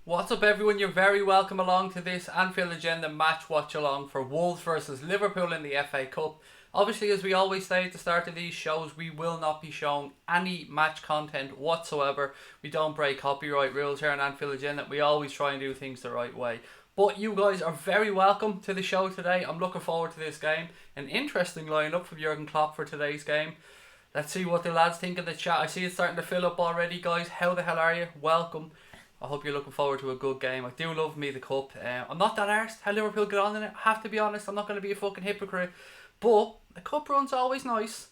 What's up everyone, you're very welcome along to this Anfield Agenda match watch along for Wolves versus Liverpool in the FA Cup. Obviously, as we always say at the start of these shows, we will not be shown any match content whatsoever. We don't break copyright rules here on Anfield Agenda. We always try and do things the right way. But you guys are very welcome to the show today. I'm looking forward to this game. An interesting lineup from Jurgen Klopp for today's game. Let's see what the lads think in the chat. I see it's starting to fill up already, guys. How the hell are you? Welcome. I hope you're looking forward to a good game. I do love me the cup. I'm not that arsed how Liverpool get on in it. I have to be honest. I'm not going to be a fucking hypocrite. But a cup run's always nice.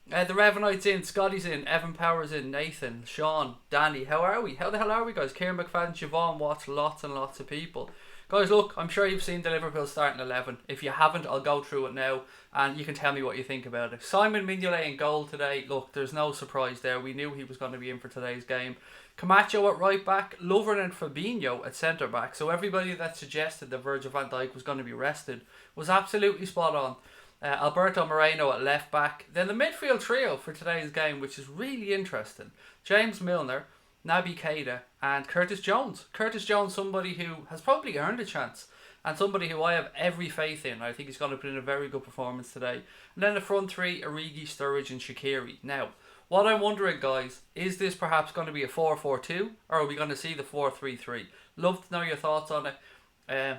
The Revanite's in, Scotty's in, Evan Power's in, Nathan, Sean, Danny. How are we? How the hell are we, guys? Kieran McFadden, Siobhan Watts, lots and lots of people. Guys, look, I'm sure you've seen the Liverpool starting 11. If you haven't, I'll go through it now and you can tell me what you think about it. Simon Mignolet in goal today. Look, there's no surprise there. We knew he was going to be in for today's game. Camacho at right back, Lovren and Fabinho at centre back. So everybody that suggested that Virgil van Dijk was going to be rested was absolutely spot on. Alberto Moreno at left back. Then the midfield trio for today's game, which is really interesting. James Milner, Naby Keita and Curtis Jones. Curtis Jones, somebody who has probably earned a chance and somebody who I have every faith in. I think he's going to put in a very good performance today. And then the front three, Origi, Sturridge and Shaqiri. Now, what I'm wondering, guys, is this perhaps going to be a 4-4-2 or are we going to see the 4-3-3? Love to know your thoughts on it.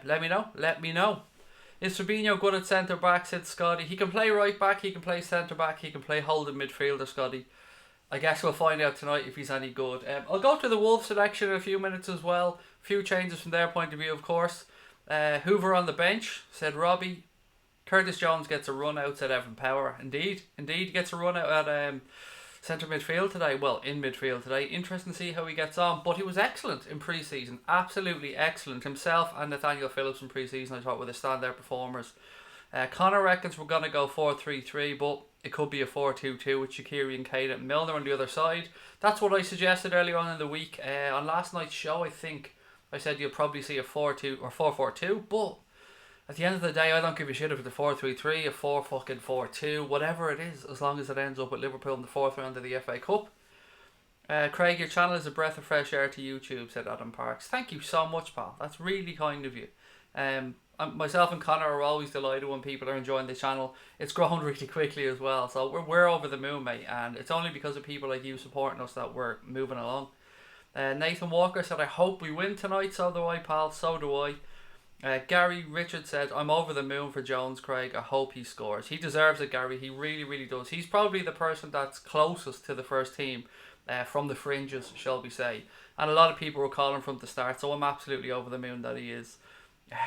Let me know. Is Fabinho good at centre back, said Scotty? He can play right back, he can play centre back, he can play holding midfielder, Scotty. I guess we'll find out tonight if he's any good. I'll go to the Wolves selection in a few minutes as well. A few changes from their point of view, of course. Hoover on the bench, said Robbie. Curtis Jones gets a run out, said Evan Power. Indeed, he gets a run out at centre midfield today. Well, in midfield today. Interesting to see how he gets on. But he was excellent in pre-season. Absolutely excellent. Himself and Nathaniel Phillips in pre-season, I thought, were the standout performers. Connor reckons we're going to go 4-3-3, but it could be a 4-2-2 with Shaqiri and Keita and Milner on the other side. That's what I suggested earlier on in the week. On last night's show, I think I said you'll probably see a 4-2 or 4-4-2, but at the end of the day, I don't give a shit if it's a 4-3-3, a 4-4-2, whatever it is, as long as it ends up with Liverpool in the fourth round of the FA Cup. Craig, your channel is a breath of fresh air to YouTube, said Adam Parks. Thank you so much, pal. That's really kind of you. Myself and Connor are always delighted when people are enjoying the channel. It's grown really quickly as well, so we're over the moon, mate, and it's only because of people like you supporting us that we're moving along. Nathan Walker said, I hope we win tonight. So do I, pal, so do I. Gary Richard said, I'm over the moon for Jones, Craig. I hope he scores. He deserves it, Gary. He really, really does. He's probably the person that's closest to the first team from the fringes, shall we say. And a lot of people were calling from the start, so I'm absolutely over the moon that he is.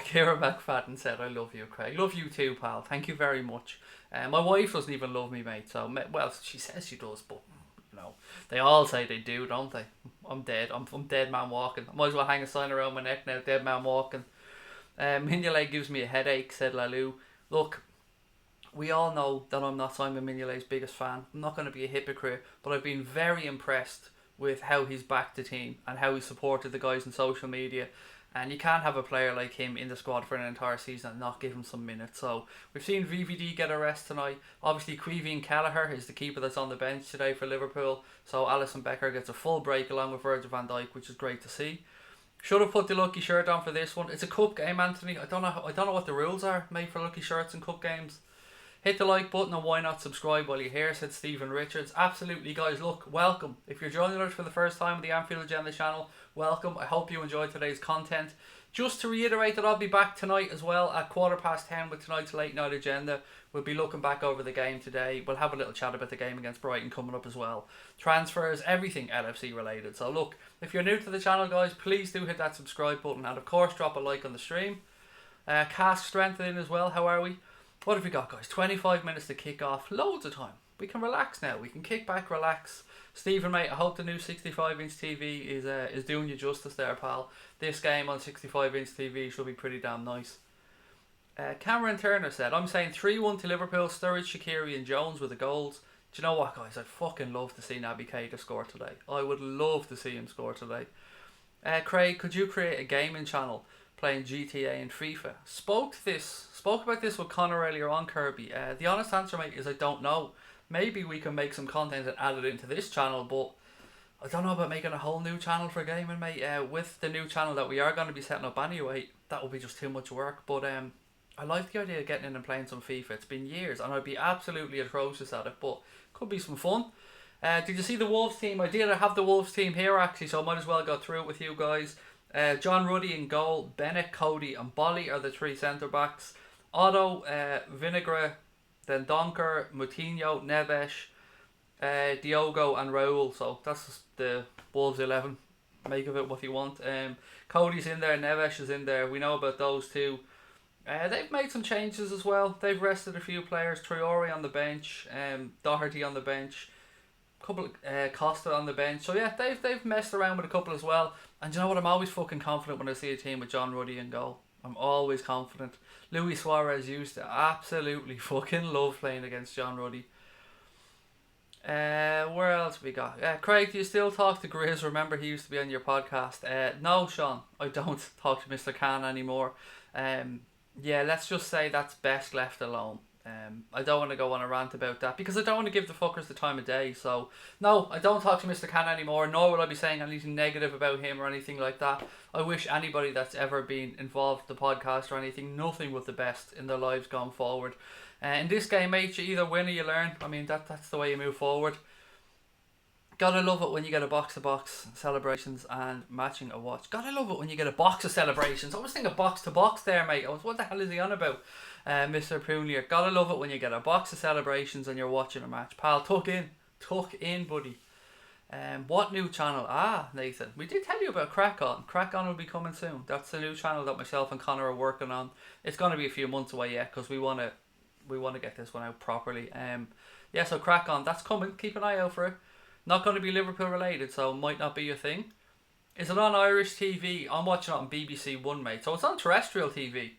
Kieran McFadden said, I love you, Craig. Love you too, pal. Thank you very much. My wife doesn't even love me, mate. So, well, she says she does, but you know, they all say they do, don't they? I'm dead. I'm dead man walking. I might as well hang a sign around my neck now, dead man walking. Mignolet gives me a headache, said Lalou. Look, we all know that I'm not Simon Mignolet's biggest fan. I'm not going to be a hypocrite, but I've been very impressed with how he's backed the team and how he supported the guys on social media. And you can't have a player like him in the squad for an entire season and not give him some minutes. So we've seen VVD get a rest tonight. Obviously, Queevy and Kelleher is the keeper that's on the bench today for Liverpool. So Alisson Becker gets a full break along with Virgil van Dijk, which is great to see. Should have put the lucky shirt on for this one. It's a cup game, Anthony. I don't know what the rules are made for lucky shirts in cup games. Hit the like button and why not subscribe while you're here, said Stephen Richards. Absolutely, guys. Look, welcome. If you're joining us for the first time on the Anfield Agenda channel, welcome. I hope you enjoyed today's content. Just to reiterate that I'll be back tonight as well at 10:15 with tonight's late night agenda. We'll be looking back over the game today. We'll have a little chat about the game against Brighton coming up as well. Transfers, everything LFC related. So look, if you're new to the channel, guys, please do hit that subscribe button and of course drop a like on the stream. Cast strengthening as well. How are we? What have we got, guys? 25 minutes to kick off. Loads of time. We can relax now. We can kick back, relax. Stephen, mate, I hope the new 65-inch TV is doing you justice there, pal. This game on 65-inch TV should be pretty damn nice. Cameron Turner said, I'm saying 3-1 to Liverpool, Sturridge, Shaqiri and Jones with the goals. Do you know what, guys? I'd fucking love to see Naby Keita score today. I would love to see him score today. Craig, could you create a gaming channel playing GTA and FIFA? Spoke about this with Connor earlier on, Kirby. The honest answer, mate, is I don't know. Maybe we can make some content and add it into this channel, but I don't know about making a whole new channel for gaming, mate. With the new channel that we are going to be setting up anyway, that will be just too much work. But I like the idea of getting in and playing some FIFA. It's been years, and I'd be absolutely atrocious at it, but could be some fun. Did you see the Wolves team? I did have the Wolves team here actually, so I might as well go through it with you guys. John Ruddy in goal, Bennett, Cody and Bolly are the three centre backs. Otto, Vinagre, then Donker, Moutinho, Neves, Diogo and Raul. So that's the Wolves 11. Make of it what you want. Cody's in there, Neves is in there. We know about those two. They've made some changes as well. They've rested a few players. Traore on the bench, Doherty on the bench, couple Costa on the bench. So yeah, they've messed around with a couple as well. And you know what? I'm always fucking confident when I see a team with John Ruddy in goal. I'm always confident. Luis Suarez used to absolutely fucking love playing against John Ruddy. Where else we got? Craig, do you still talk to Grizz? Remember he used to be on your podcast. No, Sean, I don't talk to Mr. Khan anymore. Yeah, let's just say that's best left alone. I don't want to go on a rant about that because I don't want to give the fuckers the time of day. So no, I don't talk to Mr. Khan anymore, nor will I be saying anything negative about him or anything like that. I wish anybody that's ever been involved with the podcast or anything nothing but the best in their lives going forward. In this game, mate, you either win or you learn. I mean, that's the way you move forward. Gotta love it when you get a box-to-box celebrations and matching a watch. Gotta love it when you get a box of celebrations. I was thinking box-to-box there, mate. What the hell is he on about, Mr. Punier? Gotta love it when you get a box of celebrations and you're watching a match. Pal, tuck in, buddy. What new channel? Nathan, we did tell you about Crack On. Crack On will be coming soon. That's the new channel that myself and Connor are working on. It's gonna be a few months away yet because we want to get this one out properly. Yeah, so Crack On, that's coming. Keep an eye out for it. Not going to be Liverpool related, so might not be your thing. Is it on Irish TV? I'm watching it on BBC One, mate. So it's on terrestrial TV.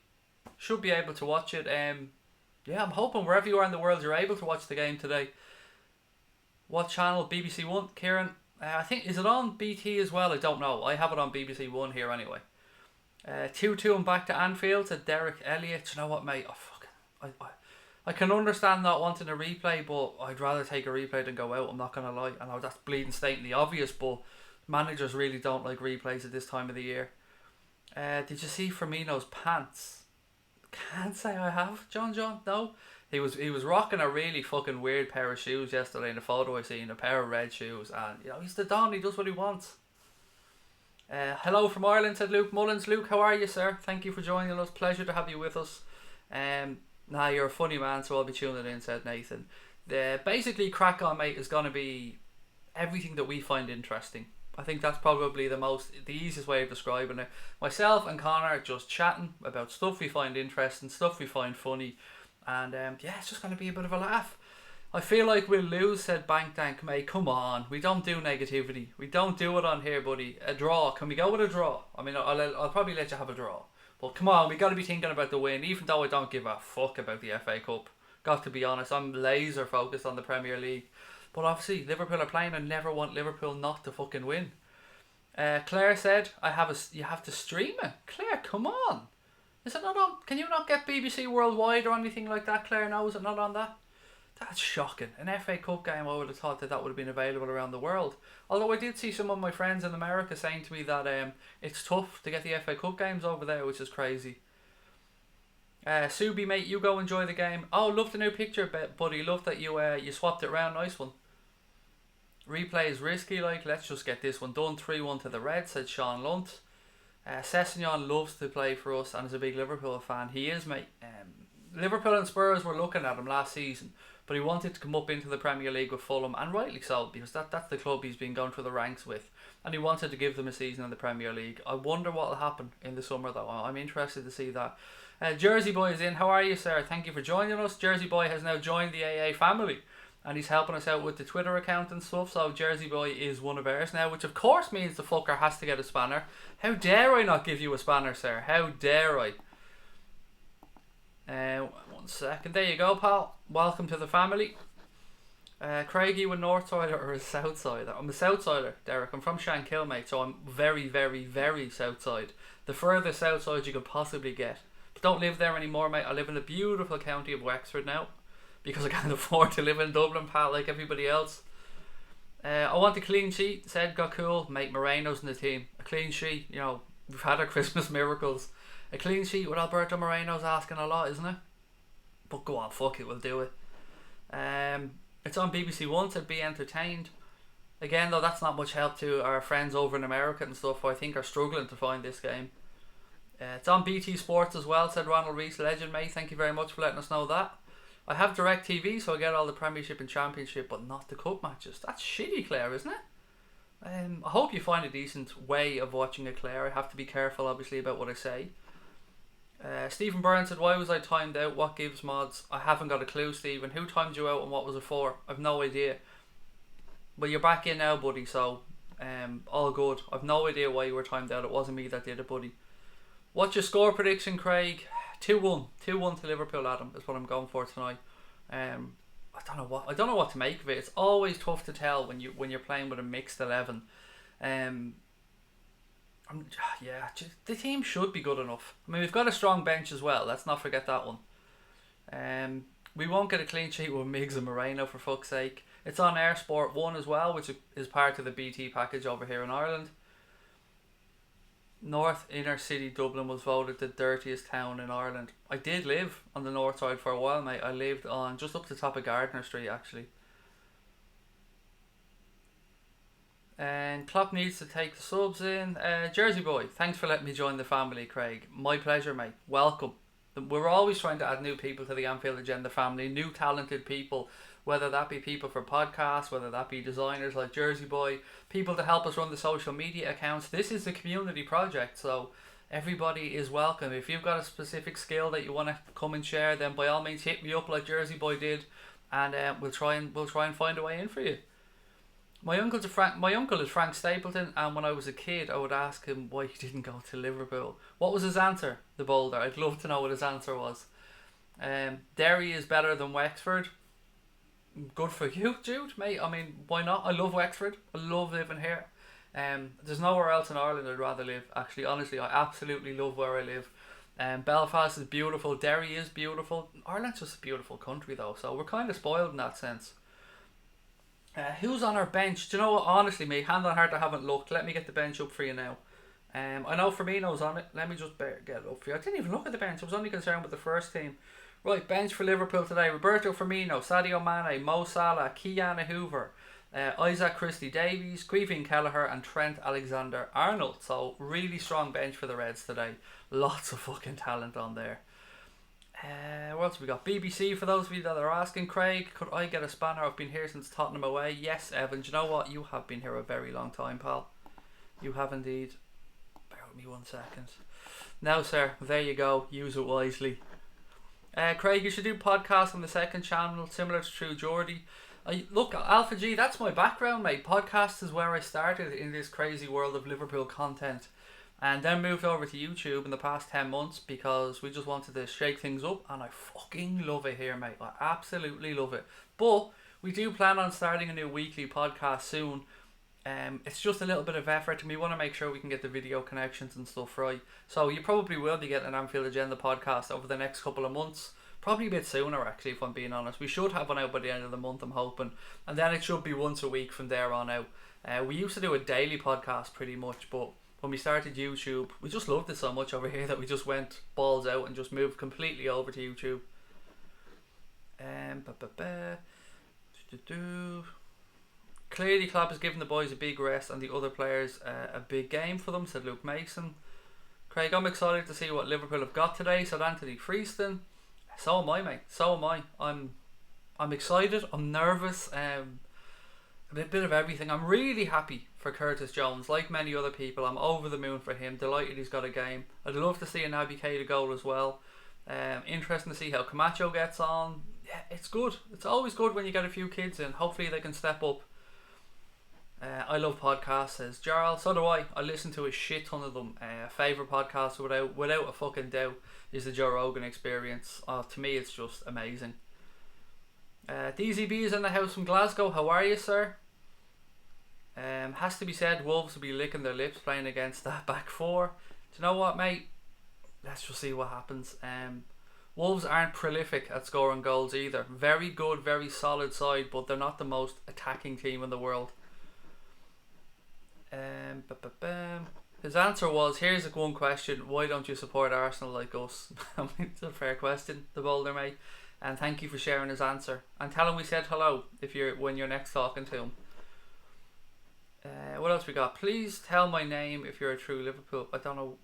Should be able to watch it. Yeah, I'm hoping wherever you are in the world you're able to watch the game today. What channel? BBC One, Kieran. I think, is it on BT as well? I don't know. I have it on BBC One here anyway. 2-2 and back to Anfield, said Derek Elliott. You know what, mate? I can understand not wanting a replay, but I'd rather take a replay than go out. I'm not going to lie. I know that's bleeding stately obvious, but managers really don't like replays at this time of the year. Did you see Firmino's pants? Can't say I have, John. No. He was rocking a really fucking weird pair of shoes yesterday in the photo I seen, a pair of red shoes, and you know he's the Don. He does what he wants. Hello from Ireland, said Luke Mullins. Luke, how are you, sir? Thank you for joining us. Pleasure to have you with us. Nah, you're a funny man, so I'll be tuning in, said Nathan. Basically, Crack On, mate, is going to be everything that we find interesting. I think that's probably the easiest way of describing it. Myself and Connor are just chatting about stuff we find interesting, stuff we find funny, and yeah, it's just going to be a bit of a laugh. I feel like we'll lose, said Bank Dank, mate. Come on, we don't do negativity. We don't do it on here, buddy. A draw. Can we go with a draw? I mean, I'll probably let you have a draw. But come on, we got to be thinking about the win, even though I don't give a fuck about the FA Cup. Got to be honest, I'm laser focused on the Premier League. But obviously, Liverpool are playing. I never want Liverpool not to fucking win. Claire said, you have to stream it. Claire, come on. Is it not on? Can you not get BBC Worldwide or anything like that, Claire? No, is it not on that? That's shocking. An FA Cup game, I would have thought that would have been available around the world. Although I did see some of my friends in America saying to me that it's tough to get the FA Cup games over there, which is crazy. Subi, mate, you go enjoy the game. Oh, love the new picture, buddy. Love that you swapped it round. Nice one. Replay is risky, like, let's just get this one done. 3-1 to the Reds, said Sean Lunt. Sessegnon loves to play for us and is a big Liverpool fan. He is, mate. Liverpool and Spurs were looking at him last season, but he wanted to come up into the Premier League with Fulham, and rightly so, because that's the club he's been going through the ranks with, and he wanted to give them a season in the Premier League. I wonder what will happen in the summer, though. I'm interested to see that. Jersey Boy is in. How are you, sir? Thank you for joining us. Jersey Boy has now joined the AA family, and he's helping us out with the Twitter account and stuff, so Jersey Boy is one of ours now, which of course means the fucker has to get a spanner. How dare I not give you a spanner, sir? How dare I? 1 second. There you go, pal. Welcome to the family. Craig, you a North Sider or a South Sider? I'm a South Sider, Derek. I'm from Shankill, mate, so I'm very, very, very South Side. The furthest South Side you could possibly get. But don't live there anymore, mate. I live in the beautiful county of Wexford now, because I can't afford to live in Dublin, pal, like everybody else. I want a clean sheet, said got cool. Mate, Moreno's in the team. A clean sheet, you know, we've had our Christmas miracles. A clean sheet with Alberto Moreno's asking a lot, isn't it? But go on, fuck it, we'll do it. It's on BBC One, to be entertained. Again, though, that's not much help to our friends over in America and stuff who I think are struggling to find this game. It's on BT Sports as well, said Ronald Rees, legend, mate. Thank you very much for letting us know that. I have Direct TV, so I get all the Premiership and Championship, but not the Cup matches. That's shitty, Claire, isn't it? I hope you find a decent way of watching it, Claire. I have to be careful, obviously, about what I say. Stephen Byrne said, why was I timed out? What gives mods? I haven't got a clue, Stephen. Who timed you out and what was it for? I've no idea. But you're back in now, buddy, so all good. I've no idea why you were timed out. It wasn't me that did it, buddy. What's your score prediction, Craig? 2-1. 2-1 to Liverpool, Adam, is what I'm going for tonight. I don't know what to make of it. It's always tough to tell when you're playing with a mixed 11. The team should be good enough. I mean, we've got a strong bench as well. Let's not forget that one. We won't get a clean sheet with Miggs and Moreno, for fuck's sake. It's on Air Sport 1 as well, which is part of the BT package over here in Ireland. North Inner City Dublin was voted the dirtiest town in Ireland. I did live on the north side for a while, mate. I lived on just up the top of Gardner Street, actually. And Klopp needs to take the subs in. Jersey boy, thanks for letting me join the family, Craig. My pleasure, mate. Welcome. We're always trying to add new people to the Anfield Agenda family, new talented people, whether that be people for podcasts, whether that be designers like Jersey Boy, people to help us run the social media accounts. This is a community project, so everybody is welcome. If you've got a specific skill that you want to come and share, then by all means hit me up like Jersey Boy did, and we'll try and find a way in for you. My uncle is Frank Stapleton, and when I was a kid, I would ask him why he didn't go to Liverpool. What was his answer? The Boulder. I'd love to know what his answer was. Derry is better than Wexford. Good for you, Jude, mate. I mean, why not? I love Wexford. I love living here. There's nowhere else in Ireland I'd rather live. Actually, honestly, I absolutely love where I live. Belfast is beautiful. Derry is beautiful. Ireland's just a beautiful country, though, so we're kind of spoiled in that sense. Who's on our bench? Do you know what? Honestly, mate, hand on heart, I haven't looked. Let me get the bench up for you now. I know Firmino's on it. Let me just get it up for you. I didn't even look at the bench. I was only concerned with the first team. Right, bench for Liverpool today. Roberto Firmino, Sadio Mane, Mo Salah, Kiana Hoover, Isaac Christie-Davies, Queevin Kelleher and Trent Alexander-Arnold. So, really strong bench for the Reds today. Lots of fucking talent on there. What else we got? BBC, for those of you that are asking. Craig, could I get a spanner? I've been here since Tottenham away. Yes, Evan. Do you know what? You have been here a very long time, pal. You have indeed. Bear with me 1 second. Now, sir, there you go. Use it wisely. Craig, you should do podcasts on the second channel, similar to True Geordie. Look, Alpha G, that's my background, mate. Podcasts is where I started in this crazy world of Liverpool content. And then moved over to YouTube in the past 10 months because we just wanted to shake things up. And I fucking love it here, mate. I absolutely love it. But we do plan on starting a new weekly podcast soon. It's just a little bit of effort and we want to make sure we can get the video connections and stuff right. So you probably will be getting an Anfield Agenda podcast over the next couple of months. Probably a bit sooner, actually, if I'm being honest. We should have one out by the end of the month, I'm hoping. And then it should be once a week from there on out. We used to do a daily podcast pretty much, but when we started YouTube, we just loved it so much over here that we just went balls out and just moved completely over to YouTube. Clearly Klopp has given the boys a big rest and the other players a big game for them, said Luke Mason. Craig, I'm excited to see what Liverpool have got today, said Anthony Freeston. So am I, mate. So am I. I'm excited. I'm nervous. A bit of everything. I'm really happy for Curtis Jones. Like many other people, I'm over the moon for him. Delighted he's got a game. I'd love to see an Naby Keita goal as well. Interesting to see how Camacho gets on. Yeah, it's good. It's always good when you get a few kids in. Hopefully they can step up. I love podcasts, says Jarl. So do I. I listen to a shit ton of them. Favourite podcast without a fucking doubt is the Joe Rogan Experience. To me it's just amazing. DZB is in the house from Glasgow. How are you, sir? Has to be said, Wolves will be licking their lips playing against that back four. Do you know what, mate? Let's just see what happens. Wolves aren't prolific at scoring goals either. Very good, very solid side, but they're not the most attacking team in the world. His answer was, here's one question, why don't you support Arsenal like us? I mean, it's a fair question, the Boulder mate. And thank you for sharing his answer. And tell him we said hello when you're next talking to him. What else we got? Please tell my name if you're a true Liverpool. I don't know.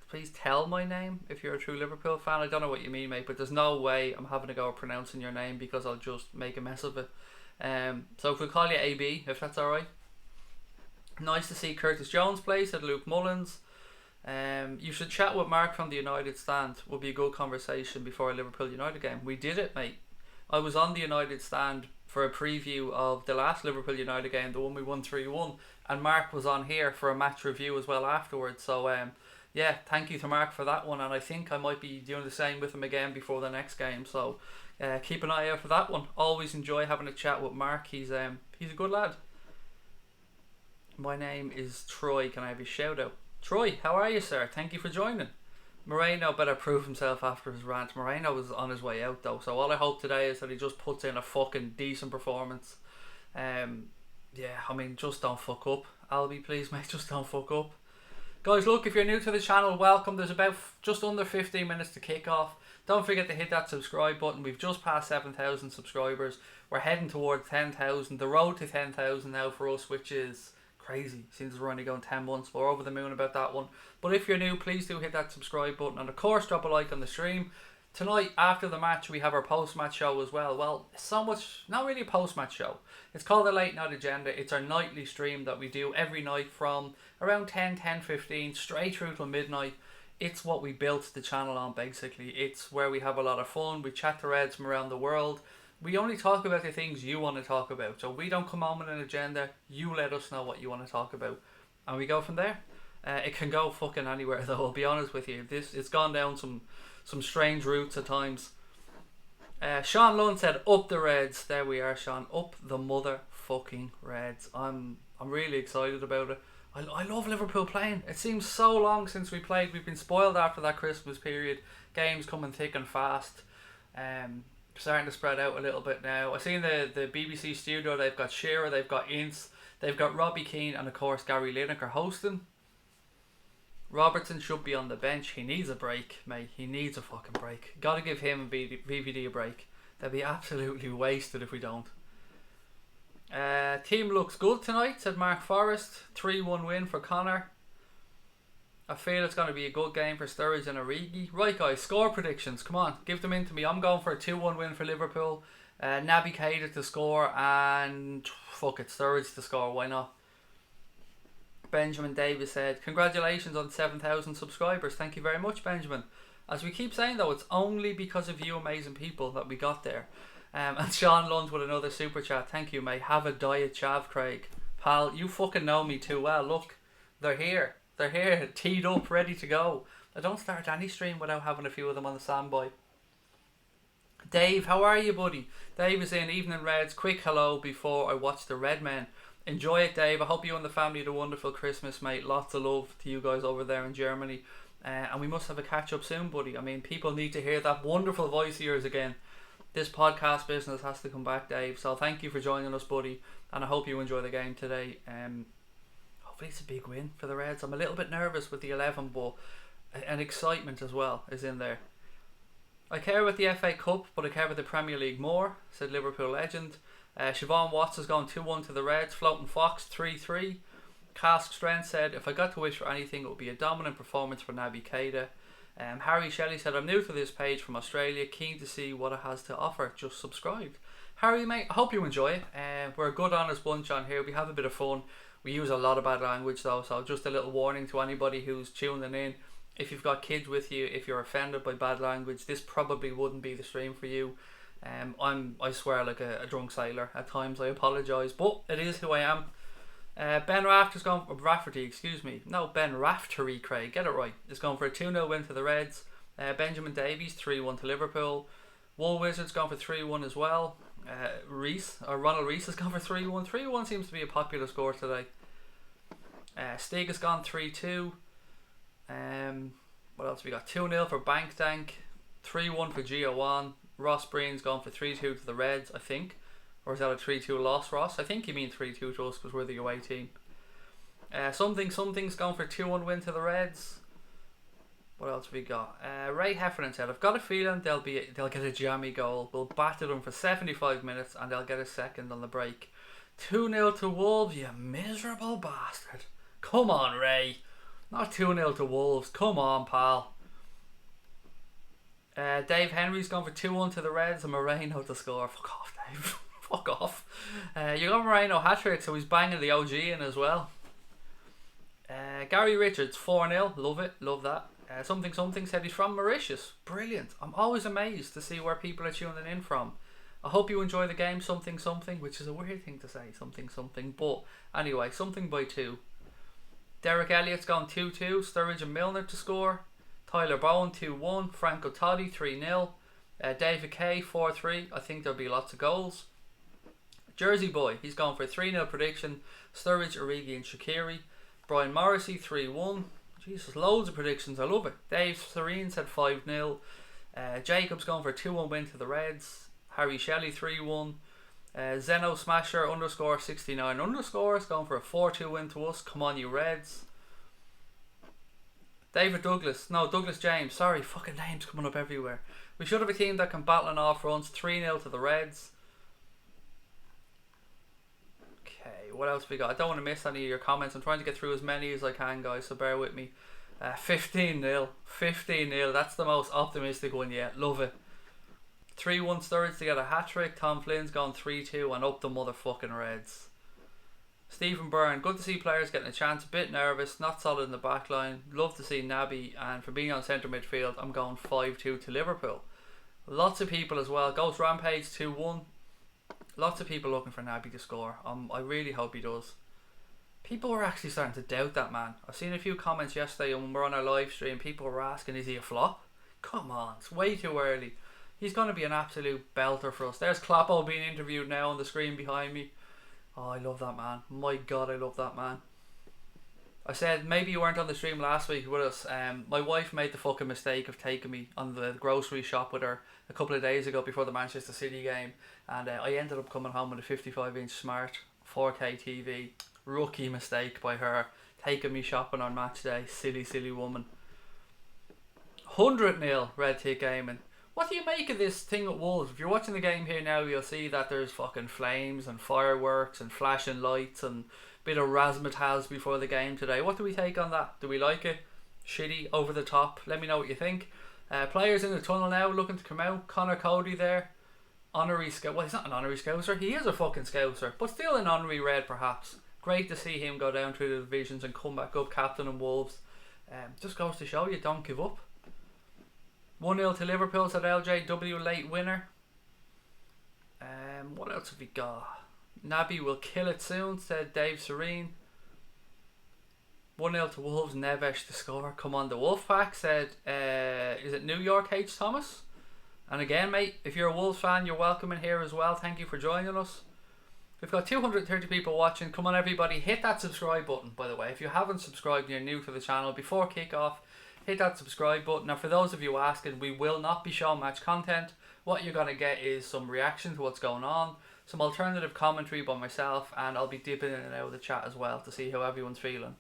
Please tell my name if you're a true Liverpool fan. I don't know what you mean, mate, but there's no way I'm having to go pronouncing your name because I'll just make a mess of it. So if we call you AB, if that's alright. Nice to see Curtis Jones play, said Luke Mullins. You should chat with Mark from the United stand. Would be a good conversation before a Liverpool United game. We did it, mate. I was on the United stand for a preview of the last Liverpool United game, the one we won 3-1, and Mark was on here for a match review as well afterwards. So yeah, thank you to Mark for that one, and I think I might be doing the same with him again before the next game. So keep an eye out for that one. Always enjoy having a chat with Mark. He's a good lad. My name is Troy. Can I have a shout out? Troy, how are you, sir? Thank you for joining. Moreno better prove himself after his rant. Moreno was on his way out though, so all I hope today is that he just puts in a fucking decent performance. Yeah, I mean, just don't fuck up. Albie, please, mate, just don't fuck up. Guys, look, if you're new to the channel, welcome. There's about just under 15 minutes to kick off. Don't forget to hit that subscribe button. We've just passed 7,000 subscribers. We're heading towards 10,000. The road to 10,000 now for us, which is crazy since we're only going 10 months. We're over the moon about that one. But if you're new, please do hit that subscribe button, and of course drop a like on the stream. Tonight after the match we have our post-match show as well. Well, so much, not really a post-match show, it's called the Late Night Agenda. It's our nightly stream that we do every night from around 10:15 straight through till midnight. It's what we built the channel on, basically. It's where we have a lot of fun. We chat to Reds from around the world. We only talk about the things you want to talk about. So we don't come on with an agenda. You let us know what you want to talk about, and we go from there. It can go fucking anywhere though, I'll be honest with you. It's gone down some strange routes at times. Sean Lunn said, up the Reds. There we are, Sean. Up the motherfucking Reds. I'm really excited about it. I love Liverpool playing. It seems so long since we played. We've been spoiled after that Christmas period. Games coming thick and fast. Starting to spread out a little bit now. I've seen the BBC studio. They've got Shearer, they've got Ince, they've got Robbie Keane, and of course Gary Lineker hosting. Robertson should be on the bench. He needs a break, mate. He needs a fucking break. Gotta give him and VVD a break. They'll be absolutely wasted if we don't. Team looks good tonight, said Mark Forrest. 3-1 win for Connor. I feel it's going to be a good game for Sturridge and Origi. Right, guys, score predictions. Come on, give them in to me. I'm going for a 2-1 win for Liverpool. Naby Keita to score, and fuck it, Sturridge to score. Why not? Benjamin Davis said, congratulations on 7,000 subscribers. Thank you very much, Benjamin. As we keep saying though, it's only because of you amazing people that we got there. And Sean Lund with another super chat. Thank you, mate. Have a diet chav, Craig. Pal, you fucking know me too well. Look, they're here. They're here, teed up, ready to go. I don't start any stream without having a few of them on the standby. Dave, how are you, buddy? Dave is in. Evening Reds. Quick hello before I watch the Red Men. Enjoy it, Dave. I hope you and the family had a wonderful Christmas, mate. Lots of love to you guys over there in Germany. And we must have a catch up soon, buddy. I mean, people need to hear that wonderful voice of yours again. This podcast business has to come back, Dave. So thank you for joining us, buddy. And I hope you enjoy the game today. Hopefully it's a big win for the Reds. I'm a little bit nervous with the 11, but an excitement as well is in there. I care about the FA Cup, but I care about the Premier League more, said Liverpool legend. Siobhan Watts has gone 2-1 to the Reds. Floating Fox 3-3. Cask Strength said, if I got to wish for anything, it would be a dominant performance for Naby Keita. Harry Shelley said, I'm new to this page from Australia, keen to see what it has to offer. Just subscribed. Harry, mate, I hope you enjoy it. We're a good honest bunch on here. We have a bit of fun. We use a lot of bad language though, so just a little warning to anybody who's tuning in. If you've got kids with you, if you're offended by bad language, this probably wouldn't be the stream for you. I swear like a drunk sailor at times. I apologise, but it is who I am. Ben Rafter's gone for Rafferty, excuse me. No, Ben Raftery, Craig, get it right. Is going for a 2-0 win to the Reds. Benjamin Davies 3-1 to Liverpool. Wool Wizards gone for 3-1 as well. Ronald Rees has gone for 3-1. 3-1 seems to be a popular score today. Stig has gone 3-2. What else we got? 2-0 for Bank Dank. 3-1 for Gio1. Ross Breen's gone for 3-2 to the Reds, I think. Or is that a 3-2 loss, Ross? I think you mean 3-2 to us because we're the away team. Something's going for 2-1 win to the Reds. What else have we got? Ray Heffernan said, I've got a feeling they'll get a jammy goal. We'll batter them for 75 minutes and they'll get a second on the break. 2-0 to Wolves, you miserable bastard. Come on, Ray. Not 2-0 to Wolves. Come on, pal. Dave Henry's gone for 2-1 to the Reds and Moreno to score. Fuck off, Dave. Fuck off. You got Moreno hat-trick, so he's banging the OG in as well. Gary Richards, 4-0. Love it. Love that. Something said he's from Mauritius. Brilliant. I'm always amazed to see where people are tuning in from. I hope you enjoy the game. Something, which is a weird thing to say. Something. But anyway, something by 2. Derek Elliott's gone 2-2. Sturridge and Milner to score. Tyler Bowen 2-1. Franco Totti 3-0. David Kay 4-3. I think there'll be lots of goals. Jersey Boy, he's gone for a 3-0 prediction. Sturridge, Origi and Shaqiri. Brian Morrissey 3-1. Jesus, loads of predictions. I love it. Dave Serene said 5-0. Jacob's going for a 2-1 win to the Reds. Harry Shelley 3-1. Zeno Smasher _ 69 _ is going for a 4-2 win to us. Come on, you Reds. Douglas James. Sorry, fucking names coming up everywhere. We should have a team that can battle on all fronts. 3-0 to the Reds. What else we got? I don't want to miss any of your comments. I'm trying to get through as many as I can, guys, so bear with me. 15-0. 15-0. That's the most optimistic one yet. Love it. 3-1 Sturridge to get a hat-trick. Tom Flynn's gone 3-2 and up the motherfucking Reds. Stephen Byrne. Good to see players getting a chance. A bit nervous. Not solid in the back line. Love to see Naby. And for being on centre midfield, I'm going 5-2 to Liverpool. Lots of people as well. Ghost Rampage 2-1. Lots of people looking for Naby to score. I really hope he does. People were actually starting to doubt that man. I've seen a few comments yesterday when we're on our live stream. People were asking, is he a flop? Come on, it's way too early. He's going to be an absolute belter for us. There's Kloppo being interviewed now on the screen behind me. Oh, I love that man. My God, I love that man. I said maybe you weren't on the stream last week with us. My wife made the fucking mistake of taking me on the grocery shop with her a couple of days ago before the Manchester City game, and I ended up coming home with a 55-inch smart 4K TV. Rookie mistake by her, taking me shopping on match day. Silly woman. 100-0 Red Tick Gaming. What do you make of this thing at Wolves? If you're watching the game here now, you'll see that there's fucking flames and fireworks and flashing lights and bit of razzmatazz before the game today. What do we take on that? Do we like it? Shitty? Over the top? Let me know what you think. Players in the tunnel now looking to come out. Connor Cody there. Honorary scout. Well, he's not an honorary scouser. He is a fucking scouser, but still an honorary red perhaps. Great to see him go down through the divisions and come back up captain in Wolves. Just goes to show you don't give up. 1-0 to Liverpool, said LJW, late winner. What else have we got? Naby will kill it soon, said Dave Serene. 1-0 to Wolves, Neves to score. Come on, the Wolfpack, said, is it New York H. Thomas? And again, mate, if you're a Wolves fan, you're welcome in here as well. Thank you for joining us. We've got 230 people watching. Come on, everybody, hit that subscribe button, by the way. If you haven't subscribed and you're new to the channel, before kick-off, hit that subscribe button. Now, for those of you asking, we will not be showing match content. What you're going to get is some reaction to what's going on, some alternative commentary by myself, and I'll be dipping in and out of the chat as well to see how everyone's feeling.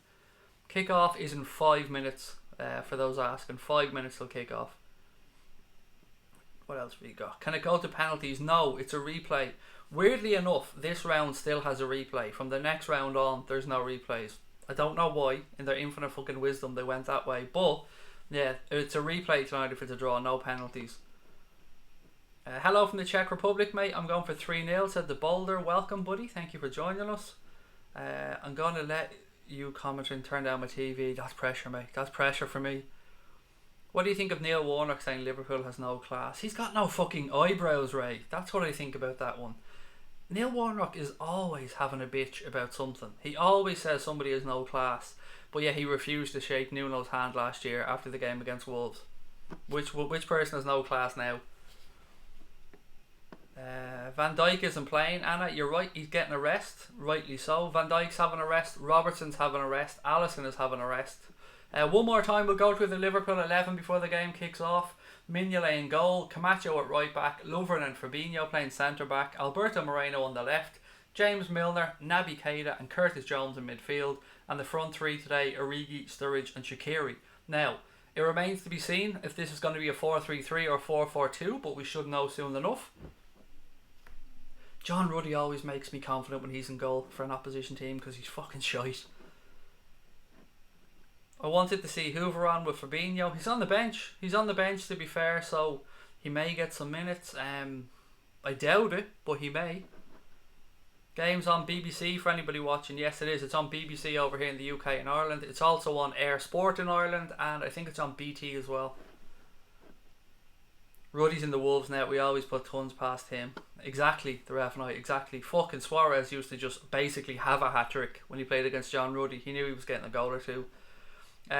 Kick-off is in 5 minutes, for those asking. 5 minutes till kick-off. What else have we got? Can it go to penalties? No, it's a replay. Weirdly enough, this round still has a replay. From the next round on, there's no replays. I don't know why, in their infinite fucking wisdom, they went that way. But, yeah, it's a replay tonight if it's a draw, no penalties. Hello from the Czech Republic, mate. I'm going for 3-0, said the Boulder. Welcome, buddy. Thank you for joining us. I'm going to let you comment and turn down my TV. That's pressure, mate. That's pressure for me. What do you think of Neil Warnock saying Liverpool has no class? He's got no fucking eyebrows, Ray. That's what I think about that one. Neil Warnock is always having a bitch about something. He always says somebody has no class. But yeah, he refused to shake Nuno's hand last year after the game against Wolves. Which person has no class now? Van Dijk isn't playing. Anna, you're right, he's getting a rest. Rightly so. Van Dijk's having a rest. Robertson's having a rest. Alisson is having a rest. One more time, we'll go through the Liverpool 11 before the game kicks off. Mignolet in goal, Camacho at right back, Lovren and Fabinho playing centre back, Alberto Moreno on the left, James Milner, Naby Keita and Curtis Jones in midfield, And the front three today, Origi, Sturridge and Shaqiri. Now, it remains to be seen if this is going to be a 4-3-3 or 4-4-2, but we should know soon enough. John Ruddy always makes me confident when he's in goal for an opposition team because he's fucking shite. I wanted to see Hoover on with Fabinho. He's on the bench. He's on the bench, to be fair, so he may get some minutes. I doubt it, but he may. Game's on BBC for anybody watching. Yes, it is. It's on BBC over here in the UK and Ireland. It's also on Air Sport in Ireland, and I think it's on BT as well. Ruddy's in the Wolves net. We always put tons past him. Exactly, the ref and I. Exactly. Fucking Suarez used to just basically have a hat-trick when he played against John Ruddy. He knew he was getting a goal or two.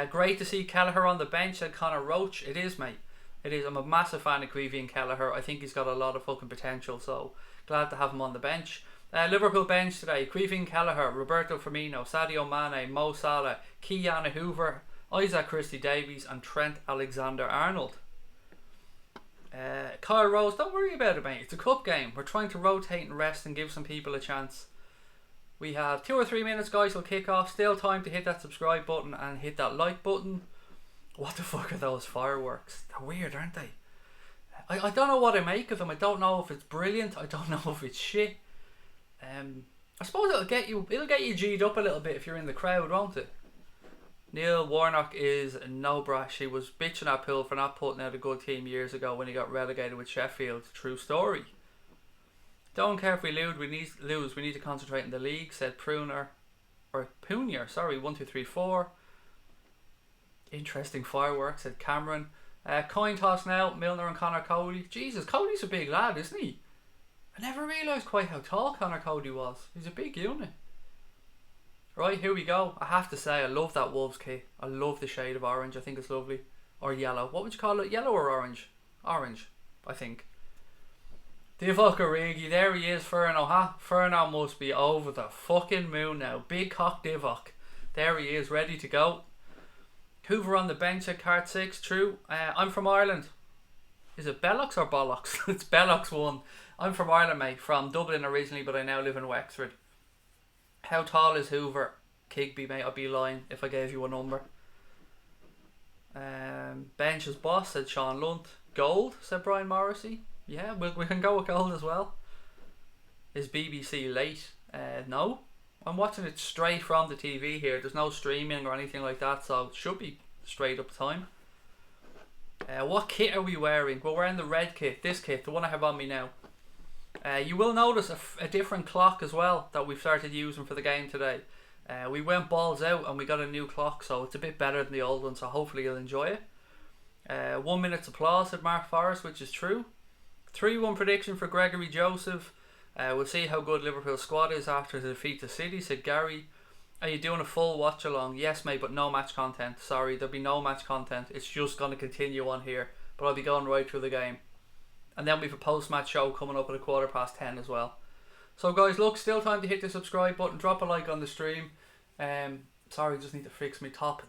Great to see Kelleher on the bench, said Connor Roach. It is, mate. It is. I'm a massive fan of Creevy and Kelleher. I think he's got a lot of fucking potential, so glad to have him on the bench. Liverpool bench today: Creevy, Kelleher, Roberto Firmino, Sadio Mane, Mo Salah, Keanu Hoover, Isaac Christie-Davies and Trent Alexander-Arnold. Kyle Rose, don't worry about it, mate. It's a cup game. We're trying to rotate and rest and give some people a chance. We have 2 or 3 minutes, guys, till kick off. Still time to hit that subscribe button and hit that like button. What the fuck are those fireworks? They're weird, aren't they? I don't know what I make of them. I don't know if it's brilliant. I don't know if it's shit. I suppose it'll get you G'd up a little bit if you're in the crowd, won't it? Neil Warnock is no brash. He was bitching at Poole for not putting out a good team years ago when he got relegated with Sheffield. True story. Don't care if we lose. We need to concentrate in the league, said Punier. 1, 2, 3, 4. Interesting fireworks, said Cameron. Coin toss now. Milner and Connor Cody. Jesus, Cody's a big lad, isn't he? I never realised quite how tall Connor Cody was. He's a big unit. Right, here we go. I have to say, I love that Wolves kit. I love the shade of orange. I think it's lovely. Or yellow. What would you call it? Yellow or orange? Orange, I think. Divock Origi. There he is, Furno, huh? Furno must be over the fucking moon now. Big cock Divock. There he is, ready to go. Hoover on the bench at card 6. True. I'm from Ireland. Is it Bellocks or Bollocks? It's Bellocks 1. I'm from Ireland, mate. From Dublin originally, but I now live in Wexford. How tall is Hoover? Kigby, mate. I'd be lying if I gave you a number. Bench is boss, said Sean Lunt. Gold, said Brian Morrissey. Yeah, we can go with gold as well. Is BBC late? No. I'm watching it straight from the TV here. There's no streaming or anything like that, so it should be straight up time. What kit are we wearing? We're wearing the red kit. This kit, the one I have on me now. You will notice a different clock as well that we've started using for the game today. We went balls out and we got a new clock, so it's a bit better than the old one, so hopefully you'll enjoy it. 1 minute's applause, said Mark Forrest, which is true. 3-1 prediction for Gregory Joseph. We'll see how good Liverpool's squad is after the defeat to City, said Gary. Are you doing a full watch along? Yes, mate, but no match content. Sorry, there'll be no match content. It's just going to continue on here, but I'll be going right through the game. And then we have a post-match show coming up at 10:15 as well. So guys, look, still time to hit the subscribe button. Drop a like on the stream. Sorry, just need to fix my top.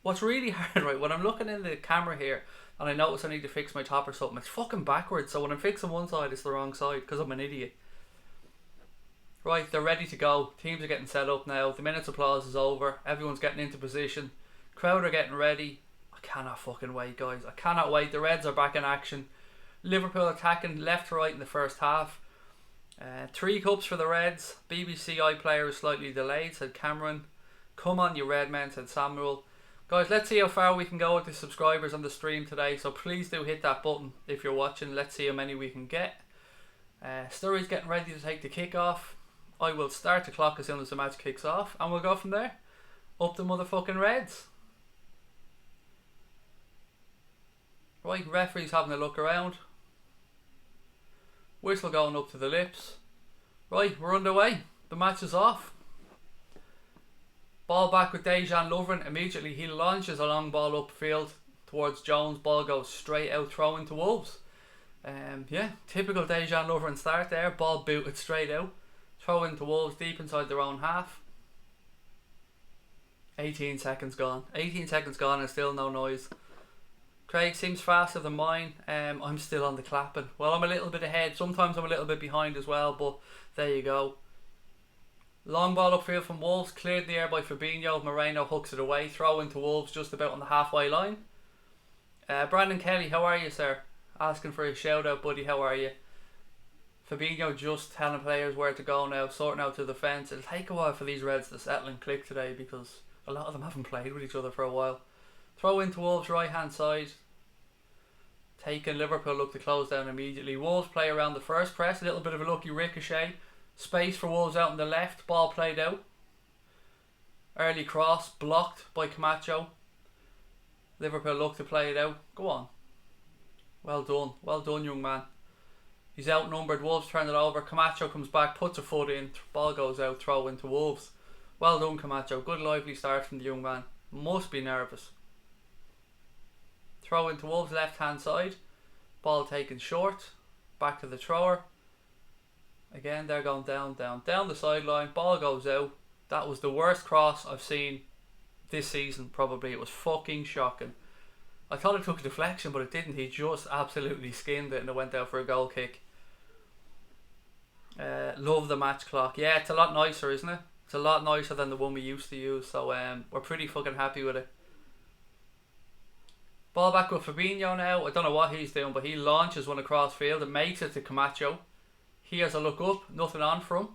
What's really hard, right, when I'm looking in the camera here and I notice I need to fix my top or something, it's fucking backwards. So when I'm fixing one side, it's the wrong side because I'm an idiot. Right, they're ready to go. Teams are getting set up now. The minute's applause is over. Everyone's getting into position. Crowd are getting ready. I cannot fucking wait, guys. I cannot wait. The Reds are back in action. Liverpool attacking left to right in the first half. 3 cups for the Reds. BBC iPlayer is slightly delayed, said Cameron. Come on, you red men, said Samuel. Guys, let's see how far we can go with the subscribers on the stream today. So please do hit that button if you're watching. Let's see how many we can get. Sturridge's getting ready to take the kick off. I will start the clock as soon as the match kicks off, and we'll go from there. Up the motherfucking Reds. Right, referee's having a look around. Whistle going up to the lips. Right, we're underway. The match is off. Ball back with Dejan Lovren. Immediately he launches a long ball upfield towards Jones. Ball goes straight out, throwing to Wolves. Yeah, typical Dejan Lovren start there. Ball booted straight out. Throw into Wolves deep inside their own half. 18 seconds gone. 18 seconds gone and still no noise. Craig seems faster than mine. I'm still on the clapping. Well, I'm a little bit ahead. Sometimes I'm a little bit behind as well, but there you go. Long ball upfield from Wolves, cleared in the air by Fabinho. Moreno hooks it away. Throw into Wolves just about on the halfway line. Brandon Kelly, how are you, sir? Asking for a shout out, buddy. How are you? Fabinho just telling players where to go now, sorting out the defence. It'll take a while for these Reds to settle and click today because a lot of them haven't played with each other for a while. Throw into Wolves right hand side. Taking Liverpool look to close down immediately. Wolves play around the first press, a little bit of a lucky ricochet. Space for Wolves out on the left, ball played out. Early cross, blocked by Camacho. Liverpool look to play it out. Go on. Well done young man. He's outnumbered, Wolves turn it over. Camacho comes back, puts a foot in, ball goes out, throw into Wolves. Well done Camacho, good lively start from the young man. Must be nervous. Throw into Wolves left hand side. Ball taken short. Back to the thrower. Again they're going down the sideline. Ball goes out. That was the worst cross I've seen this season probably. It was fucking shocking. I thought it took a deflection but it didn't. He just absolutely skinned it and it went out for a goal kick. Love the match clock. Yeah, it's a lot nicer, isn't it? It's a lot nicer than the one we used to use, so we're pretty fucking happy with it. Ball back with Fabinho now. I don't know what he's doing, but he launches one across field and makes it to Camacho. He has a look up, nothing on for him.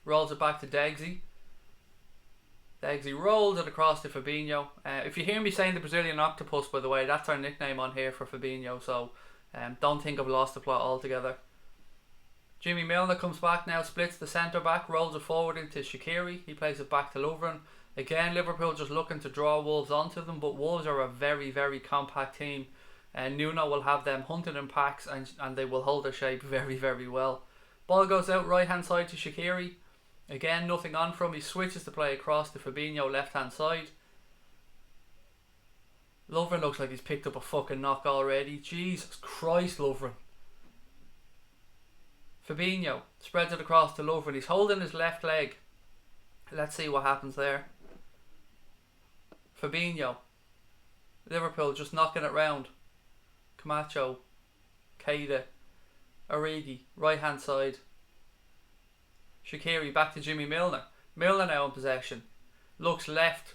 Rolls it back to Degsy. Degsy rolls it across to Fabinho. If you hear me saying the Brazilian octopus, by the way, that's our nickname on here for Fabinho, so don't think I've lost the plot altogether. Jimmy Milner comes back now, splits the centre back, rolls it forward into Shaqiri. He plays it back to Lovren. Again, Liverpool just looking to draw Wolves onto them, but Wolves are a very, very compact team. And Nuno will have them hunted in packs and they will hold their shape very, very well. Ball goes out right hand side to Shaqiri. Again, nothing on from him. He switches to play across to Fabinho left hand side. Lovren looks like he's picked up a fucking knock already. Jesus Christ, Lovren. Fabinho spreads it across to Lovren. He's holding his left leg. Let's see what happens there. Fabinho. Liverpool just knocking it round. Camacho. Keita. Origi. Right hand side. Shaqiri back to Jimmy Milner. Milner now in possession. Looks left.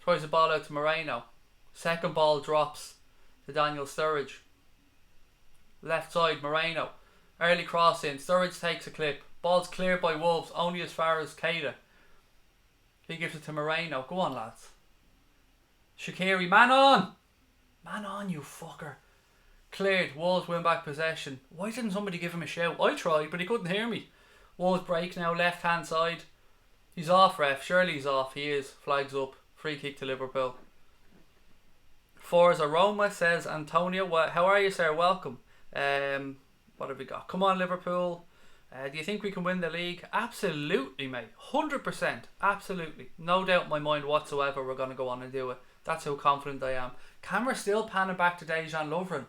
Throws the ball out to Moreno. Second ball drops to Daniel Sturridge. Left side Moreno. Early cross in. Sturridge takes a clip. Ball's cleared by Wolves. Only as far as Keita. He gives it to Moreno. Go on lads. Shaqiri, man on! Man on, you fucker. Cleared. Wolves win back possession. Why didn't somebody give him a shout? I tried, but he couldn't hear me. Wolves break now, left hand side. He's off, ref. Surely he's off. He is. Flags up. Free kick to Liverpool. Forza Roma, says Antonio. How are you, sir? Welcome. What have we got? Come on, Liverpool. Do you think we can win the league? Absolutely, mate. 100%. Absolutely. No doubt in my mind whatsoever we're going to go on and do it. That's how confident I am. Camera still panning back to Dejan Lovren.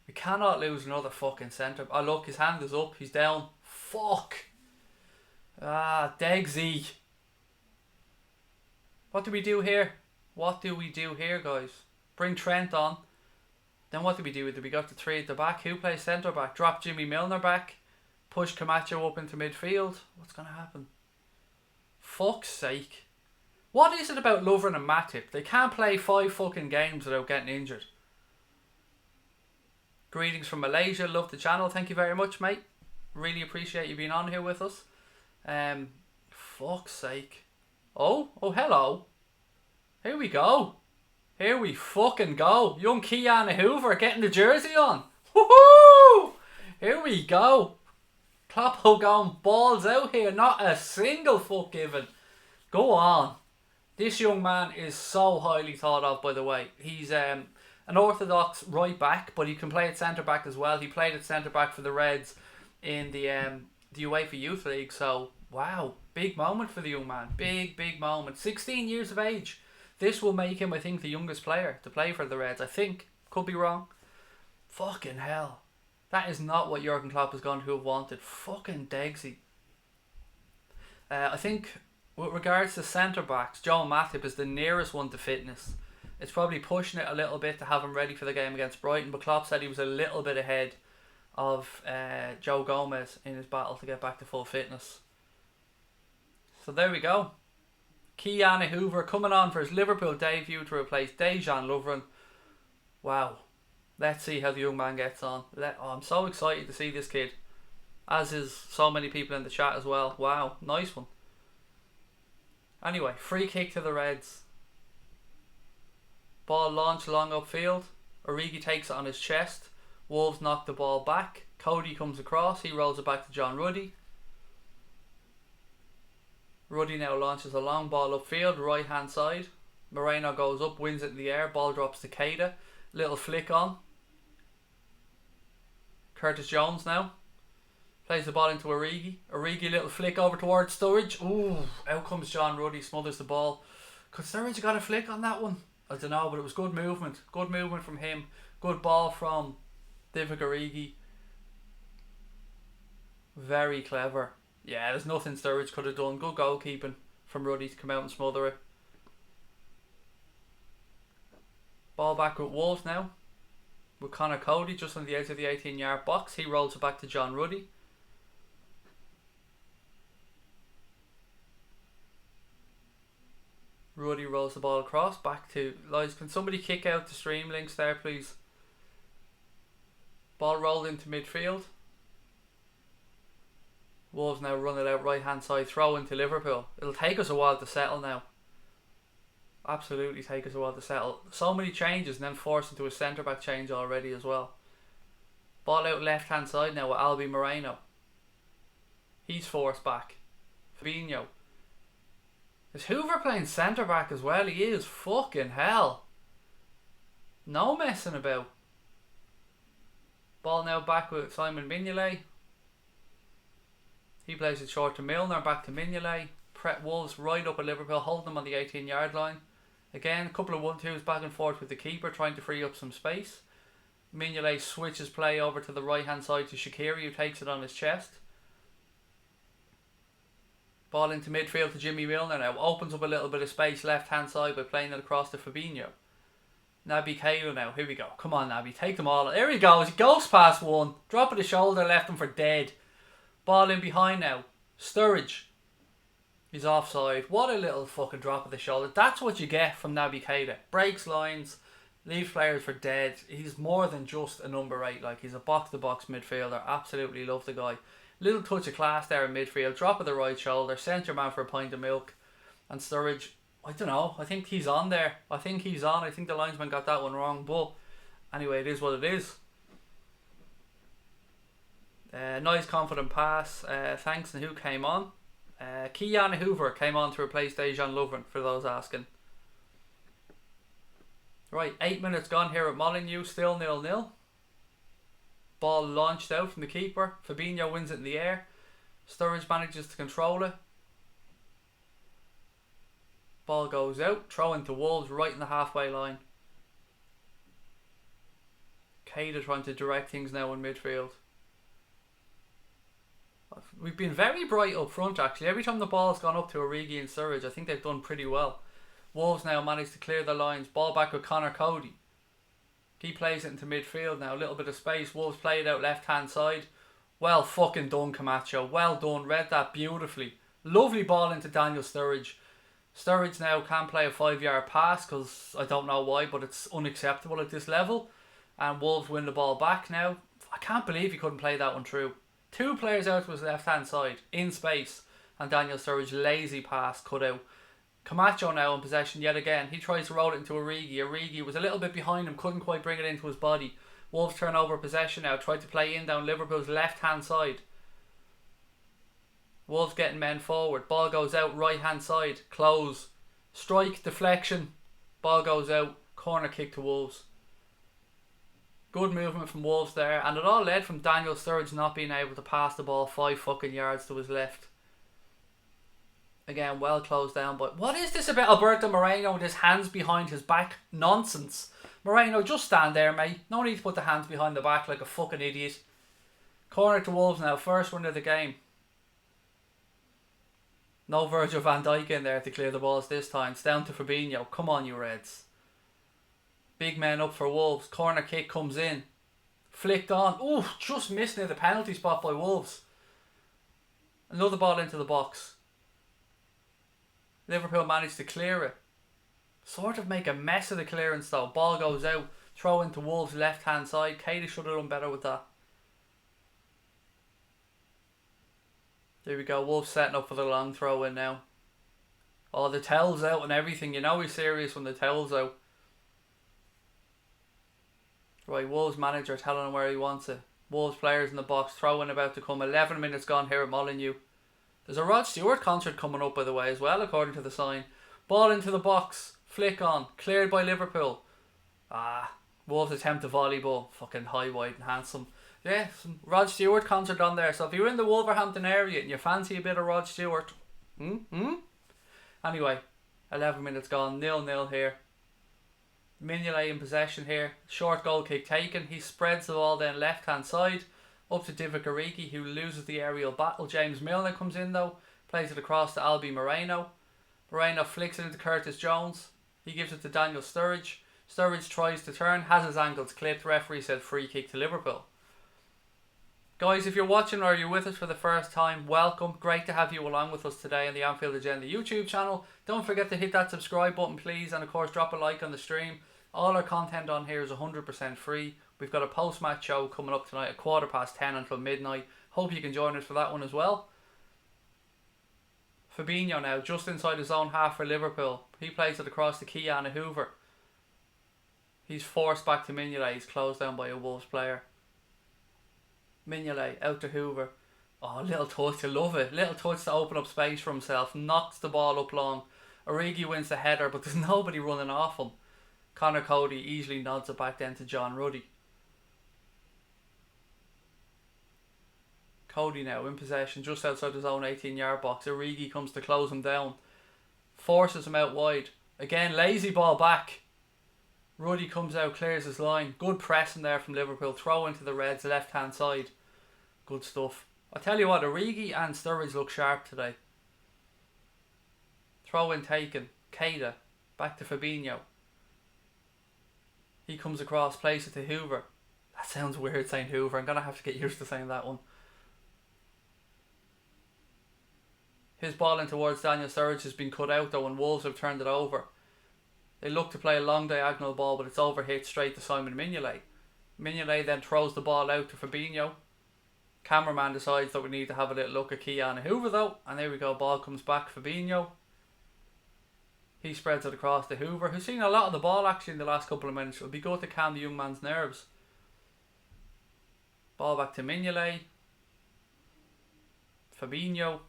We cannot lose another fucking centre. Oh look, his hand is up. He's down. Fuck. Degsy. What do we do here? What do we do here, guys? Bring Trent on. Then what do we do? Do we go to three at the back? Who plays centre back? Drop Jimmy Milner back. Push Camacho up into midfield. What's going to happen? Fuck's sake. What is it about Lovren and Matip? They can't play 5 fucking games without getting injured. Greetings from Malaysia. Love the channel. Thank you very much, mate. Really appreciate you being on here with us. Fuck's sake. Oh, hello. Here we go. Here we fucking go. Young Keanu Hoover getting the jersey on. Woohoo! Here we go. Kloppo going balls out here. Not a single fuck given. Go on. This young man is so highly thought of, by the way. He's an orthodox right back, but he can play at centre back as well. He played at centre back for the Reds in the UEFA Youth League. So, wow. Big moment for the young man. Big moment. 16 years of age. This will make him, I think, the youngest player to play for the Reds. I think. Could be wrong. Fucking hell. That is not what Jurgen Klopp is going to have wanted. Fucking Degsy. I think with regards to centre backs, Joe Matip is the nearest one to fitness. It's probably pushing it a little bit to have him ready for the game against Brighton, but Klopp said he was a little bit ahead of Joe Gomez in his battle to get back to full fitness. So there we go. Kiana Hoover coming on for his Liverpool debut to replace Dejan Lovren. Wow. Let's see how the young man gets on. I'm so excited to see this kid. As is so many people in the chat as well. Wow, nice one. Anyway, free kick to the Reds. Ball launched long upfield. Origi takes it on his chest. Wolves knock the ball back. Cody comes across. He rolls it back to John Ruddy. Ruddy now launches a long ball upfield, right hand side. Moreno goes up, wins it in the air. Ball drops to Keita. Little flick on. Curtis Jones now. Plays the ball into Origi. Origi, little flick over towards Sturridge. Ooh, out comes John Ruddy, smothers the ball. Could Sturridge got a flick on that one? I don't know, but it was good movement. Good movement from him. Good ball from Divock Origi. Very clever. Yeah, there's nothing Sturridge could have done. Good goalkeeping from Ruddy to come out and smother it. Ball back with Wolves now. With Connor Cody just on the edge of the 18-yard box. He rolls it back to John Ruddy. Ruddy rolls the ball across back to Lies. Can somebody kick out the stream links there, please? Ball rolled into midfield. Wolves now run it out right hand side, throw into Liverpool. It'll take us a while to settle now. Absolutely take us a while to settle. So many changes and then forced into a centre back change already as well. Ball out left hand side now with Albi Moreno. He's forced back. Fabinho. Is Hoover playing centre back as well? He is. Fucking hell. No messing about. Ball now back with Simon Mignolet. He plays it short to Milner, back to Mignolet. Wolves right up at Liverpool, holding them on the 18-yard line. Again, a couple of 1-2s back and forth with the keeper, trying to free up some space. Mignolet switches play over to the right hand side to Shaqiri, who takes it on his chest. Ball into midfield to Jimmy Milner now. Opens up a little bit of space left hand side by playing it across to Fabinho. Naby Keita now. Here we go. Come on, Naby. Take them all. There he goes. He goes past one. Drop of the shoulder, left him for dead. Ball in behind now. Sturridge. He's offside. What a little fucking drop of the shoulder. That's what you get from Naby Keita. Breaks lines. Leaves players for dead. He's more than just a number 8. Like, he's a box-to-box midfielder. Absolutely love the guy. Little touch of class there in midfield. Drop of the right shoulder. Sent your man for a pint of milk. And Sturridge, I don't know. I think he's on there. I think he's on. I think the linesman got that one wrong. But anyway, it is what it is. Nice confident pass. Thanks. And who came on? Kiana Hoover came on to replace Dejan Lovren, for those asking. Right, 8 minutes gone here at Molineux. Still 0-0. Ball launched out from the keeper. Fabinho wins it in the air. Sturridge manages to control it. Ball goes out. Throw into Wolves right in the halfway line. Keita trying to direct things now in midfield. We've been very bright up front actually. Every time the ball's gone up to Origi and Sturridge, I think they've done pretty well. Wolves now managed to clear the lines. Ball back with Connor Cody. He plays it into midfield now. A little bit of space. Wolves play it out left hand side. Well fucking done, Camacho. Well done. Read that beautifully. Lovely ball into Daniel Sturridge. Sturridge now can't play a 5-yard pass because I don't know why, but it's unacceptable at this level. And Wolves win the ball back now. I can't believe he couldn't play that one through. 2 players out to his left hand side in space, and Daniel Sturridge lazy pass cut out. Camacho now in possession yet again. He tries to roll it into Origi. Origi was a little bit behind him, couldn't quite bring it into his body. Wolves turn over possession now, tried to play in down Liverpool's left hand side. Wolves getting men forward. Ball goes out right hand side. Close. Strike, deflection. Ball goes out. Corner kick to Wolves. Good movement from Wolves there, and it all led from Daniel Sturridge not being able to pass the ball 5 fucking yards to his left. Again, well closed down, but what is this about Alberto Moreno with his hands behind his back? Nonsense. Moreno, just stand there, mate. No need to put the hands behind the back like a fucking idiot. Corner to Wolves now, first win of the game. No Virgil van Dijk in there to clear the balls this time. It's down to Fabinho. Come on, you Reds. Big men up for Wolves. Corner kick comes in. Flicked on. Ooh, just missed near the penalty spot by Wolves. Another ball into the box. Liverpool managed to clear it. Sort of make a mess of the clearance though. Ball goes out. Throw into Wolves' left hand side. Katie should have done better with that. There we go. Wolves setting up for the long throw in now. Oh, the towel's out and everything. You know he's serious when the towel's out. Right, Wolves manager telling him where he wants it. Wolves players in the box. Throw in about to come. 11 minutes gone here at Molineux. There's a Rod Stewart concert coming up by the way as well, according to the sign. Ball into the box. Flick on. Cleared by Liverpool. Wolves attempt a volleyball. Fucking high, wide and handsome. Yeah, some Rod Stewart concert on there. So if you're in the Wolverhampton area and you fancy a bit of Rod Stewart. Anyway, 11 minutes gone. 0-0 here. Mignolet in possession here. Short goal kick taken. He spreads the ball down left hand side. Up to Divock Origi, who loses the aerial battle. James Milner comes in though. Plays it across to Albi Moreno. Moreno flicks it into Curtis Jones. He gives it to Daniel Sturridge. Sturridge tries to turn. Has his ankles clipped. Referee said free kick to Liverpool. Guys, if you're watching or you're with us for the first time, welcome. Great to have you along with us today on the Anfield Agenda YouTube channel. Don't forget to hit that subscribe button, please. And of course, drop a like on the stream. All our content on here is 100% free. We've got a post-match show coming up tonight at 10:15 until midnight. Hope you can join us for that one as well. Fabinho now, just inside his own half for Liverpool. He plays it across to Keanu Hoover. He's forced back to Mignolet. He's closed down by a Wolves player. Mignolet out to Hoover. Oh, little touch, I love it. Little touch to open up space for himself. Knocks the ball up long. Origi wins the header, but there's nobody running off him. Connor Cody easily nods it back then to John Ruddy. Cody now in possession just outside his own 18-yard box. Origi comes to close him down. Forces him out wide. Again, lazy ball back. Ruddy comes out, clears his line. Good pressing there from Liverpool. Throw into the Reds' left-hand side. Good stuff. I tell you what, Origi and Sturridge look sharp today. Throw in taken. Keita. Back to Fabinho. He comes across, plays it to Hoover. That sounds weird saying Hoover. I'm going to have to get used to saying that one. His ball in towards Daniel Sturridge has been cut out though and Wolves have turned it over. They look to play a long diagonal ball but it's overhit straight to Simon Mignolet. Mignolet then throws the ball out to Fabinho. Cameraman decides that we need to have a little look at Keanu Hoover though. And there we go, ball comes back, Fabinho. He spreads it across to Hoover, who's seen a lot of the ball actually in the last couple of minutes. It'll be good to calm the young man's nerves. Ball back to Mignolet. Fabinho.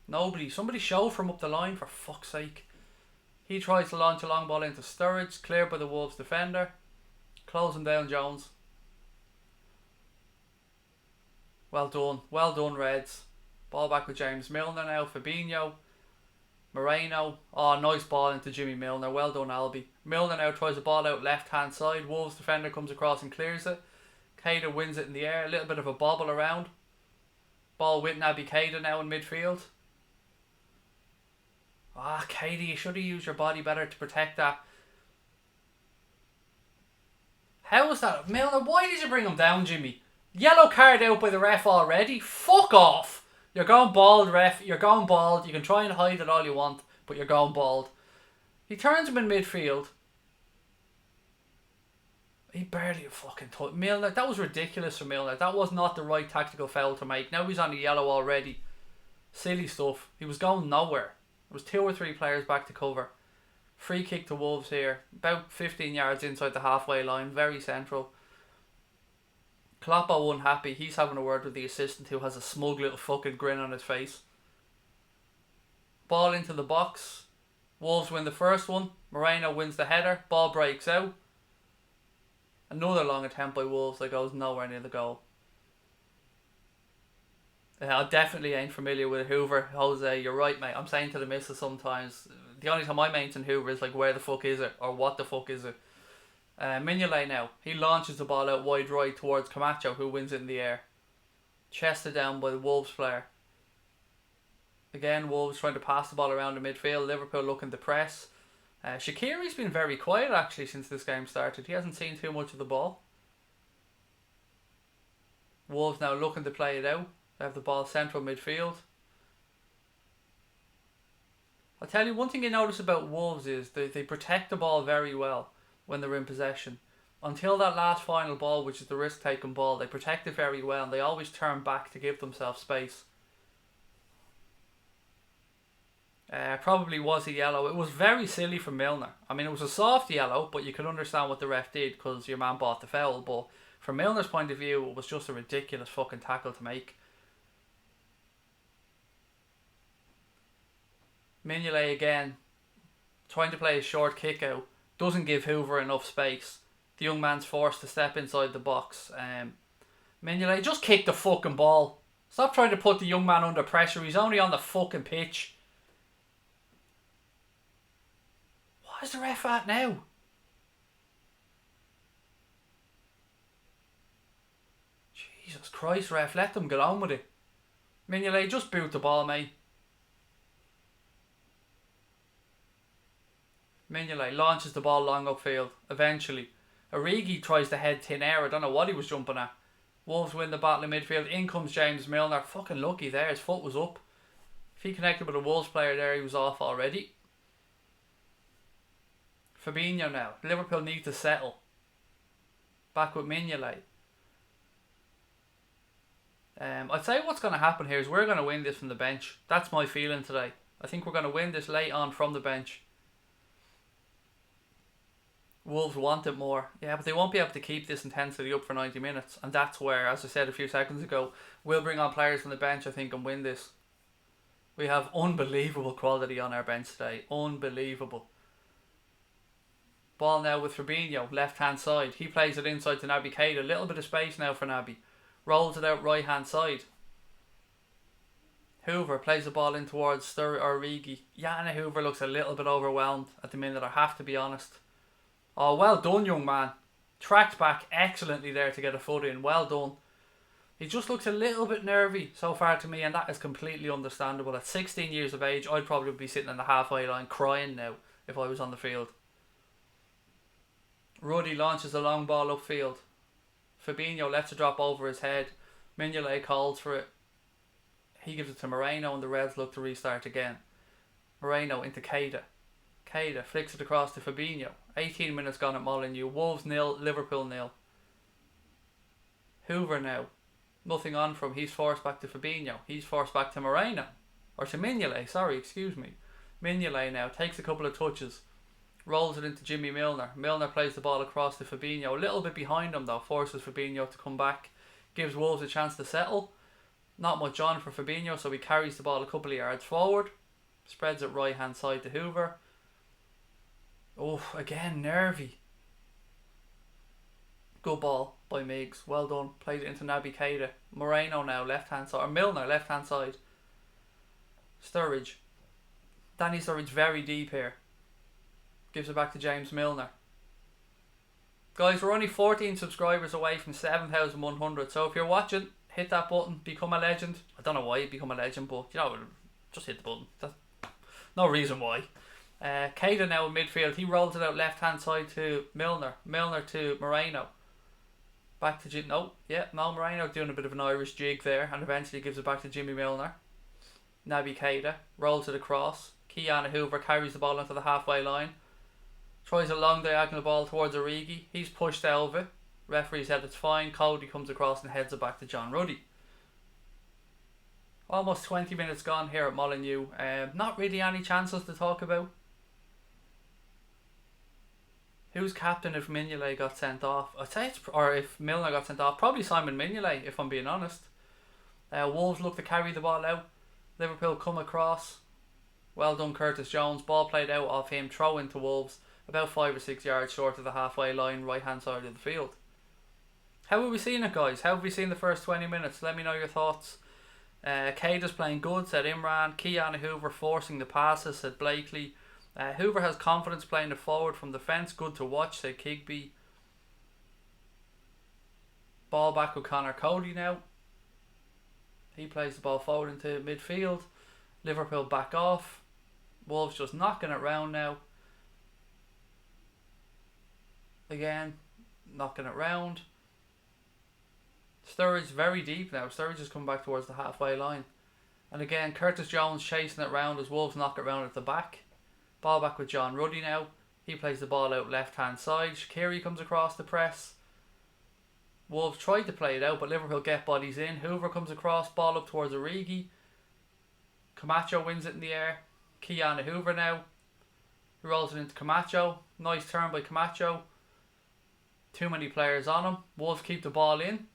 Nobody. Somebody show from up the line for fuck's sake. He tries to launch a long ball into Sturridge. Cleared by the Wolves defender. Closing down Jones. Well done. Well done, Reds. Ball back with James Milner now. Fabinho. Moreno. Oh, nice ball into Jimmy Milner. Well done, Albi. Milner now tries a ball out left hand side. Wolves defender comes across and clears it. Keita wins it in the air. A little bit of a bobble around. Ball with Naby Keita now in midfield. Keita, you should have used your body better to protect that. How was that? Milner, why did you bring him down, Jimmy? Yellow card out by the ref already? Fuck off! You're going bald, ref. You're going bald. You can try and hide it all you want, but you're going bald. He turns him in midfield. He barely fucking touched Milner. That was ridiculous for Milner. That was not the right tactical foul to make. Now he's on a yellow already. Silly stuff. He was going nowhere. There was 2 or 3 players back to cover. Free kick to Wolves here. About 15 yards inside the halfway line. Very central. Kloppo unhappy. He's having a word with the assistant who has a smug little fucking grin on his face. Ball into the box. Wolves win the first one. Moreno wins the header. Ball breaks out. Another long attempt by Wolves that goes nowhere near the goal. I definitely ain't familiar with Hoover. Jose, you're right, mate. I'm saying to the missus sometimes, the only time I mention Hoover is like, where the fuck is it? Or what the fuck is it? Mignolet now. He launches the ball out wide right towards Camacho, who wins it in the air. Chested down by the Wolves player. Again, Wolves trying to pass the ball around the midfield. Liverpool looking to press. Shaqiri's been very quiet actually since this game started. He hasn't seen too much of the ball. Wolves now looking to play it out. They have the ball central midfield. I'll tell you one thing you notice about Wolves is they protect the ball very well when they're in possession. Until that last final ball, which is the risk-taking ball, they protect it very well and they always turn back to give themselves space. Probably was a yellow. It was very silly from Milner. I mean, it was a soft yellow, but you could understand what the ref did because your man bought the foul. But from Milner's point of view, it was just a ridiculous fucking tackle to make. Mignolet again, trying to play a short kick out, doesn't give Hoover enough space. The young man's forced to step inside the box. Mignolet, just kick the fucking ball. Stop trying to put the young man under pressure. He's only on the fucking pitch. What is the ref at now? Jesus Christ, ref, let them get on with it. Mignolet, just boot the ball, mate. Mignolet launches the ball long upfield. Eventually, Origi tries to head thin air. I don't know what he was jumping at. Wolves win the battle in midfield. In comes James Milner. Fucking lucky there. His foot was up. If he connected with a Wolves player there, he was off already. Fabinho now. Liverpool need to settle. Back with Mignolet. I'd say what's going to happen here is we're going to win this from the bench. That's my feeling today. I think we're going to win this late on from the bench. Wolves want it more. Yeah, but they won't be able to keep this intensity up for 90 minutes. And that's where, as I said a few seconds ago, we'll bring on players from the bench, I think, and win this. We have unbelievable quality on our bench today. Unbelievable. Ball now with Fabinho, left-hand side. He plays it inside to Naby Keita. A little bit of space now for Naby. Rolls it out right-hand side. Hoover plays the ball in towards Origi. Yana Hoover looks a little bit overwhelmed at the minute, I have to be honest. Oh, well done, young man. Tracked back excellently there to get a foot in. Well done. He just looks a little bit nervy so far to me, and that is completely understandable. At 16 years of age, I'd probably be sitting on the halfway line crying now if I was on the field. Ruddy launches a long ball upfield. Fabinho lets it drop over his head. Mignolet calls for it. He gives it to Moreno and the Reds look to restart again. Moreno into Keita. Keita flicks it across to Fabinho. 18 minutes gone at Molineux. Wolves 0, Liverpool 0. Hoover now. Nothing on from. He's forced back to Fabinho. He's forced back to Moreno. Or to Mignolet, sorry, excuse me. Mignolet now takes a couple of touches. Rolls it into Jimmy Milner. Milner plays the ball across to Fabinho. A little bit behind him though. Forces Fabinho to come back. Gives Wolves a chance to settle. Not much on for Fabinho, so he carries the ball a couple of yards forward. Spreads it right hand side to Hoover. Oh, again, nervy. Good ball by Miggs. Well done. Played it into Naby Keita. Moreno now, left hand side. Or Milner, left hand side. Sturridge. Danny Sturridge very deep here. Gives it back to James Milner. Guys, we're only 14 subscribers away from 7,100. So if you're watching, hit that button. Become a legend. I don't know why you become a legend, but you know, just hit the button. That's no reason why. Keita now in midfield. He rolls it out left hand side to Milner. Milner to Moreno. Back to Moreno doing a bit of an Irish jig there, and eventually gives it back to Jimmy Milner. Naby Keita rolls it across. Yana Hoover carries the ball into the halfway line. Tries a long diagonal ball towards Origi. He's pushed over. Referee said it's fine. Cody comes across and heads it back to John Ruddy. Almost 20 minutes gone here at Molineux. Not really any chances to talk about. Who's captain if Mignolet got sent off? I'd say or if Milner got sent off, probably Simon Mignolet, if I'm being honest. Wolves look to carry the ball out. Liverpool come across. Well done, Curtis Jones. Ball played out off him. Throw into Wolves. About 5 or 6 yards short of the halfway line, right hand side of the field. How have we seen it, guys? How have we seen the first 20 minutes? Let me know your thoughts. Keita's playing good, said Imran. Yana Hoover forcing the passes, said Blakely. Hoover has confidence playing it forward from defence. Good to watch, said Kigby. Ball back with Connor Cody now. He plays the ball forward into midfield. Liverpool back off. Wolves just knocking it round now. Again, knocking it round. Sturridge very deep now. Sturridge has come back towards the halfway line. And again, Curtis Jones chasing it round as Wolves knock it round at the back. Ball back with John Ruddy now. He plays the ball out left hand side. Shaqiri comes across the press. Wolves tried to play it out, but Liverpool get bodies in. Hoover comes across, ball up towards Origi. Camacho wins it in the air. Keanu Hoover now. He rolls it into Camacho. Nice turn by Camacho. Too many players on him. Wolves keep the ball in.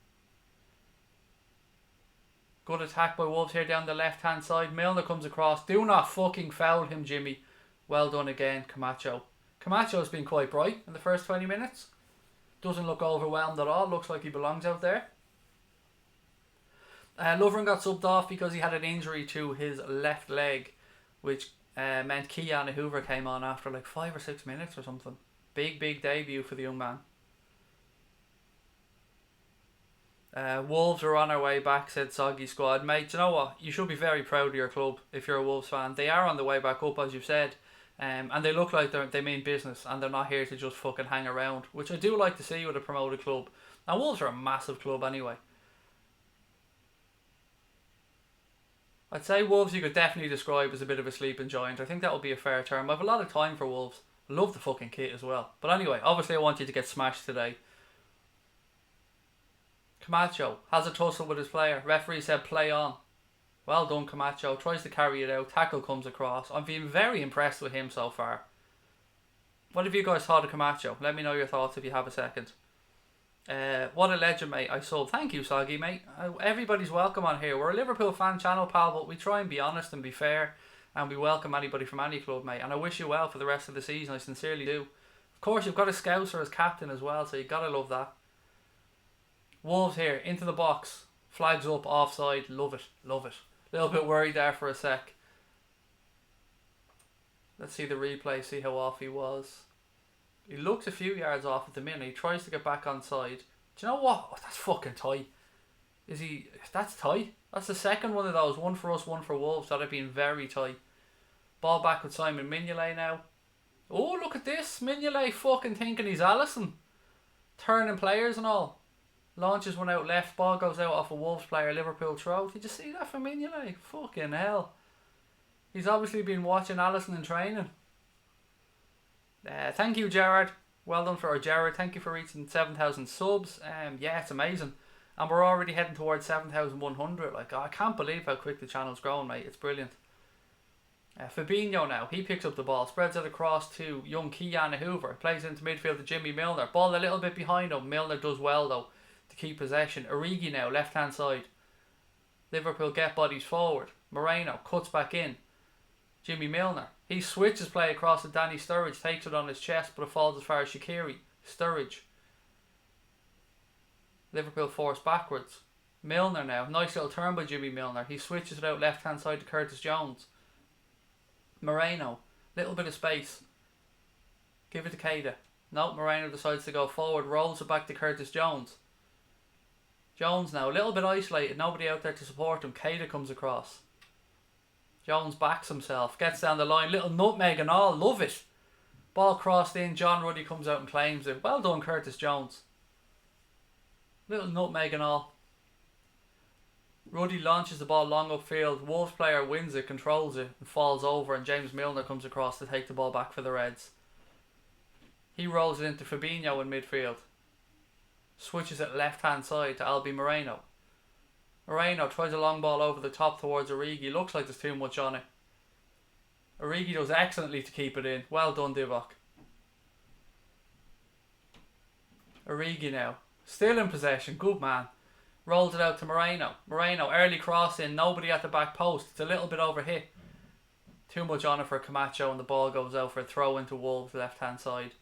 Good attack by Wolves here down the left hand side. Milner comes across. Do not fucking foul him, Jimmy. Well done again, Camacho. Camacho's been quite bright in the first 20 minutes. Doesn't look overwhelmed at all. Looks like he belongs out there. Lovren got subbed off because he had an injury to his left leg, which meant Keanu Hoover came on after like 5 or 6 minutes or something. Big debut for the young man. Wolves are on our way back, said Soggy Squad. Mate, you know what? You should be very proud of your club if you're a Wolves fan. They are on the way back up, as you've said. And they look like they mean business and they're not here to just fucking hang around, which I do like to see with a promoted club. And Wolves are a massive club anyway. I'd say Wolves you could definitely describe as a bit of a sleeping giant. I think that would be a fair term. I have a lot of time for Wolves. I love the fucking kit as well. But anyway, obviously I want you to get smashed today. Camacho has a tussle with his player. Referee said play on. Well done, Camacho. Tries to carry it out. Tackle comes across. I'm being very impressed with him so far. What have you guys thought of Camacho? Let me know your thoughts if you have a second. What a legend, mate. I sold. Thank you, Soggy, mate. Everybody's welcome on here. We're a Liverpool fan channel, pal, but we try and be honest and be fair, and we welcome anybody from any club, mate. And I wish you well for the rest of the season. I sincerely do. Of course, you've got a Scouser as captain as well, so you gotta love that. Wolves here into the box. Flags up, offside. Love it. Love it. A little bit worried there for a sec. Let's see the replay, see how off he was. He looks a few yards off at the minute. He tries to get back on side. Do you know what? Oh, that's fucking tight. Is he? That's tight. That's the second one of those. One for us, one for Wolves. That have been very tight. Ball back with Simon Mignolet now. Oh, look at this. Mignolet fucking thinking he's Alisson. Turning players and all. Launches one out left. Ball goes out off a Wolves player. Liverpool throw. Did you see that from Mignolet? Fucking hell. He's obviously been watching Alisson in training. Thank you, Gerard. Well done for our Gerard. Thank you for reaching 7,000 subs. Yeah, it's amazing. And we're already heading towards 7,100. Like, I can't believe how quick the channel's growing, mate. It's brilliant. Fabinho now. He picks up the ball. Spreads it across to young Keanu Hoover. Plays into midfield to Jimmy Milner. Ball a little bit behind him. Milner does well, though, to keep possession. Origi now, left-hand side. Liverpool get bodies forward. Moreno cuts back in. Jimmy Milner. He switches play across to Danny Sturridge. Takes it on his chest, but it falls as far as Shaqiri. Sturridge. Liverpool force backwards. Milner now. Nice little turn by Jimmy Milner. He switches it out left-hand side to Curtis Jones. Moreno. Little bit of space. Give it to Keita. No, Moreno decides to go forward. Rolls it back to Curtis Jones. Jones now. A little bit isolated. Nobody out there to support him. Keita comes across. Jones backs himself. Gets down the line. Little nutmeg and all. Love it. Ball crossed in. John Ruddy comes out and claims it. Well done, Curtis Jones. Little nutmeg and all. Ruddy launches the ball long upfield. Wolves player wins it, controls it, and falls over, and James Milner comes across to take the ball back for the Reds. He rolls it into Fabinho in midfield. Switches it left hand side to Albi Moreno. Moreno tries a long ball over the top towards Origi. Looks like there's too much on it. Origi does excellently to keep it in. Well done, Divock. Origi now. Still in possession. Good man. Rolls it out to Moreno. Moreno, early cross in. Nobody at the back post. It's a little bit overhit. Too much on it for Camacho, and the ball goes out for a throw into Wolves left hand side.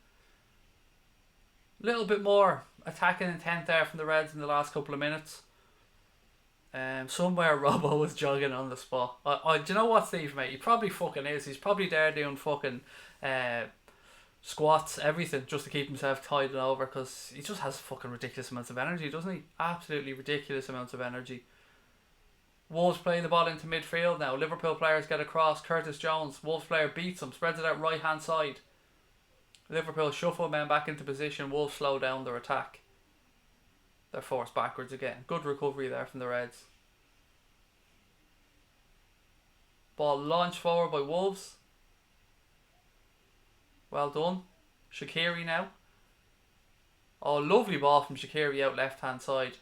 Little bit more attacking intent there from the Reds in the last couple of minutes. Somewhere Robbo was jogging on the spot. Do you know what, Steve, mate? He probably fucking is. He's probably there doing fucking squats, everything, just to keep himself tied and over, because he just has fucking ridiculous amounts of energy, doesn't he? Absolutely ridiculous amounts of energy. Wolves playing the ball into midfield now. Liverpool players get across. Curtis Jones. Wolves player beats him. Spreads it out right hand side. Liverpool shuffle men back into position. Wolves slow down their attack. They're forced backwards again. Good recovery there from the Reds. Ball launched forward by Wolves. Well done. Shaqiri now. Oh, lovely ball from Shaqiri out left hand side.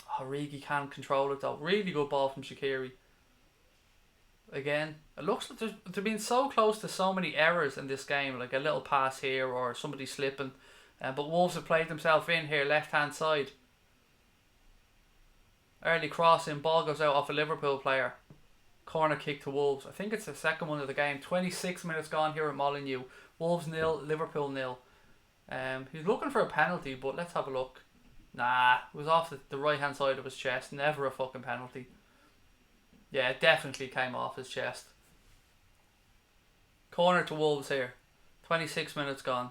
Oh, Rigi can't control it though. Really good ball from Shaqiri. Again, it looks like they've been so close to so many errors in this game, like a little pass here or somebody slipping. But Wolves have played themselves in here, left hand side. Early crossing, ball goes out off a Liverpool player. Corner kick to Wolves. I think it's the second one of the game. 26 minutes gone here at Molineux. Wolves 0, Liverpool 0. He's looking for a penalty, but let's have a look. Nah, it was off the right hand side of his chest. Never a fucking penalty. Yeah, it definitely came off his chest. Corner to Wolves here. 26 minutes gone.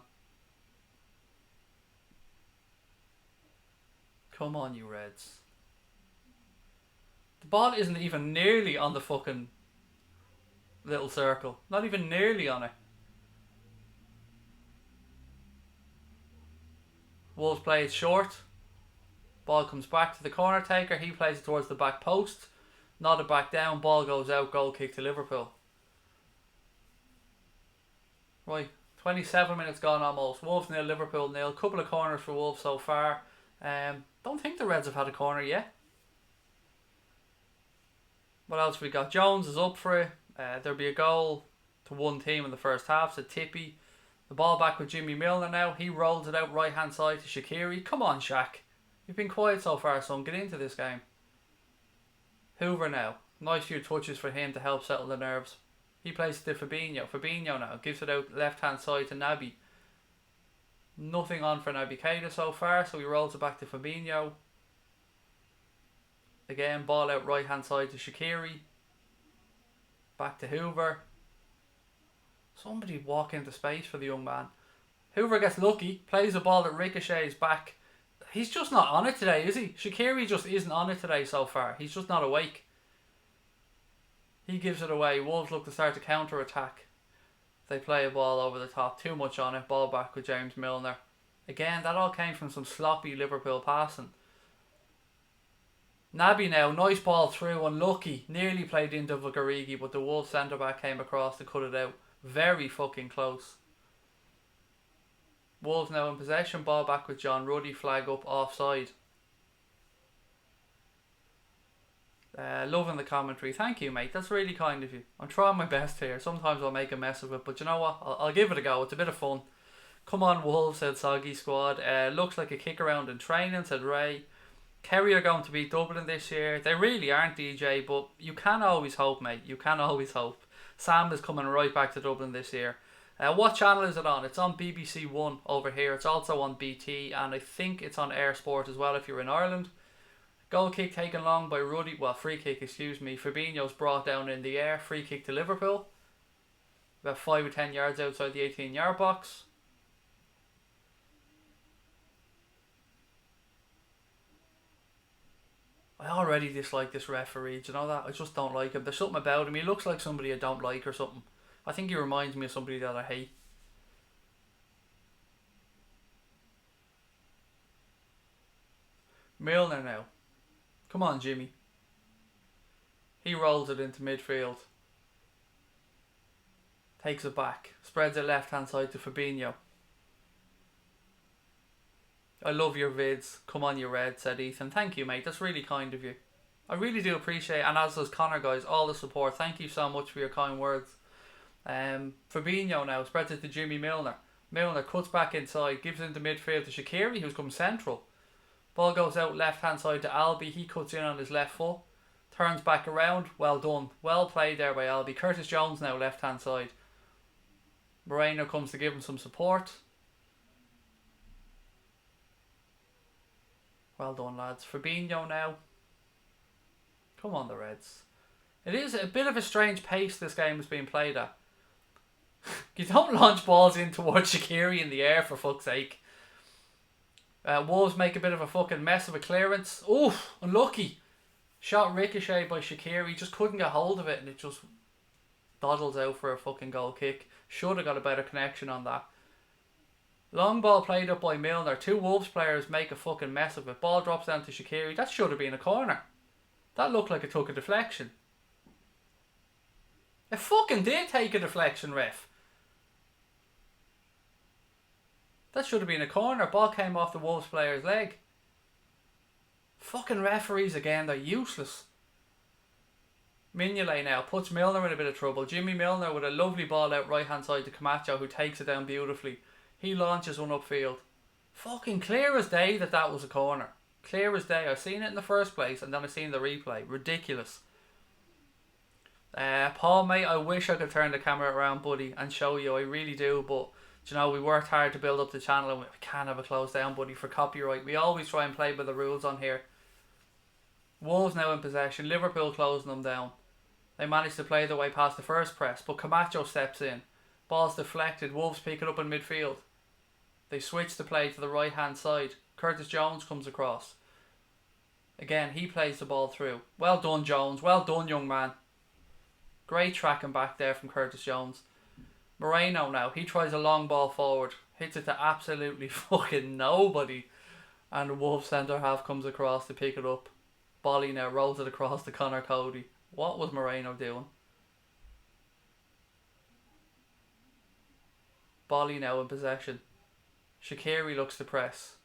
Come on, you Reds. The ball isn't even nearly on the fucking little circle. Not even nearly on it. Wolves play it short. Ball comes back to the corner taker. He plays it towards the back post. Nodded back down. Ball goes out. Goal kick to Liverpool. Right. 27 minutes gone almost. Wolves 0, Liverpool 0. Couple of corners for Wolves so far. Don't think the Reds have had a corner yet. What else we got? Jones is up for it. There'll be a goal to one team in the first half. So Tippy. The ball back with Jimmy Milner now. He rolls it out right hand side to Shaqiri. Come on, Shaq. You've been quiet so far, son. Get into this game. Hoover now. Nice few touches for him to help settle the nerves. He plays to Fabinho. Fabinho now gives it out left hand side to Naby. Nothing on for Naby Keita so far, so he rolls it back to Fabinho. Again, ball out right hand side to Shaqiri. Back to Hoover. Somebody walk into space for the young man. Hoover gets lucky, plays a ball that ricochets back. He's just not on it today, is he? Shaqiri just isn't on it today so far. He's just not awake. He gives it away. Wolves look to start to counter attack. They play a ball over the top. Too much on it. Ball back with James Milner. Again, that all came from some sloppy Liverpool passing. Naby now, nice ball through, unlucky. Nearly played into Garigi, but the Wolves centre back came across to cut it out. Very fucking close. Wolves now in possession. Ball back with John Ruddy. Flag up offside. Loving the commentary. Thank you, mate. That's really kind of you. I'm trying my best here. Sometimes I'll make a mess of it, but you know what? I'll give it a go. It's a bit of fun. Come on, Wolves, said Soggy Squad. Looks like a kick around in training, said Ray. Kerry are going to beat Dublin this year. They really aren't, DJ, but you can always hope, mate. You can always hope. Sam is coming right back to Dublin this year. What channel is it on? It's on BBC One over here. It's also on BT, and I think it's on Air Sport as well if you're in Ireland. Goal kick taken long by Ruddy. Well, free kick, excuse me. Fabinho's brought down in the air. Free kick to Liverpool. About 5 or 10 yards outside the 18-yard box. I already dislike this referee. Do you know that? I just don't like him. There's something about him. He looks like somebody I don't like or something. I think he reminds me of somebody that I hate. Milner now. Come on, Jimmy. He rolls it into midfield. Takes it back. Spreads it left hand side to Fabinho. I love your vids. Come on, you Red, said Ethan. Thank you, mate. That's really kind of you. I really do appreciate it. And as does Connor, guys, all the support. Thank you so much for your kind words. Fabinho now spreads it to Jimmy Milner. Milner cuts back inside. Gives it into midfield to Shaqiri, who's come central. Ball goes out left hand side to Albi. He cuts in on his left foot. Turns back around. Well done. Well played there by Albi. Curtis Jones now left hand side. Moreno comes to give him some support. Well done, lads. Fabinho now. Come on, the Reds. It is a bit of a strange pace this game is being played at. You don't launch balls in towards Shaqiri in the air, for fuck's sake. Wolves make a bit of a fucking mess of a clearance. Oof, unlucky. Shot ricochet by Shaqiri. Just couldn't get hold of it, and it just dawdles out for a fucking goal kick. Should have got a better connection on that. Long ball played up by Milner. Two Wolves players make a fucking mess of it. Ball drops down to Shaqiri. That should have been a corner. That looked like it took a deflection. It fucking did take a deflection, ref. That should have been a corner. Ball came off the Wolves player's leg. Fucking referees again, they're useless. Mignolet now puts Milner in a bit of trouble. Jimmy Milner with a lovely ball out right hand side to Camacho, who takes it down beautifully. He launches one upfield. Fucking clear as day that was a corner. Clear as day. I've seen it in the first place and then I've seen the replay. Ridiculous. Paul, mate, I wish I could turn the camera around, buddy, and show you. I really do, but you know, we worked hard to build up the channel and we can't have it closed down, buddy, for copyright. We always try and play by the rules on here. Wolves now in possession. Liverpool closing them down. They managed to play their way past the first press, but Camacho steps in. Ball's deflected. Wolves pick it up in midfield. They switch the play to the right hand side. Curtis Jones comes across. Again, he plays the ball through. Well done, Jones. Well done, young man. Great tracking back there from Curtis Jones. Moreno now. He tries a long ball forward. Hits it to absolutely fucking nobody. And the Wolves centre half comes across to pick it up. Bolly now rolls it across to Connor Cody. What was Moreno doing? Bolly now in possession. Shaqiri looks to press.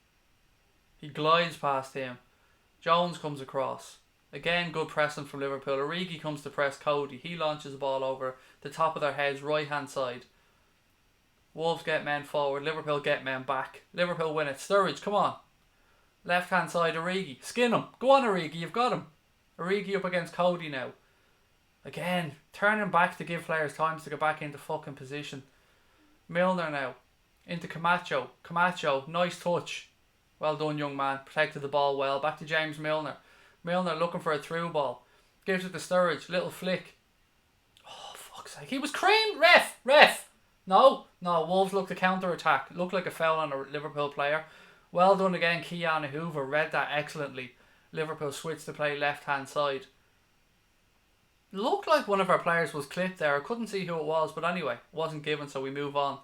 He glides past him. Jones comes across. Again, good pressing from Liverpool. Origi comes to press Cody. He launches the ball over the top of their heads, right hand side. Wolves get men forward. Liverpool get men back. Liverpool win it. Sturridge, come on. Left hand side, Origi. Skin him. Go on, Origi. You've got him. Origi up against Cody now. Again, turning back to give players time to get back into fucking position. Milner now. Into Camacho. Camacho, nice touch. Well done, young man. Protected the ball well. Back to James Milner. Milner looking for a through ball. Gives it to Sturridge. Little flick. Oh, fuck's sake. He was creamed. Ref. No. Wolves looked to counter attack. Looked like a foul on a Liverpool player. Well done again, Keanu Hoover. Read that excellently. Liverpool switched to play left hand side. Looked like one of our players was clipped there. I couldn't see who it was, but anyway, wasn't given, so we move on.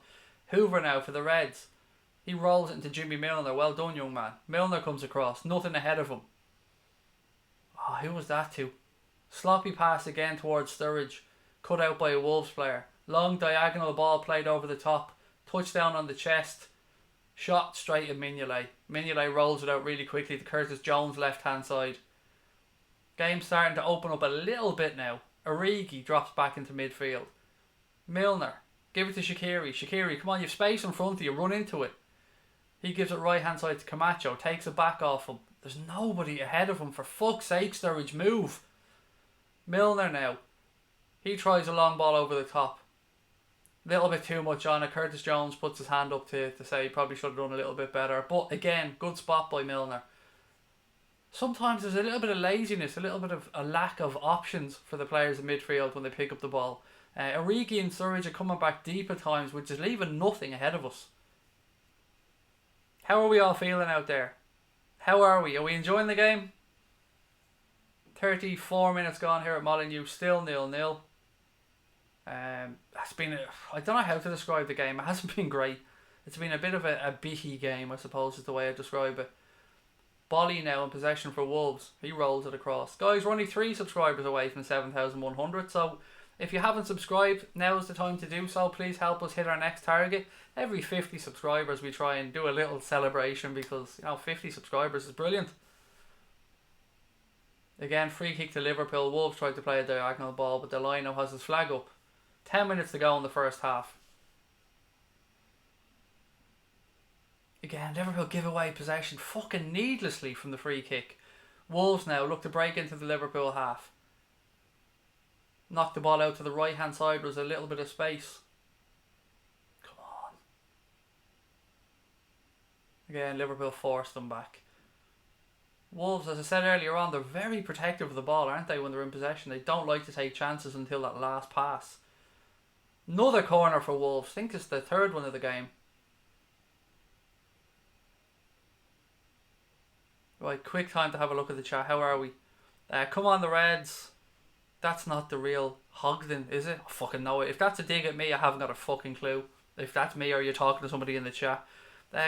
Hoover now for the Reds. He rolls it into Jimmy Milner. Well done, young man. Milner comes across. Nothing ahead of him. Oh, who was that to? Sloppy pass again towards Sturridge. Cut out by a Wolves player. Long diagonal ball played over the top. Touchdown on the chest. Shot straight at Mignolet. Mignolet rolls it out really quickly to Curtis Jones left hand side. Game starting to open up a little bit now. Origi drops back into midfield. Milner. Give it to Shaqiri. Shaqiri, come on, you've space in front of you. Run into it. He gives it right hand side to Camacho. Takes it back off him. There's nobody ahead of him. For fuck's sake, Sturridge, move. Milner now. He tries a long ball over the top. Little bit too much on it. Curtis Jones puts his hand up to say he probably should have done a little bit better. But again, good spot by Milner. Sometimes there's a little bit of laziness, a little bit of a lack of options for the players in midfield when they pick up the ball. Origi and Sturridge are coming back deep at times, which is leaving nothing ahead of us. How are we all feeling out there? How are we? Are we enjoying the game? 34 minutes gone here at Molineux, still 0-0. It's been I don't know how to describe the game. It hasn't been great. It's been a bit of a bitty game, I suppose is the way I describe it. Bolly now in possession for Wolves. He rolls it across. Guys, we're only 3 subscribers away from 7,100, so if you haven't subscribed, now is the time to do so. Please help us hit our next target. Every 50 subscribers we try and do a little celebration because, 50 subscribers is brilliant. Again, free kick to Liverpool. Wolves tried to play a diagonal ball, but Delino has his flag up. 10 minutes to go in the first half. Again, Liverpool give away possession fucking needlessly from the free kick. Wolves now look to break into the Liverpool half. Knocked the ball out to the right hand side. There was a little bit of space. Come on. Again, Liverpool forced them back. Wolves, as I said earlier on, they're very protective of the ball, aren't they, when they're in possession? They don't like to take chances until that last pass. Another corner for Wolves. I think it's the third one of the game. Right, quick time to have a look at the chat. How are we? Come on, the Reds. That's not the real Hogden, is it? I fucking know it. If that's a dig at me, I haven't got a fucking clue. If that's me or you're talking to somebody in the chat.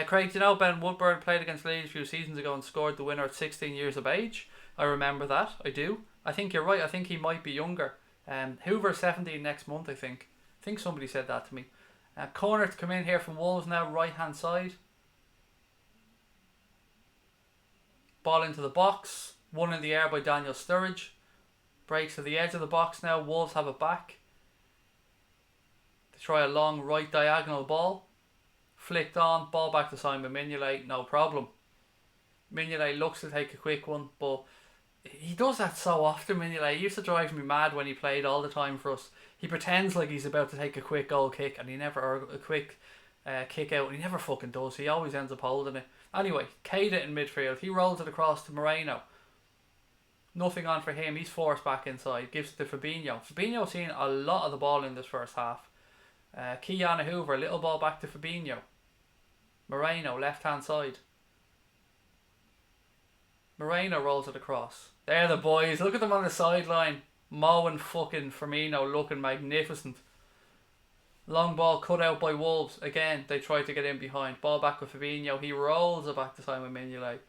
Craig, do you know Ben Woodburn played against Leeds a few seasons ago and scored the winner at 16 years of age? I remember that. I do. I think you're right. I think he might be younger. Hoover 17 next month, I think. I think somebody said that to me. Corner to come in here from Wolves now, right hand side. Ball into the box. One in the air by Daniel Sturridge. Breaks to the edge of the box now. Wolves have it back. They try a long right diagonal ball. Flicked on. Ball back to Simon Mignolet. No problem. Mignolet looks to take a quick one, but he does that so often. Mignolet, he used to drive me mad when he played all the time for us. He pretends like he's about to take a quick goal kick, and he never, or a quick kick out, and he never fucking does. He always ends up holding it. Anyway, Keita in midfield. He rolls it across to Moreno. Nothing on for him. He's forced back inside. Gives it to Fabinho. Fabinho's seen a lot of the ball in this first half. Kiana Hoover, little ball back to Fabinho. Moreno, left hand side. Moreno rolls it across. They're the boys. Look at them on the sideline. Mo and fucking Firmino looking magnificent. Long ball cut out by Wolves. Again, they try to get in behind. Ball back with Fabinho. He rolls it back to Simon Mignolet.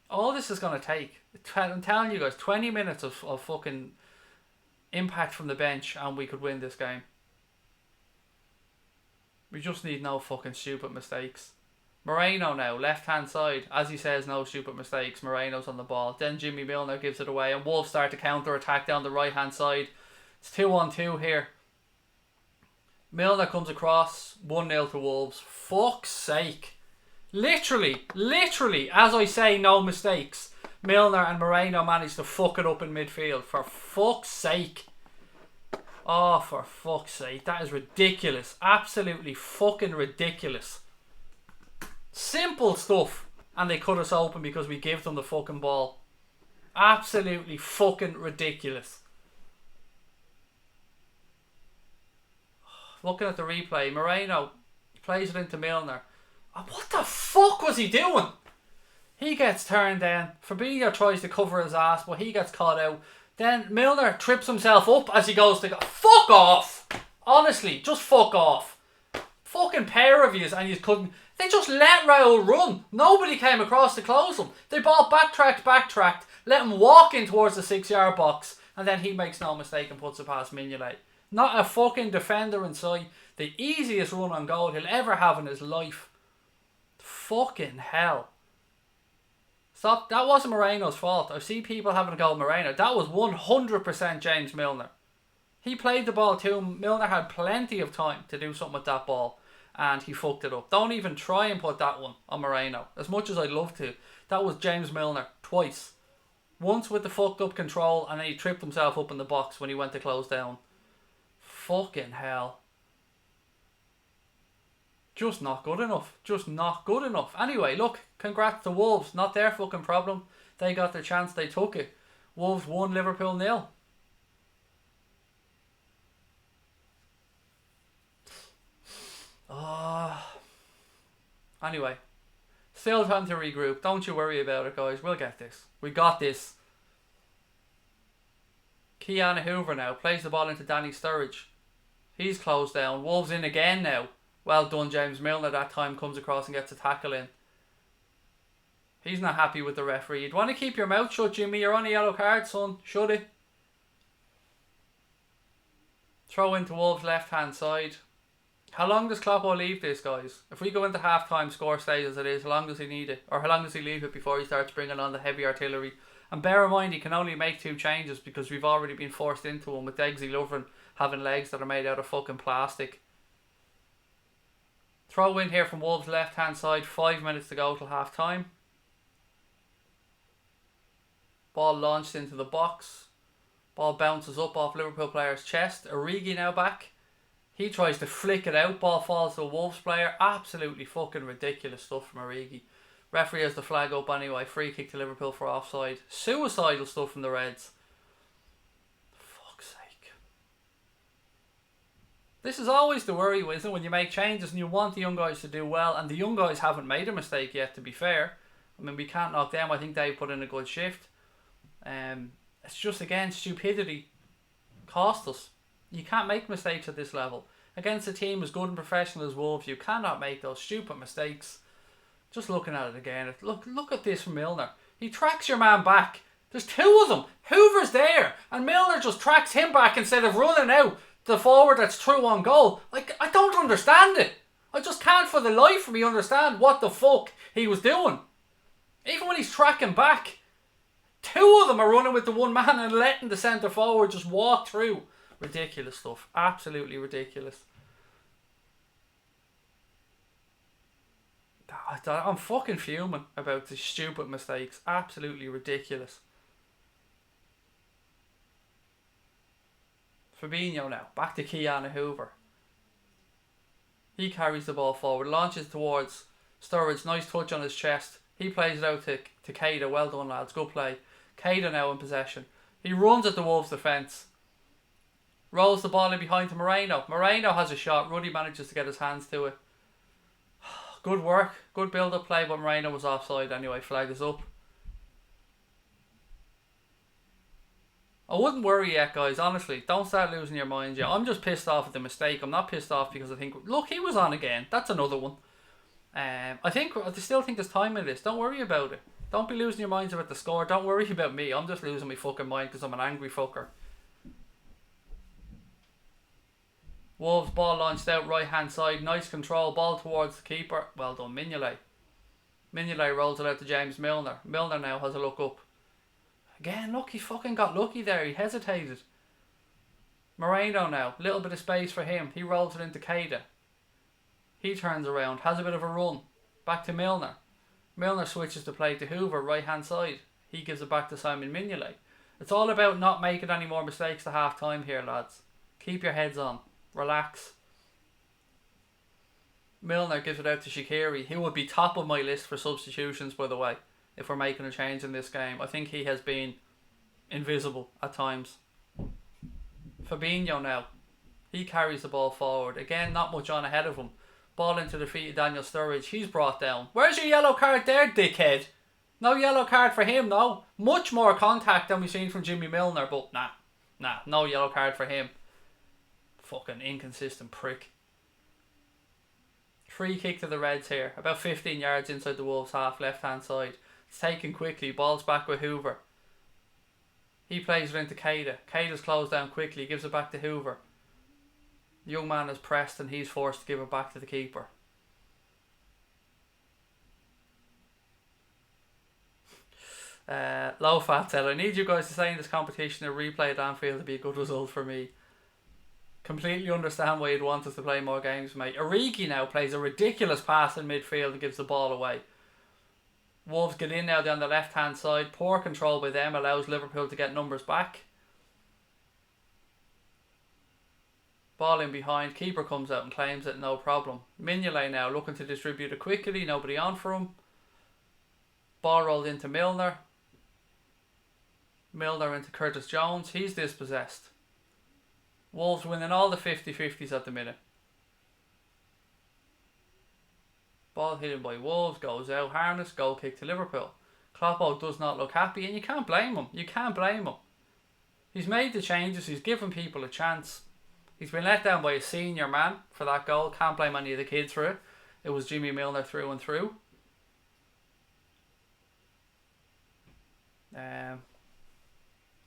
All this is going to take, I'm telling you guys, 20 minutes of fucking impact from the bench and we could win this game. We just need no fucking stupid mistakes. Moreno now, left hand side. As he says, no stupid mistakes. Moreno's on the ball. Then Jimmy Milner gives it away and Wolves start to counter attack down the right hand side. It's 2-on-2 here. Milner comes across. 1-0 to Wolves. Fuck's sake. Literally, as I say, no mistakes. Milner and Moreno managed to fuck it up in midfield. For fuck's sake. Oh, for fuck's sake. That is ridiculous. Absolutely fucking ridiculous. Simple stuff. And they cut us open because we give them the fucking ball. Absolutely fucking ridiculous. Looking at the replay. Moreno plays it into Milner. Oh, what the fuck was he doing? He gets turned down. Fabinho tries to cover his ass, but he gets caught out. Then Milner trips himself up as he goes to go. Fuck off! Honestly, just fuck off. Fucking pair of yous and you couldn't. They just let Raul run. Nobody came across to close him. They ball backtracked, let him walk in towards the 6-yard box, and then he makes no mistake and puts it past Mignolet. Not a fucking defender in sight. The easiest run on goal he'll ever have in his life. Fucking hell. Stop. That wasn't Moreno's fault. I see people having a go at Moreno. That was 100% James Milner. He played the ball to him. Milner had plenty of time to do something with that ball. And he fucked it up. Don't even try and put that one on Moreno. As much as I'd love to. That was James Milner. Twice. Once with the fucked up control. And then he tripped himself up in the box when he went to close down. Fucking hell. Just not good enough. Just not good enough. Anyway, look. Congrats to Wolves. Not their fucking problem. They got their chance. They took it. Wolves 1, Liverpool 0. Anyway. Still time to regroup. Don't you worry about it, guys. We'll get this. We got this. Kiana Hoover now. Plays the ball into Danny Sturridge. He's closed down. Wolves in again now. Well done, James Milner. That time comes across and gets a tackle in. He's not happy with the referee. You'd want to keep your mouth shut, Jimmy. You're on a yellow card, son. Should it? Throw into Wolves' left-hand side. How long does Kloppo leave this, guys? If we go into half-time, score stays as it is, how long does he need it? Or how long does he leave it before he starts bringing on the heavy artillery? And bear in mind, he can only make 2 changes because we've already been forced into him with Degsy Lovren having legs that are made out of fucking plastic. Throw in here from Wolves' left-hand side. 5 minutes to go till half-time. Ball launched into the box. Ball bounces up off Liverpool player's chest. Origi now back. He tries to flick it out. Ball falls to a Wolves player. Absolutely fucking ridiculous stuff from Origi. Referee has the flag up anyway. Free kick to Liverpool for offside. Suicidal stuff from the Reds. Fuck's sake. This is always the worry, isn't it? When you make changes and you want the young guys to do well. And the young guys haven't made a mistake yet, to be fair. I mean, we can't knock them. I think they put in a good shift. It's just, again, stupidity cost us. You can't make mistakes at this level. Against a team as good and professional as Wolves, you cannot make those stupid mistakes. Just looking at it again. Look at this from Milner. He tracks your man back. There's two of them. Hoover's there, and Milner just tracks him back instead of running out the forward that's through on goal. Like, I don't understand it. I just can't for the life of me understand what the fuck he was doing. Even when he's tracking back, two of them are running with the one man and letting the centre forward just walk through. Ridiculous stuff. Absolutely ridiculous. I'm fucking fuming about the stupid mistakes. Absolutely ridiculous. Fabinho now. Back to Keanu Hoover. He carries the ball forward. Launches towards Sturridge. Nice touch on his chest. He plays it out to Keita. Well done, lads. Good play. Keita now in possession. He runs at the Wolves defence. Rolls the ball in behind to Moreno. Moreno has a shot. Ruddy manages to get his hands to it. Good work. Good build-up play, but Moreno was offside anyway. Flag is up. I wouldn't worry yet, guys. Honestly, don't start losing your minds yet. I'm just pissed off at the mistake. I'm not pissed off because I think, look, he was on again. That's another one. I still think there's time in this. Don't worry about it. Don't be losing your minds about the score. Don't worry about me. I'm just losing my fucking mind because I'm an angry fucker. Wolves ball launched out right hand side. Nice control. Ball towards the keeper. Well done, Mignolet. Mignolet rolls it out to James Milner. Milner now has a look up. Again, look, he fucking got lucky there. He hesitated. Moreno now. Little bit of space for him. He rolls it into Keita. He turns around. Has a bit of a run. Back to Milner. Milner switches to play to Hoover. Right hand side. He gives it back to Simon Mignolet. It's all about not making any more mistakes to half time here, lads. Keep your heads on. Relax. Milner gives it out to Shaqiri. He would be top of my list for substitutions, by the way, if we're making a change in this game. I think he has been invisible at times. Fabinho now. He carries the ball forward. Again, not much on ahead of him. Ball into the feet of Daniel Sturridge. He's brought down. Where's your yellow card there, dickhead? No yellow card for him, no. Much more contact than we've seen from Jimmy Milner, but nah, no yellow card for him. Fucking inconsistent prick. Free kick to the Reds here. About 15 yards inside the Wolves half, left hand side. It's taken quickly. Ball's back with Hoover. He plays it into Keita. Keita's closed down quickly. Gives it back to Hoover. The young man is pressed and he's forced to give it back to the keeper. Low fat tell. I need you guys to say in this competition a replay at Anfield to be a good result for me. Completely understand why you'd want us to play more games, mate. Origi now plays a ridiculous pass in midfield and gives the ball away. Wolves get in now down the left hand side. Poor control by them allows Liverpool to get numbers back. Ball in behind. Keeper comes out and claims it, no problem. Mignolet now looking to distribute it quickly. Nobody on for him. Ball rolled into Milner. Milner into Curtis Jones. He's dispossessed. Wolves winning all the 50-50s at the minute. Ball hidden by Wolves, goes out, harness, goal kick to Liverpool. Kloppo does not look happy and you can't blame him. You can't blame him. He's made the changes, he's given people a chance. He's been let down by a senior man for that goal. Can't blame any of the kids for it. It was Jimmy Milner through and through.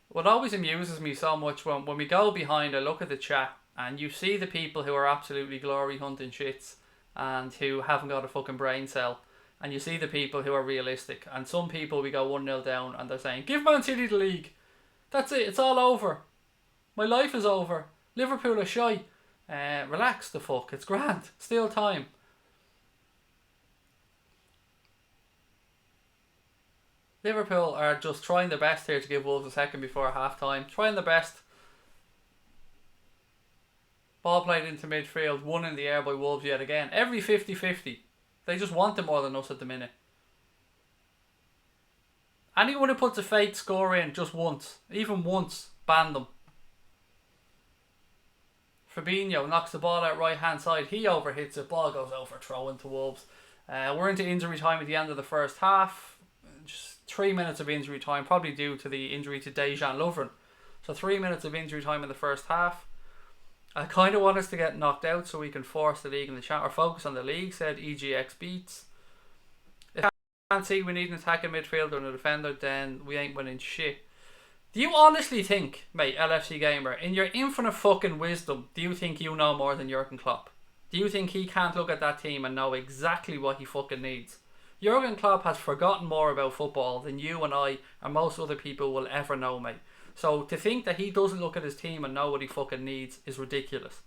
What always amuses me so much when we go behind, I look at the chat and you see the people who are absolutely glory hunting shits and who haven't got a fucking brain cell, and you see the people who are realistic, and some people we go 1-0 down and they're saying give Man City the league, that's it, it's all over, my life is over, Liverpool are shy. Relax the fuck, it's grand, still time. Liverpool are just trying their best here to give Wolves a second before half time. Trying their best. Ball played into midfield. One in the air by Wolves yet again. Every 50-50. They just want it more than us at the minute. Anyone who puts a fake score in just once, even once, ban them. Fabinho knocks the ball out right hand side. He overhits it. Ball goes over, throw into Wolves. We're into injury time at the end of the first half. Just 3 minutes of injury time, probably due to the injury to Dejan Lovren. So 3 minutes of injury time in the first half. I kind of want us to get knocked out so we can force the league in the chat, or focus on the league, said EGX Beats. can't see we need an attacking midfielder and a defender, then we ain't winning shit. Do you honestly think, mate, LFC Gamer, in your infinite fucking wisdom, do you think you know more than Jurgen Klopp? Do you think he can't look at that team and know exactly what he fucking needs? Jurgen Klopp has forgotten more about football than you and I and most other people will ever know, mate. So to think that he doesn't look at his team and know what he fucking needs is ridiculous.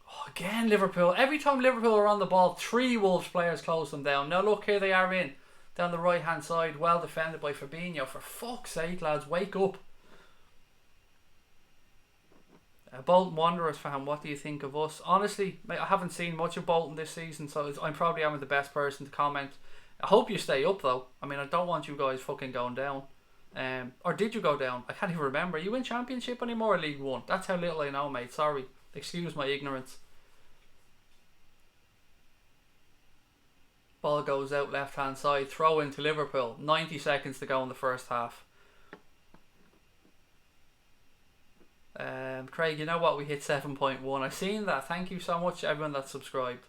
Oh, again, Liverpool. Every time Liverpool are on the ball, 3 Wolves players close them down. Now look, here they are in. Down the right hand side, well defended by Fabinho. For fuck's sake, lads, wake up. Bolton Wanderers fan, what do you think of us? Honestly, mate, I haven't seen much of Bolton this season, so I'm probably the best person to comment. I hope you stay up though. I mean, I don't want you guys fucking going down. Or did you go down? I can't even remember. Are you in Championship anymore or League 1? That's how little I know, mate. Sorry. Excuse my ignorance. Ball goes out left hand side. Throw into Liverpool. 90 seconds to go in the first half. Craig, you know what? We hit 7.1. I've seen that. Thank you so much to everyone that's subscribed.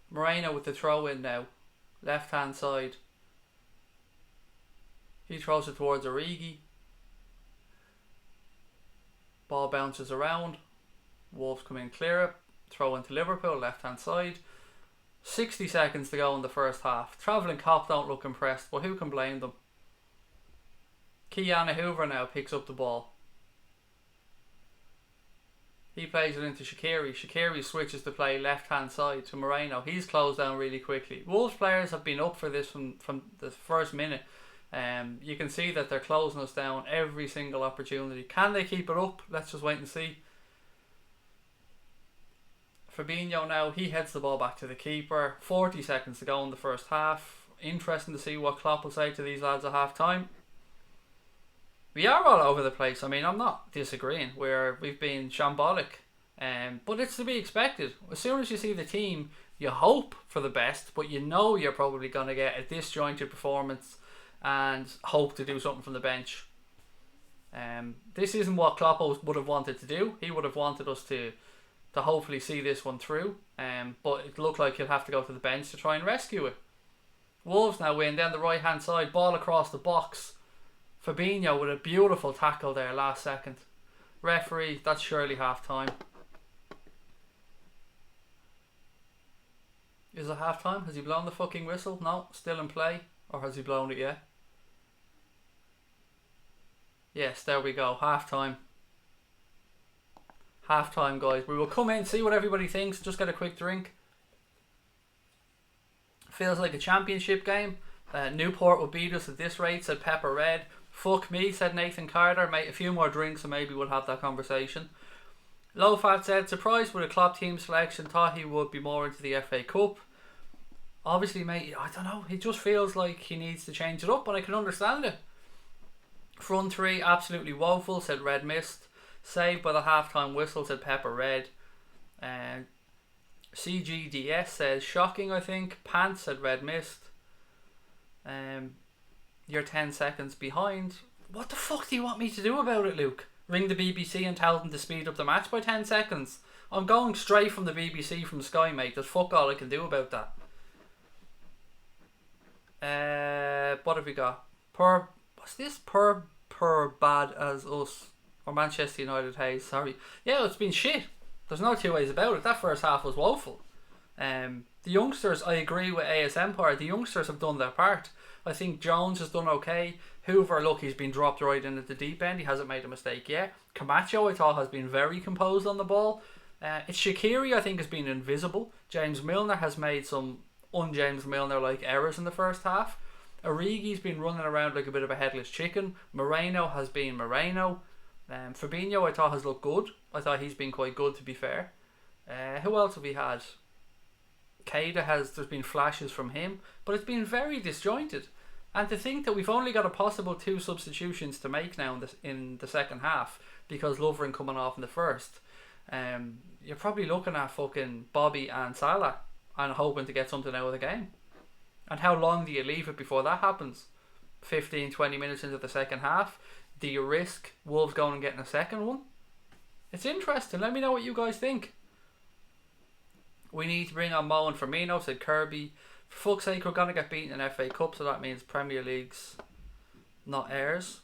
Moreno with the throw in now. Left hand side. He throws it towards Origi. Ball bounces around. Wolves come in clear. Throw into Liverpool. Left hand side. 60 seconds to go in the first half. Travelling Cop don't look impressed, but who can blame them? Kiana Hoover now picks up the ball. He plays it into Shaqiri. Shaqiri switches to play left hand side to Moreno. He's closed down really quickly. Wolves players have been up for this from the first minute. You can see that they're closing us down every single opportunity. Can they keep it up? Let's just wait and see. Fabinho now, he heads the ball back to the keeper. 40 seconds to go in the first half. Interesting to see what Klopp will say to these lads at half time. We are all over the place. I mean, I'm not disagreeing. We've been shambolic. But it's to be expected. As soon as you see the team, you hope for the best, but you know you're probably going to get a disjointed performance and hope to do something from the bench. This isn't what Klopp would have wanted to do. He would have wanted us to hopefully see this one through. But it looked like he'll have to go to the bench to try and rescue it. Wolves now win. Down the right hand side, ball across the box. Fabinho with a beautiful tackle there last second. Referee, that's surely half time. Is it half time? Has he blown the fucking whistle? No, still in play. Or has he blown it yet? Yes, there we go. Half time. Half time, guys. We will come in, see what everybody thinks. Just get a quick drink. Feels like a championship game. Newport will beat us at this rate, said Pepper Red. Fuck me, said Nathan Carter. Mate, a few more drinks and maybe we'll have that conversation. Low Fat said, surprised with a Klopp team selection. Thought he would be more into the FA Cup. Obviously, mate, I don't know. It just feels like he needs to change it up, and I can understand it. Front three, absolutely woeful, said Red Mist. Saved by the halftime whistle, said Pepper Red. CGDS says, shocking, I think. Pants, said Red Mist. You're 10 seconds behind. What the fuck do you want me to do about it, Luke? Ring the BBC and tell them to speed up the match by 10 seconds? I'm going straight from the BBC from Sky, mate. There's fuck all I can do about that. What have we got? What's this? Per bad as us. Or Manchester United Hayes, sorry. Yeah, it's been shit. There's no two ways about it. That first half was woeful. The youngsters, I agree with ASM part. The youngsters have done their part. I think Jones has done okay. Hoover, look, he's been dropped right in at the deep end. He hasn't made a mistake yet. Camacho, I thought, has been very composed on the ball. It's Shaqiri, I think, has been invisible. James Milner has made some un-James Milner-like errors in the first half. Origi's been running around like a bit of a headless chicken. Moreno has been Moreno. Fabinho, I thought, has looked good. I thought he's been quite good, to be fair. Who else have we had? Keita there's been flashes from him, but it's been very disjointed. And to think that we've only got a possible 2 substitutions to make now in the second half because Lovren coming off in the first, you're probably looking at fucking Bobby and Salah and hoping to get something out of the game. And how long do you leave it before that happens? 15-20 minutes into the second half? Do you risk Wolves going and getting a second one? It's interesting. Let me know what you guys think. We need to bring on Mo and Firmino, said Kirby. For fuck's sake, we're going to get beaten in FA Cup, so that means Premier League's not ours.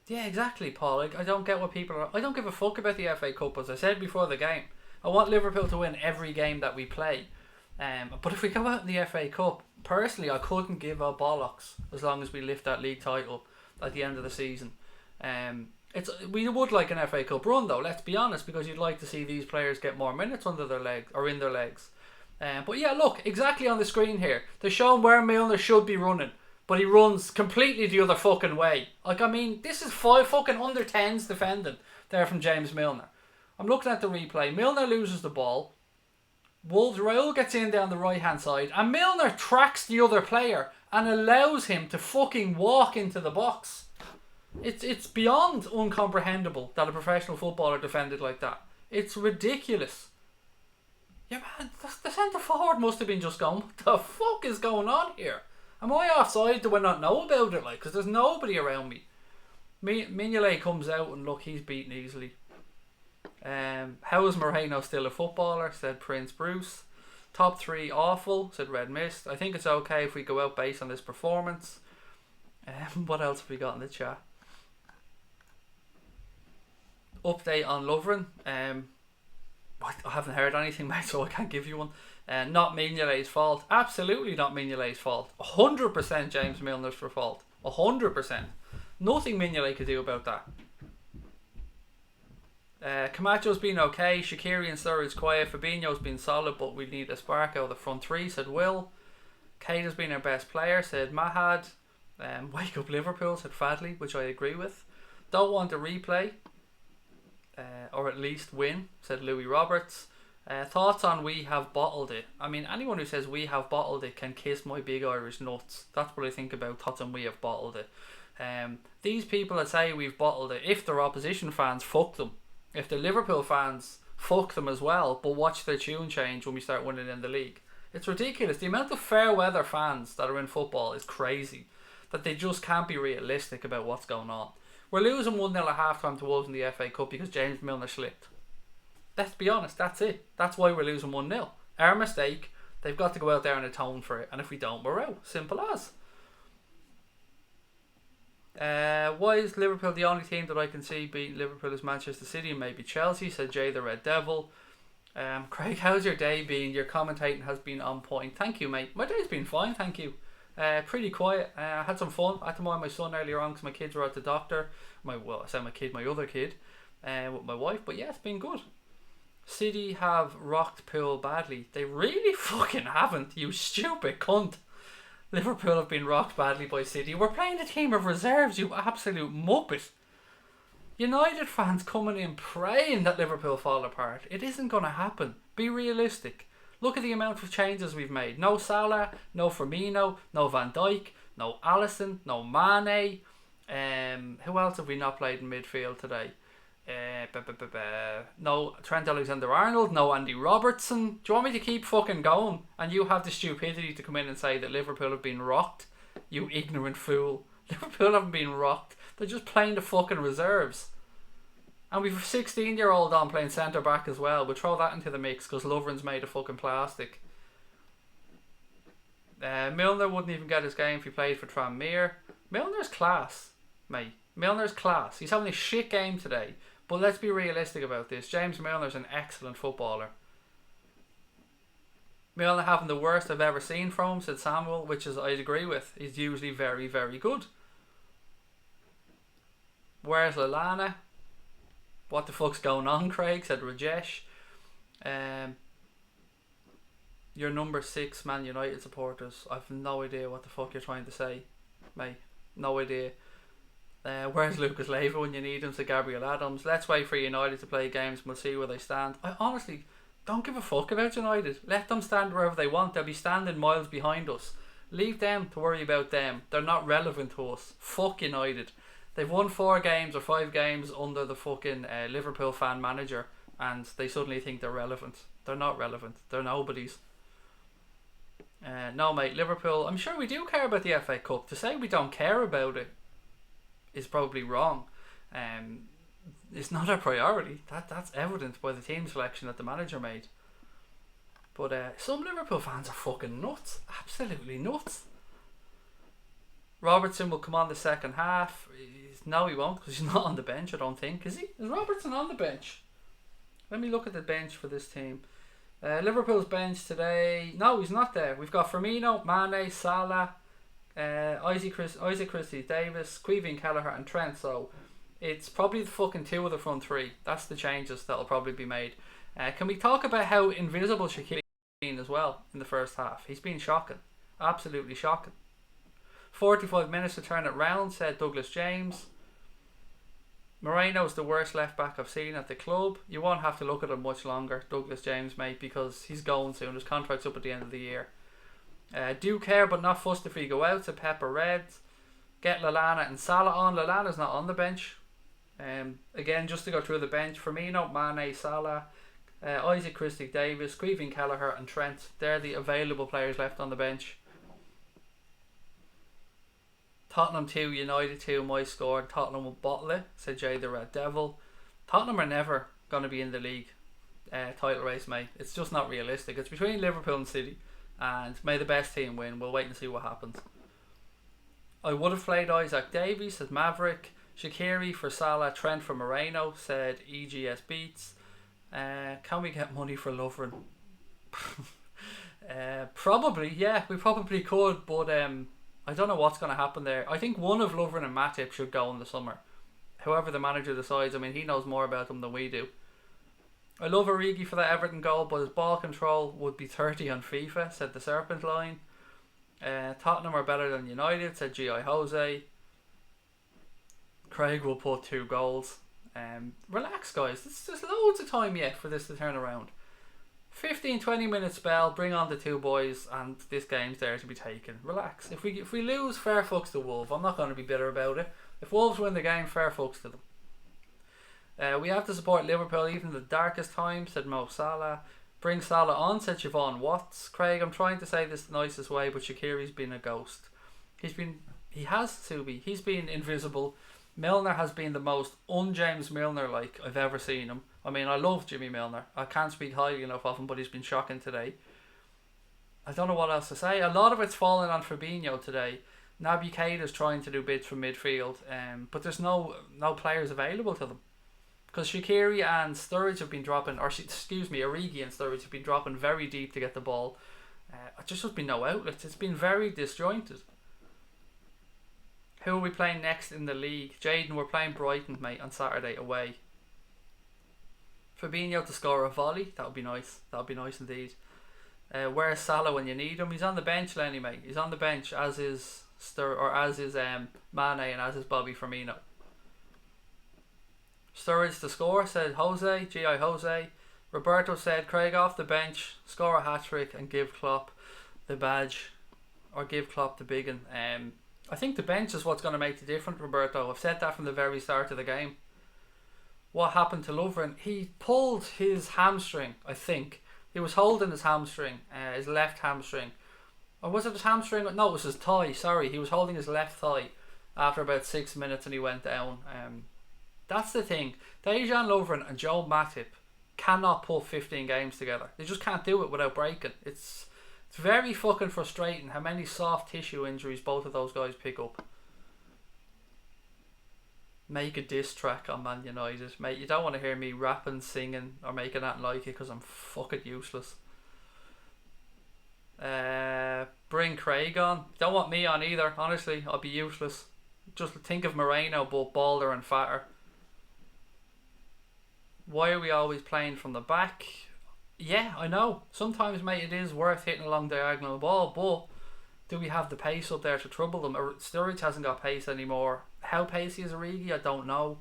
Yeah, exactly, Paul. I don't get what people are... I don't give a fuck about the FA Cup, as I said before the game. I want Liverpool to win every game that we play. But if we go out in the FA Cup, personally, I couldn't give a bollocks as long as we lift that league title at the end of the season. We would like an FA Cup run, though, let's be honest, because you'd like to see these players get more minutes under their legs, or in their legs. But yeah, look, exactly on the screen here, they're showing where Milner should be running, but he runs completely the other fucking way. Like, I mean, this is 5 fucking under 10s defending there from James Milner. I'm looking at the replay. Milner loses the ball. Wolves Raul gets in down the right hand side, and Milner tracks the other player and allows him to fucking walk into the box. It's beyond incomprehensible that a professional footballer defended like that. It's ridiculous. Yeah, man, the centre forward must have been just going, what the fuck is going on here? Am I offside? Do I not know about it? Like, because there's nobody around me. Mignolet comes out and look, he's beaten easily. How is Moreno still a footballer? Said Prince Bruce. Top 3 awful, said Red Mist. I think it's okay if we go out based on this performance. What else have we got in the chat? Update on Lovren. I haven't heard anything, mate, so I can't give you one. Not Mignolet's fault. Absolutely not Mignolet's fault. 100% James Milner's fault. 100%. Nothing Mignolet could do about that. Camacho's been okay. Shaqiri and Sturridge's quiet. Fabinho's been solid, but we need a spark out of the front 3, said Will. Keita's been our best player, said Mahad. Wake up Liverpool, said Fadley, which I agree with. Don't want a replay, or at least win, said Louis Roberts. Thoughts on we have bottled it. I mean, anyone who says we have bottled it can kiss my big Irish nuts. That's what I think about thoughts on we have bottled it. These people that say we've bottled it, if they're opposition fans, fuck them. If they're Liverpool fans, fuck them as well, but watch their tune change when we start winning in the league. It's ridiculous. The amount of fair weather fans that are in football is crazy, that they just can't be realistic about what's going on. We're losing 1-0 at half time to Wolves in the FA Cup because James Milner slipped. Let's be honest, that's it. That's why we're losing 1-0. Our mistake. They've got to go out there and atone for it, and if we don't, we're out. Simple as. Why is Liverpool the only team that I can see beating Liverpool is Manchester City and maybe Chelsea, said Jay the Red Devil. Craig, how's your day been? Your commentating has been on point. Thank you, mate. My day's been fine, thank you. Pretty quiet. I had some fun. I had to mind my son earlier on because my kids were at the doctor. My other kid, with my wife. But yeah, it's been good. City have rocked Pool badly. They really fucking haven't, you stupid cunt. Liverpool have been rocked badly by City. We're playing a team of reserves, you absolute muppet. United fans coming in praying that Liverpool fall apart. It isn't going to happen. Be realistic. Look at the amount of changes we've made. No Salah, no Firmino, no Van Dijk, no Alisson, no Mane. Who else have we not played in midfield today? No Trent Alexander-Arnold, no Andy Robertson. Do you want me to keep fucking going? And you have the stupidity to come in and say that Liverpool have been rocked? You ignorant fool. Liverpool haven't been rocked. They're just playing the fucking reserves. And we've a 16-year-old on playing centre back as well. We'll throw that into the mix because Lovren's made of fucking plastic. Milner wouldn't even get his game if he played for Tranmere. Milner's class, mate. Milner's class. He's having a shit game today. But let's be realistic about this. James Milner's an excellent footballer. Milner having the worst I've ever seen from him, said Samuel, which is I'd agree with. He's usually very, very good. Where's Lallana? What the fuck's going on, Craig? Said Rajesh. You're number 6 Man United supporters. I've no idea what the fuck you're trying to say, mate. No idea. Where's Lucas Leiva when you need him? Said Gabriel Adams. Let's wait for United to play games and we'll see where they stand. I honestly don't give a fuck about United. Let them stand wherever they want. They'll be standing miles behind us. Leave them to worry about them. They're not relevant to us. Fuck United. They've won 4 games or 5 games under the fucking Liverpool fan manager and they suddenly think they're relevant. They're not relevant. They're nobodies. No, mate, Liverpool, I'm sure we do care about the FA Cup. To say we don't care about it is probably wrong. It's not a priority. That's evident by the team selection that the manager made. But some Liverpool fans are fucking nuts. Absolutely nuts. Robertson will come on the second half. No, he won't, because he's not on the bench, I don't think. Is he? Is Robertson on the bench? Let me look at the bench for this team. Liverpool's bench today. No, he's not there. We've got Firmino, Mane, Salah, Isaac Christie, Davis, Queevy Kelleher and Trent. So it's probably the fucking two of the front three. That's the changes that'll probably be made. Can we talk about how invisible Shaqiri's been as well in the first half? He's been shocking. Absolutely shocking. 45 minutes to turn it round, said Douglas James. Moreno's the worst left back I've seen at the club. You won't have to look at him much longer, Douglas James, mate, because he's going soon. His contract's up at the end of the year. Do care but not fussed if we go out, said Pepper Red. Get Lallana and Salah on. Lallana's not on the bench. Again, just to go through the bench: Firmino, Mane, Salah, Isaac Christie, Davis, Queevy Kelleher and Trent. They're the available players left on the bench. Tottenham 2, United 2, my score. Tottenham will bottle it, said Jay the Red Devil. Tottenham are never going to be in the league title race, mate. It's just not realistic. It's between Liverpool and City, and may the best team win. We'll wait and see what happens. I would have played Isaac Davies, said Maverick. Shaqiri for Salah, Trent for Moreno, said EGS Beats. Can we get money for Lovren? Probably, yeah, we probably could, but I don't know what's going to happen there. I think one of Lovren and Matip should go in the summer. However the manager decides. I mean, he knows more about them than we do. I love Origi for that Everton goal, but his ball control would be 30 on FIFA, said the Serpent Line. Tottenham are better than United, said G.I. Jose. Craig will put 2 goals. Relax, guys. There's loads of time yet for this to turn around. 15-20 minute spell, bring on the 2 boys, and this game's there to be taken. Relax. If we lose, fair fucks to Wolves. I'm not going to be bitter about it. If Wolves win the game, fair fucks to them. We have to support Liverpool even in the darkest times, said Mo Salah. Bring Salah on, said Siobhan Watts. Craig, I'm trying to say this the nicest way, but Shaqiri's been a ghost. He has to be. He's been invisible. Milner has been the most un-James Milner-like I've ever seen him. I mean, I love Jimmy Milner. I can't speak highly enough of him, but he's been shocking today. I don't know what else to say. A lot of it's fallen on Fabinho today. Naby Keita's trying to do bits from midfield, but there's no players available to them. Because Shaqiri and Sturridge have been dropping, Origi and Sturridge have been dropping very deep to get the ball. Just has been no outlets. It's been very disjointed. Who are we playing next in the league? Jaden, we're playing Brighton, mate, on Saturday away. Fabinho to score a volley. That would be nice. That would be nice indeed. Where's Salah when you need him? He's on the bench, Lenny, mate. He's on the bench, as is Mane and as is Bobby Firmino. Sturridge to score, said Jose, G.I. Jose. Roberto said Craig off the bench, score a hat-trick and give Klopp the badge, or give Klopp the big one. I think the bench is what's going to make the difference, Roberto. I've said that from the very start of the game. What happened to Lovren? He pulled his hamstring, I think. He was holding his hamstring, his left hamstring. Or was it his hamstring? No, it was his thigh, sorry. He was holding his left thigh after about 6 minutes and he went down. That's the thing. Dejan Lovren and Joe Matip cannot put 15 games together. They just can't do it without breaking. It's very fucking frustrating how many soft tissue injuries both of those guys pick up. Make a diss track on Man United. Mate, you don't want to hear me rapping, singing or making that like it because I'm fucking useless. Bring Craig on. Don't want me on either, honestly. I'll be useless. Just think of Moreno but balder and fatter. Why are we always playing from the back? Yeah, I know. Sometimes, mate, it is worth hitting a long diagonal ball, but do we have the pace up there to trouble them? Sturridge hasn't got pace anymore. How pacey is Origi? I don't know.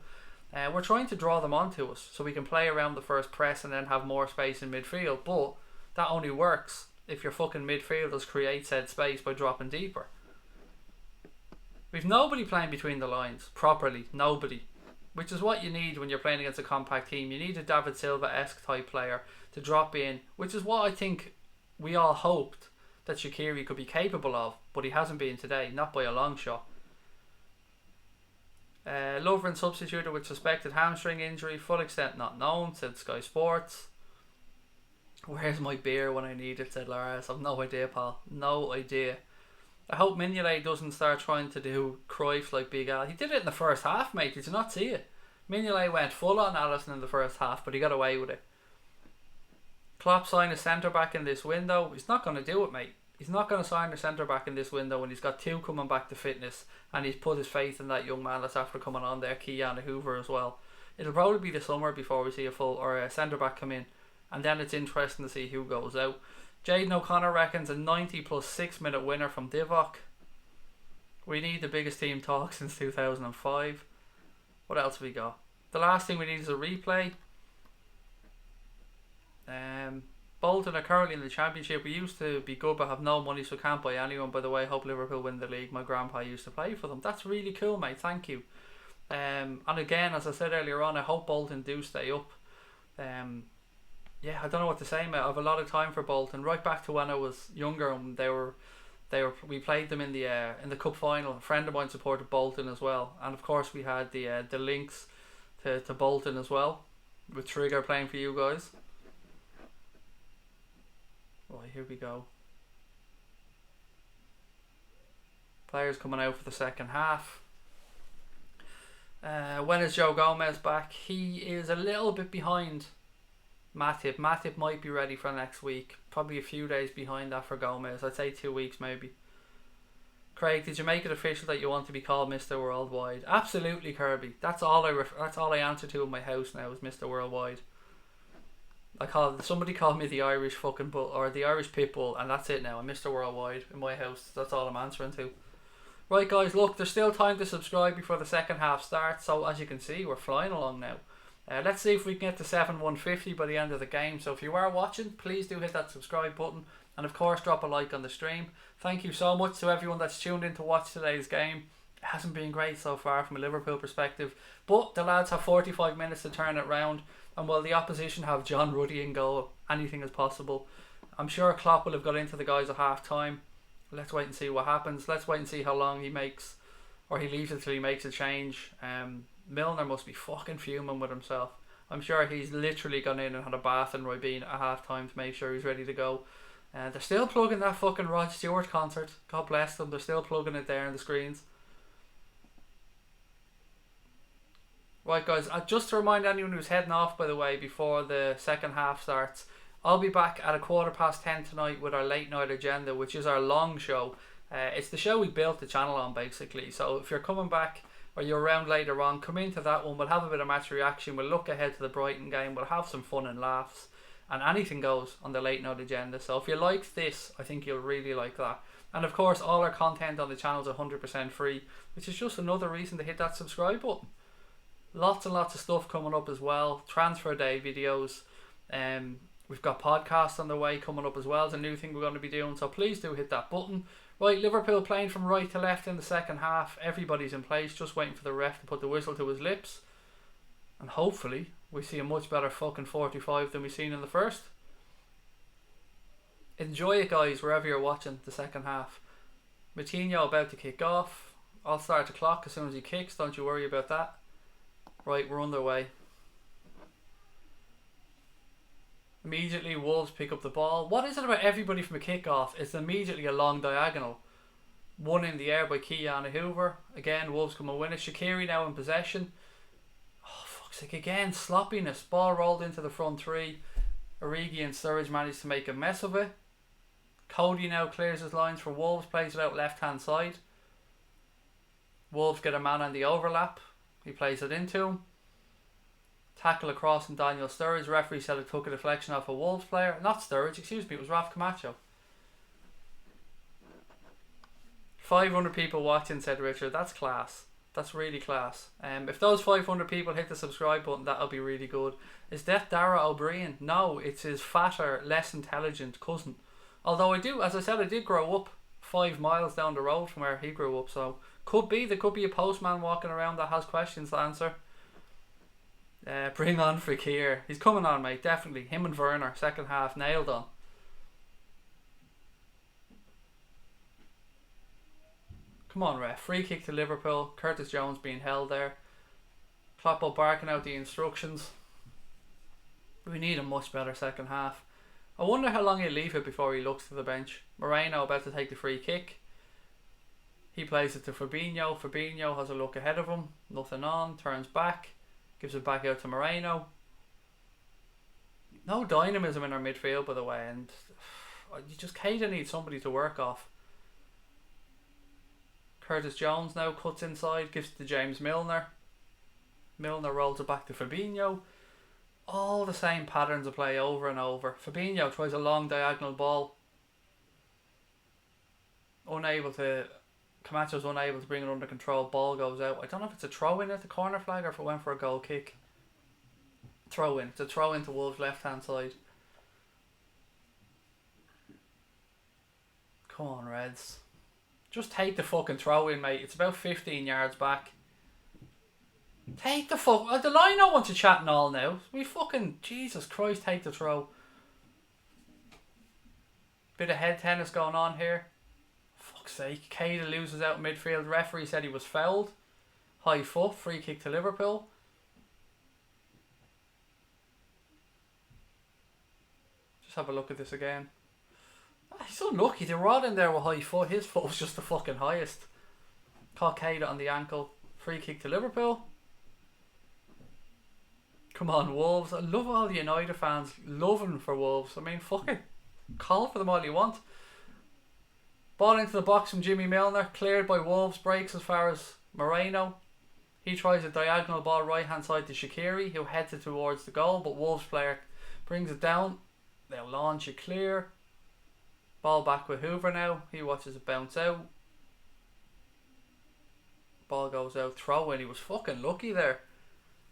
We're trying to draw them onto us so we can play around the first press and then have more space in midfield, but that only works if your fucking midfielders create said space by dropping deeper. We've nobody playing between the lines properly. Nobody. Which is what you need when you're playing against a compact team. You need a David Silva-esque type player to drop in, which is what I think we all hoped that Shaqiri could be capable of, but he hasn't been today, not by a long shot. Lovren substituted with suspected hamstring injury, full extent not known, said Sky Sports. Where's my beer when I need it, said Lars. I've no idea, pal. No idea. I hope Mignolet doesn't start trying to do Cruyff like Big Al. He did it in the first half, mate. Did you not see it? Mignolet went full on Alisson in the first half, but he got away with it. Klopp signed a centre-back in this window. He's not going to do it, mate. He's not going to sign a centre-back in this window when he's got 2 coming back to fitness, and he's put his faith in that young man that's after coming on there, Keanu Hoover, as well. It'll probably be the summer before we see a centre-back come in, and then it's interesting to see who goes out. Jayden O'Connor reckons a 90 plus 6 minute winner from Divock. We need the biggest team talk since 2005. What else have we got? The last thing we need is a replay. Bolton are currently in the Championship. We used to be good but have no money, so can't buy anyone. By the way, hope Liverpool win the league. My grandpa used to play for them. That's really cool, mate. Thank you. And again, as I said earlier on, I hope Bolton do stay up. Yeah, I don't know what to say, mate. I have a lot of time for Bolton. Right back to when I was younger, and we played them in the cup final. A friend of mine supported Bolton as well, and of course we had the links to Bolton as well, with Trigger playing for you guys. Right, here we go. Players coming out for the second half. When is Joe Gomez back? He is a little bit behind Matip. Matip might be ready for next week. Probably a few days behind that for Gomez. I'd say 2 weeks maybe. Craig, did you make it official that you want to be called Mr. Worldwide? Absolutely, Kirby. That's all I answer to in my house now is Mr. Worldwide. Somebody called me the Irish fucking bull or the Irish pitbull, and that's it now. I'm Mr. Worldwide in my house. That's all I'm answering to. Right, guys, look, there's still time to subscribe before the second half starts. So as you can see, we're flying along now. Let's see if we can get to 7,150 by the end of the game. So if you are watching, please do hit that subscribe button, and of course drop a like on the stream. Thank you so much to everyone that's tuned in to watch today's game. It hasn't been great so far from a Liverpool perspective, but the lads have 45 minutes to turn it round, and while the opposition have John Ruddy in goal, anything is possible. I'm sure Klopp will have got into the guys at half time. Let's wait and see what happens. Let's wait and see how long he makes, or he leaves until he makes a change. Milner must be fucking fuming with himself. I'm sure he's literally gone in and had a bath in Ribene at half time to make sure he's ready to go. They're still plugging that fucking Rod Stewart concert. God bless them. They're still plugging it there on the screens. Right, guys, just to remind anyone who's heading off, by the way, before the second half starts, I'll be back at 10:15 tonight with our late night agenda, which is our long show. It's the show we built the channel on, basically. So if you're coming back or you're around later on, come into that one. We'll have a bit of match reaction. We'll look ahead to the Brighton game. We'll have some fun and laughs. And anything goes on the late night agenda. So if you like this, I think you'll really like that. And of course, all our content on the channel is 100% free, which is just another reason to hit that subscribe button. Lots and lots of stuff coming up as well. Transfer day videos. We've got podcasts on the way coming up as well. It's a new thing we're going to be doing. So please do hit that button. Right, Liverpool playing from right to left in the second half. Everybody's in place, just waiting for the ref to put the whistle to his lips. And hopefully we see a much better fucking 45 than we've seen in the first. Enjoy it, guys, wherever you're watching the second half. Moutinho about to kick off. I'll start the clock as soon as he kicks, don't you worry about that. Right, we're underway. Immediately Wolves pick up the ball. What is it about everybody from a kick-off? It's immediately a long diagonal. One in the air by Keanu Hoover. Again, Wolves come and win it. Shaqiri now in possession. Oh, fuck's sake, again, sloppiness. Ball rolled into the front three. Origi and Sturridge managed to make a mess of it. Cody now clears his lines for Wolves, plays it out left-hand side. Wolves get a man on the overlap. He plays it into him. Tackle across and Daniel Sturridge. Referee said it took a deflection off a Wolves player. Not Sturridge, excuse me, it was Raf Camacho. 500 people watching, said Richard. That's class. That's really class. If those 500 people hit the subscribe button, that'll be really good. Is that Dara O'Brien? No, it's his fatter, less intelligent cousin. Although I do, as I said, I did grow up 5 miles down the road from where he grew up, so there could be a postman walking around that has questions to answer. Bring on Fekir. He's coming on, mate, definitely. Him and Werner, second half, nailed on. Come on, ref. Free kick to Liverpool. Curtis Jones being held there. Kloppo barking out the instructions. We need a much better second half. I wonder how long he'll leave it before he looks to the bench. Moreno about to take the free kick. He plays it to Fabinho. Fabinho has a look ahead of him. Nothing on. Turns back. Gives it back out to Moreno. No dynamism in our midfield, by the way. And you just kind of need somebody to work off. Curtis Jones now cuts inside. Gives it to James Milner. Milner rolls it back to Fabinho. All the same patterns of play over and over. Fabinho tries a long diagonal ball. Camacho's unable to bring it under control. Ball goes out. I don't know if it's a throw in at the corner flag or if it went for a goal kick. Throw in. It's a throw in to Wolves' left hand side. Come on, Reds. Just take the fucking throw in, mate. It's about 15 yards back. Take the fuck. The line don't want to chat and all now. We fucking. Jesus Christ, take the throw. Bit of head tennis going on here. Fuck's sake. Keita loses out midfield. Referee said he was fouled. High foot. Free kick to Liverpool. Just have a look at this again. He's unlucky. The rod in there with high foot. His foot was just the fucking highest. Caught Keita on the ankle. Free kick to Liverpool. Come on, Wolves. I love all the United fans loving for Wolves. I mean, fucking call for them all you want. Ball into the box from Jimmy Milner. Cleared by Wolves. Breaks as far as Moreno. He tries a diagonal ball right hand side to Shaqiri, who heads it towards the goal, but Wolves player brings it down. They'll launch it clear. Ball back with Hoover now. He watches it bounce out. Ball goes out. Throw in. He was fucking lucky there.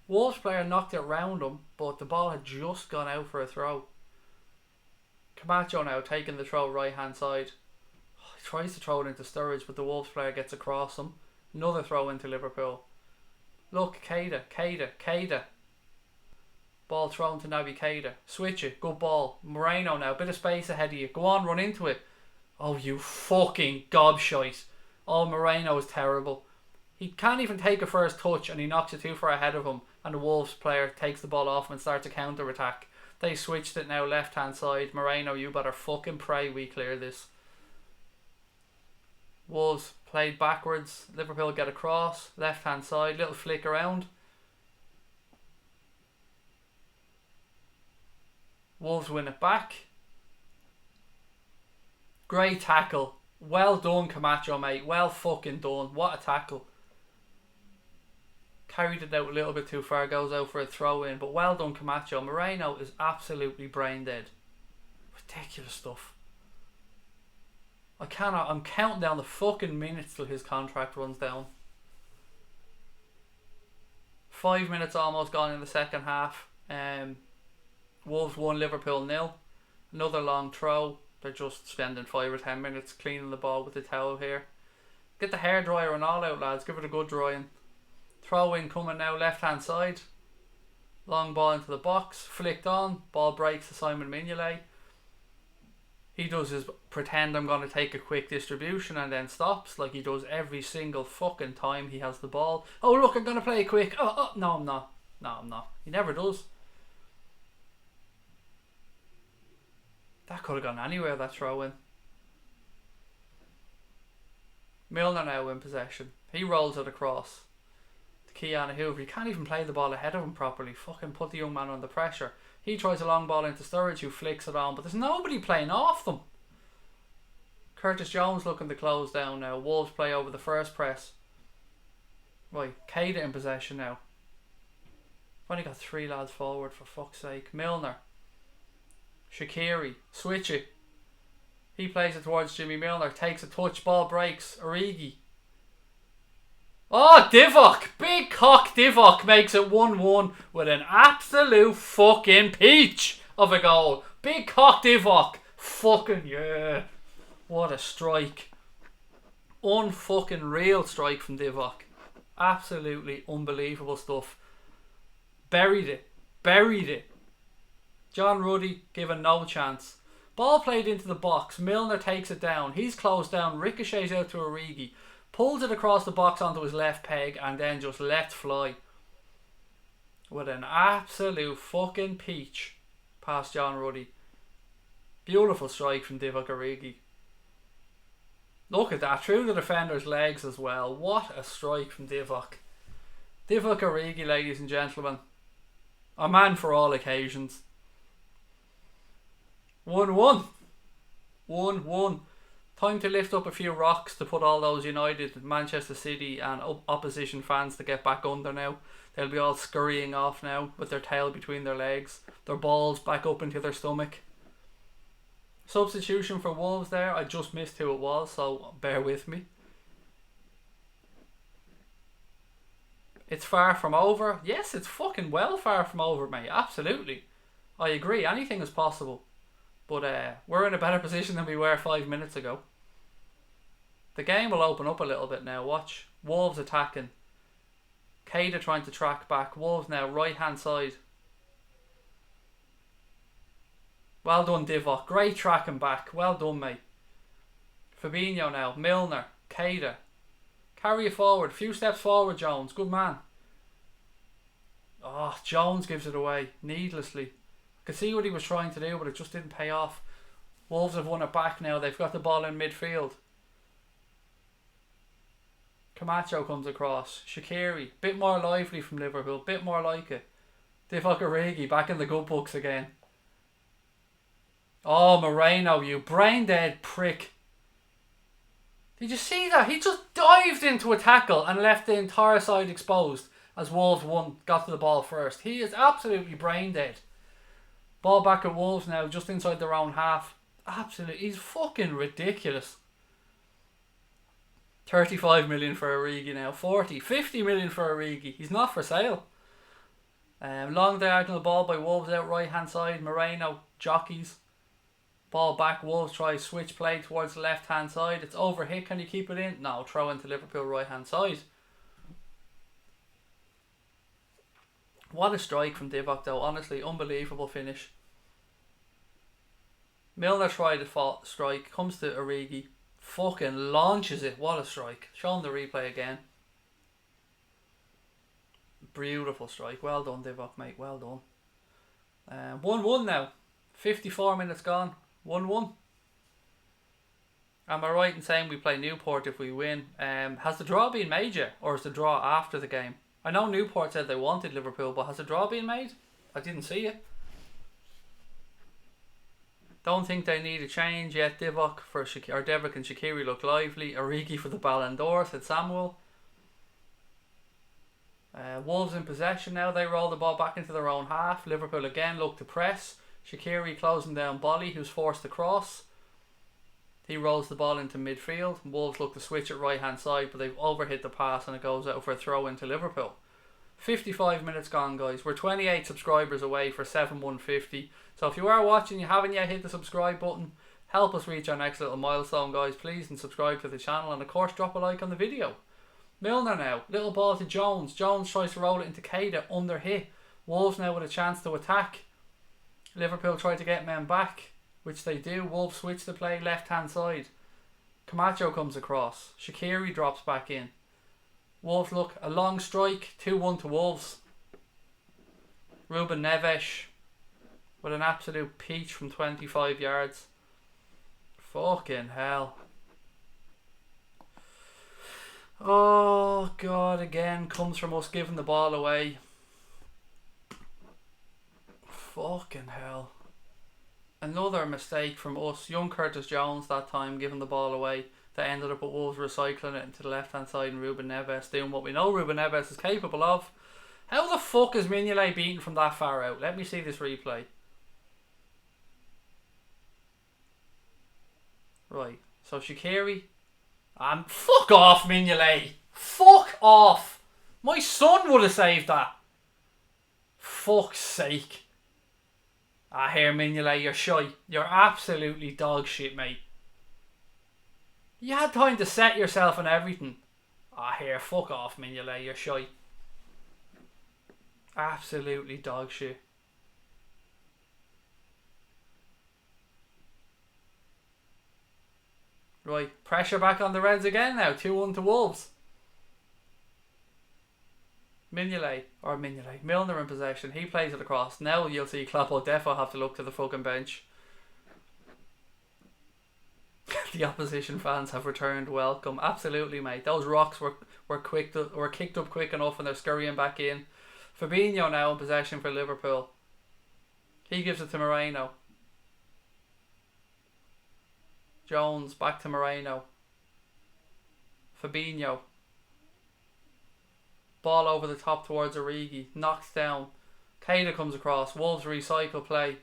Wolves player knocked it round him, but the ball had just gone out for a throw. Camacho now taking the throw right hand side. He tries to throw it into Sturridge, but the Wolves player gets across him. Another throw into Liverpool. Look, Keita. Ball thrown to Naby Keita. Switch it. Good ball. Moreno now. Bit of space ahead of you. Go on, run into it. Oh, you fucking gobshite. Oh, Moreno is terrible. He can't even take a first touch and he knocks it too far ahead of him, and the Wolves player takes the ball off him and starts a counter attack. They switched it now left hand side. Moreno, you better fucking pray we clear this. Wolves played backwards. Liverpool get across. Left hand side. Little flick around. Wolves win it back. Great tackle. Well done, Camacho, mate. Well fucking done. What a tackle. Carried it out a little bit too far. Goes out for a throw in. But well done, Camacho. Moreno is absolutely brain dead. Ridiculous stuff. I'm counting down the fucking minutes till his contract runs down. 5 minutes almost gone in the second half. Wolves 1, Liverpool 0. Another long throw. They're just spending 5 or 10 minutes cleaning the ball with the towel here. Get the hairdryer and all out, lads. Give it a good drying. Throw in coming now left hand side. Long ball into the box. Flicked on. Ball breaks to Simon Mignolet. He does his pretend I'm going to take a quick distribution and then stops, like he does every single fucking time he has the ball. Oh look, I'm going to play it quick. Oh, no I'm not. No I'm not. He never does. That could have gone anywhere, that throw in. Milner now in possession. He rolls it across to Keanu Hoover. He can't even play the ball ahead of him properly. Fucking put the young man under pressure. He tries a long ball into Sturridge, who flicks it on, but there's nobody playing off them. Curtis Jones looking to close down now. Wolves play over the first press. Right, Keita in possession now. I've only got 3 lads forward, for fuck's sake. Milner. Shaqiri. Switch it. He plays it towards Jimmy Milner. Takes a touch. Ball breaks. Origi. Oh, Divock. Big cock Divock makes it 1-1 with an absolute fucking peach of a goal. Big cock Divock. Fucking yeah. What a strike. Unfucking real strike from Divock. Absolutely unbelievable stuff. Buried it. John Ruddy given no chance. Ball played into the box. Milner takes it down. He's closed down. Ricochets out to Origi. Pulls it across the box onto his left peg and then just lets fly. With an absolute fucking peach past John Ruddy. Beautiful strike from Divock Origi. Look at that, through the defender's legs as well. What a strike from Divock. Divock Origi, ladies and gentlemen. A man for all occasions. 1-1. 1-1. Time to lift up a few rocks to put all those United, Manchester City and opposition fans to get back under now. They'll be all scurrying off now with their tail between their legs. Their balls back up into their stomach. Substitution for Wolves there. I just missed who it was, so bear with me. It's far from over. Yes, it's fucking well far from over, mate. Absolutely. I agree. Anything is possible. But we're in a better position than we were 5 minutes ago. The game will open up a little bit now. Watch. Wolves attacking. Keita trying to track back. Wolves now right hand side. Well done, Divock. Great tracking back. Well done, mate. Fabinho now. Milner. Keita. Carry it forward. Few steps forward, Jones. Good man. Oh, Jones gives it away needlessly. I could see what he was trying to do, but it just didn't pay off. Wolves have won it back now. They've got the ball in midfield. Camacho comes across. Shaqiri. Bit more lively from Liverpool. Bit more like it. Divock Origi back in the good books again. Oh, Moreno, you brain dead prick. Did you see that? He just dived into a tackle and left the entire side exposed as Wolves got to the ball first. He is absolutely brain dead. Ball back at Wolves now, just inside their own half. Absolutely, he's fucking ridiculous. 35 million for Origi now. 40, 50 million for Origi. He's not for sale. Long diagonal ball by Wolves out right hand side. Moreno jockeys. Ball back, Wolves try switch play towards the left hand side. It's over hit, can you keep it in? No, throw into Liverpool right hand side. What a strike from Divock though, honestly, unbelievable finish. Milner tried to strike, comes to Origi, fucking launches it, what a strike. Show him the replay again. Beautiful strike, well done Divock mate, well done. 1-1 now, 54 minutes gone. 1-1. Am I right in saying we play Newport if we win? Has the draw been made yet? Or is the draw after the game? I know Newport said they wanted Liverpool, but has the draw been made? I didn't see it. Don't think they need a change yet. Divock and Shaqiri look lively. Origi for the Ballon d'Or, said Samuel. Wolves in possession now. They roll the ball back into their own half. Liverpool again look to press. Shaqiri closing down Bolly, who's forced to cross. He rolls the ball into midfield. Wolves look to switch it right hand side, but they've overhit the pass and it goes out for a throw into Liverpool. 55 minutes gone, guys. We're 28 subscribers away for 7150. So if you are watching, you haven't yet hit the subscribe button, help us reach our next little milestone, guys, please, and subscribe to the channel, and of course drop a like on the video. Milner now, little ball to Jones. Jones tries to roll it into Keita, under hit. Wolves now with a chance to attack. Liverpool try to get men back, which they do. Wolves switch the play left hand side. Camacho comes across. Shaqiri drops back in. Wolves look, a long strike, 2-1 to Wolves. Ruben Neves with an absolute peach from 25 yards. Fucking hell. Oh God, again comes from us giving the ball away. Fucking hell. Another mistake from us. Young Curtis Jones that time giving the ball away. That ended up at Wolves recycling it into the left hand side and Ruben Neves doing what we know Ruben Neves is capable of. How the fuck is Mignolet beaten from that far out? Let me see this replay. Right, so Shaqiri. Fuck off Mignolet. Fuck off. My son would have saved that. Fuck's sake. Here Mignolet, you're shy. You're absolutely dog shit, mate. You had time to set yourself and everything. Here, fuck off Mignolet, you're shy. Absolutely dog shit. Right, pressure back on the Reds again now. 2-1 to Wolves. Milner in possession. He plays it across. Now you'll see Klopp will defo have to look to the fucking bench. The opposition fans have returned welcome. Absolutely, mate. Those rocks were kicked up quick enough and they're scurrying back in. Fabinho now in possession for Liverpool. He gives it to Moreno. Jones back to Moreno. Fabinho. Ball over the top towards Origi. Knocks down. Keita comes across. Wolves recycle play.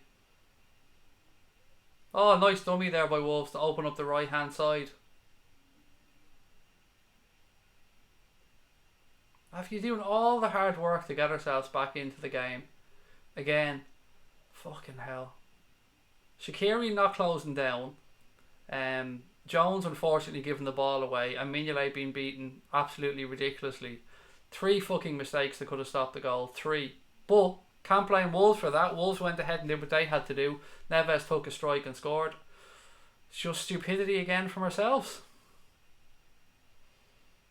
Oh, nice dummy there by Wolves to open up the right hand side. After doing all the hard work to get ourselves back into the game, again, fucking hell. Shaqiri not closing down. Jones unfortunately giving the ball away, and Mignolet being beaten absolutely ridiculously. 3 fucking mistakes that could have stopped the goal. 3. But can't blame Wolves for that. Wolves went ahead and did what they had to do. Neves took a strike and scored. It's just stupidity again from ourselves.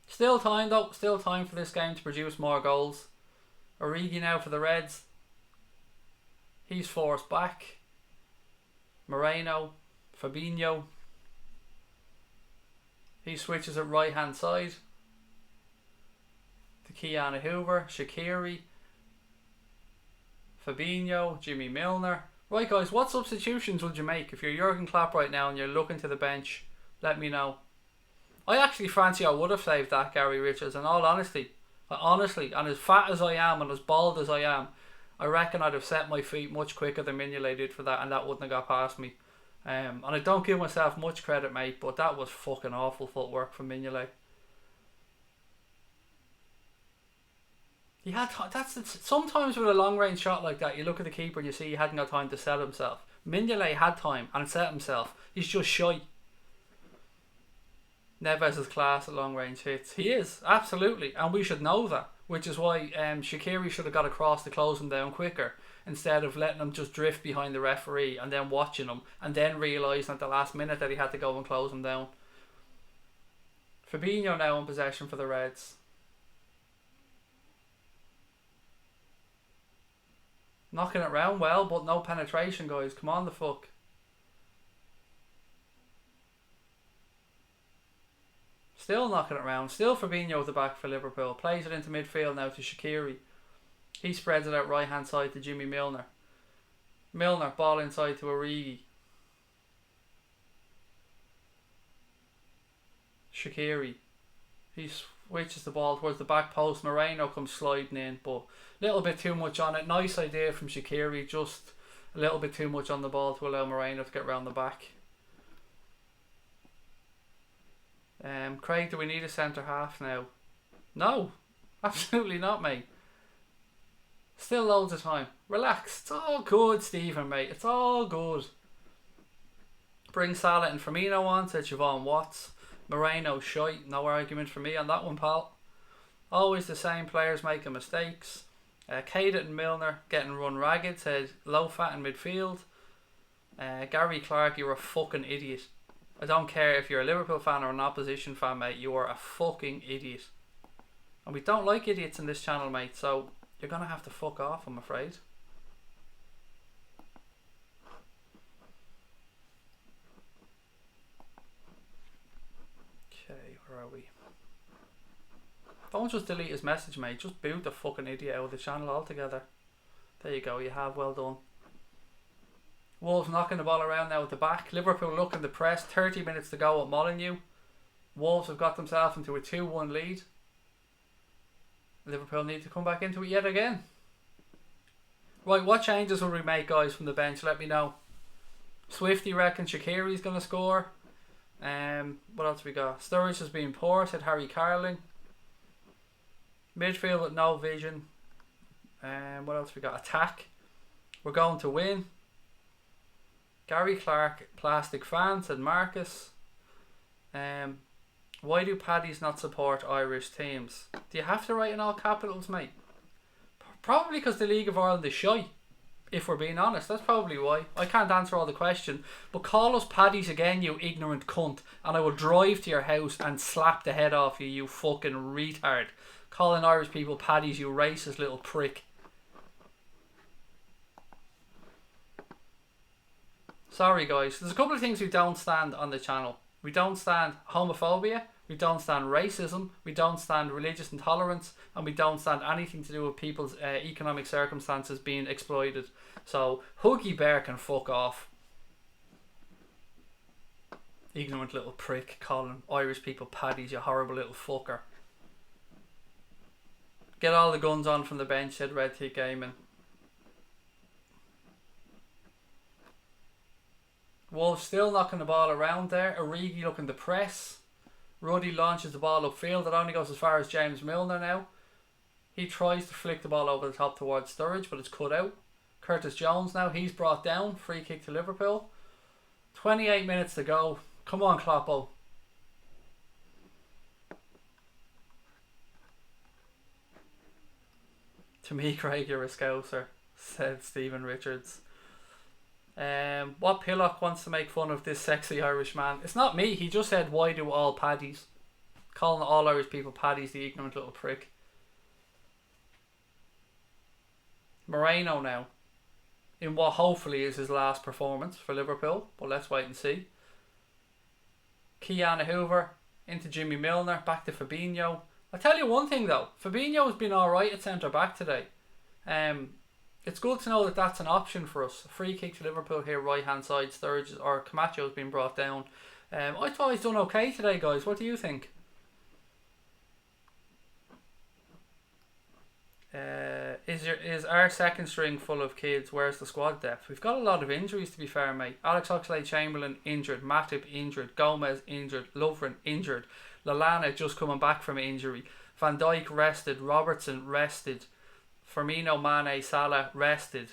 Still time though. Still time for this game to produce more goals. Origi now for the Reds. He's forced back. Moreno. Fabinho. He switches it right hand side. To Keanu Hoover. Shaqiri. Fabinho. Jimmy Milner. Right guys, what substitutions would you make if you're Jurgen Klopp right now and you're looking to the bench? Let me know. I actually fancy I would have saved that Gary Richards, in all honesty. Honestly, and as fat as I am and as bald as I am, I reckon I'd have set my feet much quicker than Mignolet did for that, and that wouldn't have got past me. And I don't give myself much credit, mate, but that was fucking awful footwork from Mignolet. He had sometimes with a long range shot like that, you look at the keeper and you see he hadn't got time to set himself. Mignolet had time and set himself. He's just shy. Neves is class at long range hits. He is, absolutely, and we should know that, which is why Shaqiri should have got across to close him down quicker instead of letting him just drift behind the referee and then watching him and then realising at the last minute that he had to go and close him down. Fabinho now in possession for the Reds. Knocking it round well, but no penetration, guys. Come on the fuck. Still knocking it round. Still Fabinho at the back for Liverpool. Plays it into midfield now to Shaqiri. He spreads it out right hand side to Jimmy Milner. Milner, ball inside to Origi. Shaqiri. He switches the ball towards the back post. Moreno comes sliding in, but a little bit too much on it. Nice idea from Shaqiri, just a little bit too much on the ball to allow Moreno to get round the back. Craig, do we need a centre half now? No, absolutely not, mate. Still loads of time. Relax. It's all good, Stephen, mate. It's all good. Bring Salah and Firmino on, said Siobhan Watts. Moreno shite. No argument for me on that one, pal. Always the same players making mistakes. Keita and Milner getting run ragged, said low fat in midfield. Gary Clark, you're a fucking idiot. I don't care if you're a Liverpool fan or an opposition fan, mate. You are a fucking idiot. And we don't like idiots in this channel, mate. So you're going to have to fuck off, I'm afraid. Okay, where are we? Don't just delete his message, mate. Just boot the fucking idiot out of the channel altogether. There you go. You have. Well done. Wolves knocking the ball around now at the back. Liverpool looking to press. 30 minutes to go at Molineux. Wolves have got themselves into a 2-1 lead. Liverpool need to come back into it yet again. Right, what changes will we make, guys, from the bench? Let me know. Swifty reckons Shaqiri's going to score. What else we got? Sturridge has been poor, said Harry Carling. Midfield with no vision. What else we got? Attack. We're going to win. Gary Clark, plastic fan, said Marcus. Why do Paddies not support Irish teams? Do you have to write in all capitals, mate? Probably because the League of Ireland is shy, if we're being honest. That's probably why. I can't answer all the question, but call us Paddies again, you ignorant cunt, and I will drive to your house and slap the head off you, you fucking retard. Calling Irish people Paddies, you racist little prick. Sorry guys, there's a couple of things we don't stand on the channel. We don't stand homophobia, we don't stand racism, we don't stand religious intolerance, and we don't stand anything to do with people's economic circumstances being exploited. So Huggy Bear can fuck off. Ignorant little prick calling Irish people paddies, you horrible little fucker. Get all the guns on from the bench, said Red Tick Gaming. Wolves still knocking the ball around there. Origi looking to press. Ruddy launches the ball upfield. It only goes as far as James Milner now. He tries to flick the ball over the top towards Sturridge, but it's cut out. Curtis Jones now, he's brought down. Free kick to Liverpool. 28 minutes to go. Come on, Kloppo. To me, Craig, you're a scouser, said Stephen Richards. What Pillock wants to make fun of this sexy Irish man? It's not me. He just said, why do all paddies? Calling all Irish people paddies, the ignorant little prick. Moreno now, in what hopefully is his last performance for Liverpool, but let's wait and see. Keanu Hoover into Jimmy Milner, back to Fabinho. I'll tell you one thing though, Fabinho has been alright at centre back today. It's good to know that that's an option for us. A free kick to Liverpool here, right hand side. Sturridge or Camacho has been brought down. I thought he's done okay today, guys. What do you think? Is our second string full of kids? Where's the squad depth? We've got a lot of injuries, to be fair, mate. Alex Oxlade-Chamberlain injured, Matip injured, Gomez injured, Lovren injured, Lallana just coming back from injury, Van Dijk rested, Robertson rested, Firmino, Mane, Salah rested,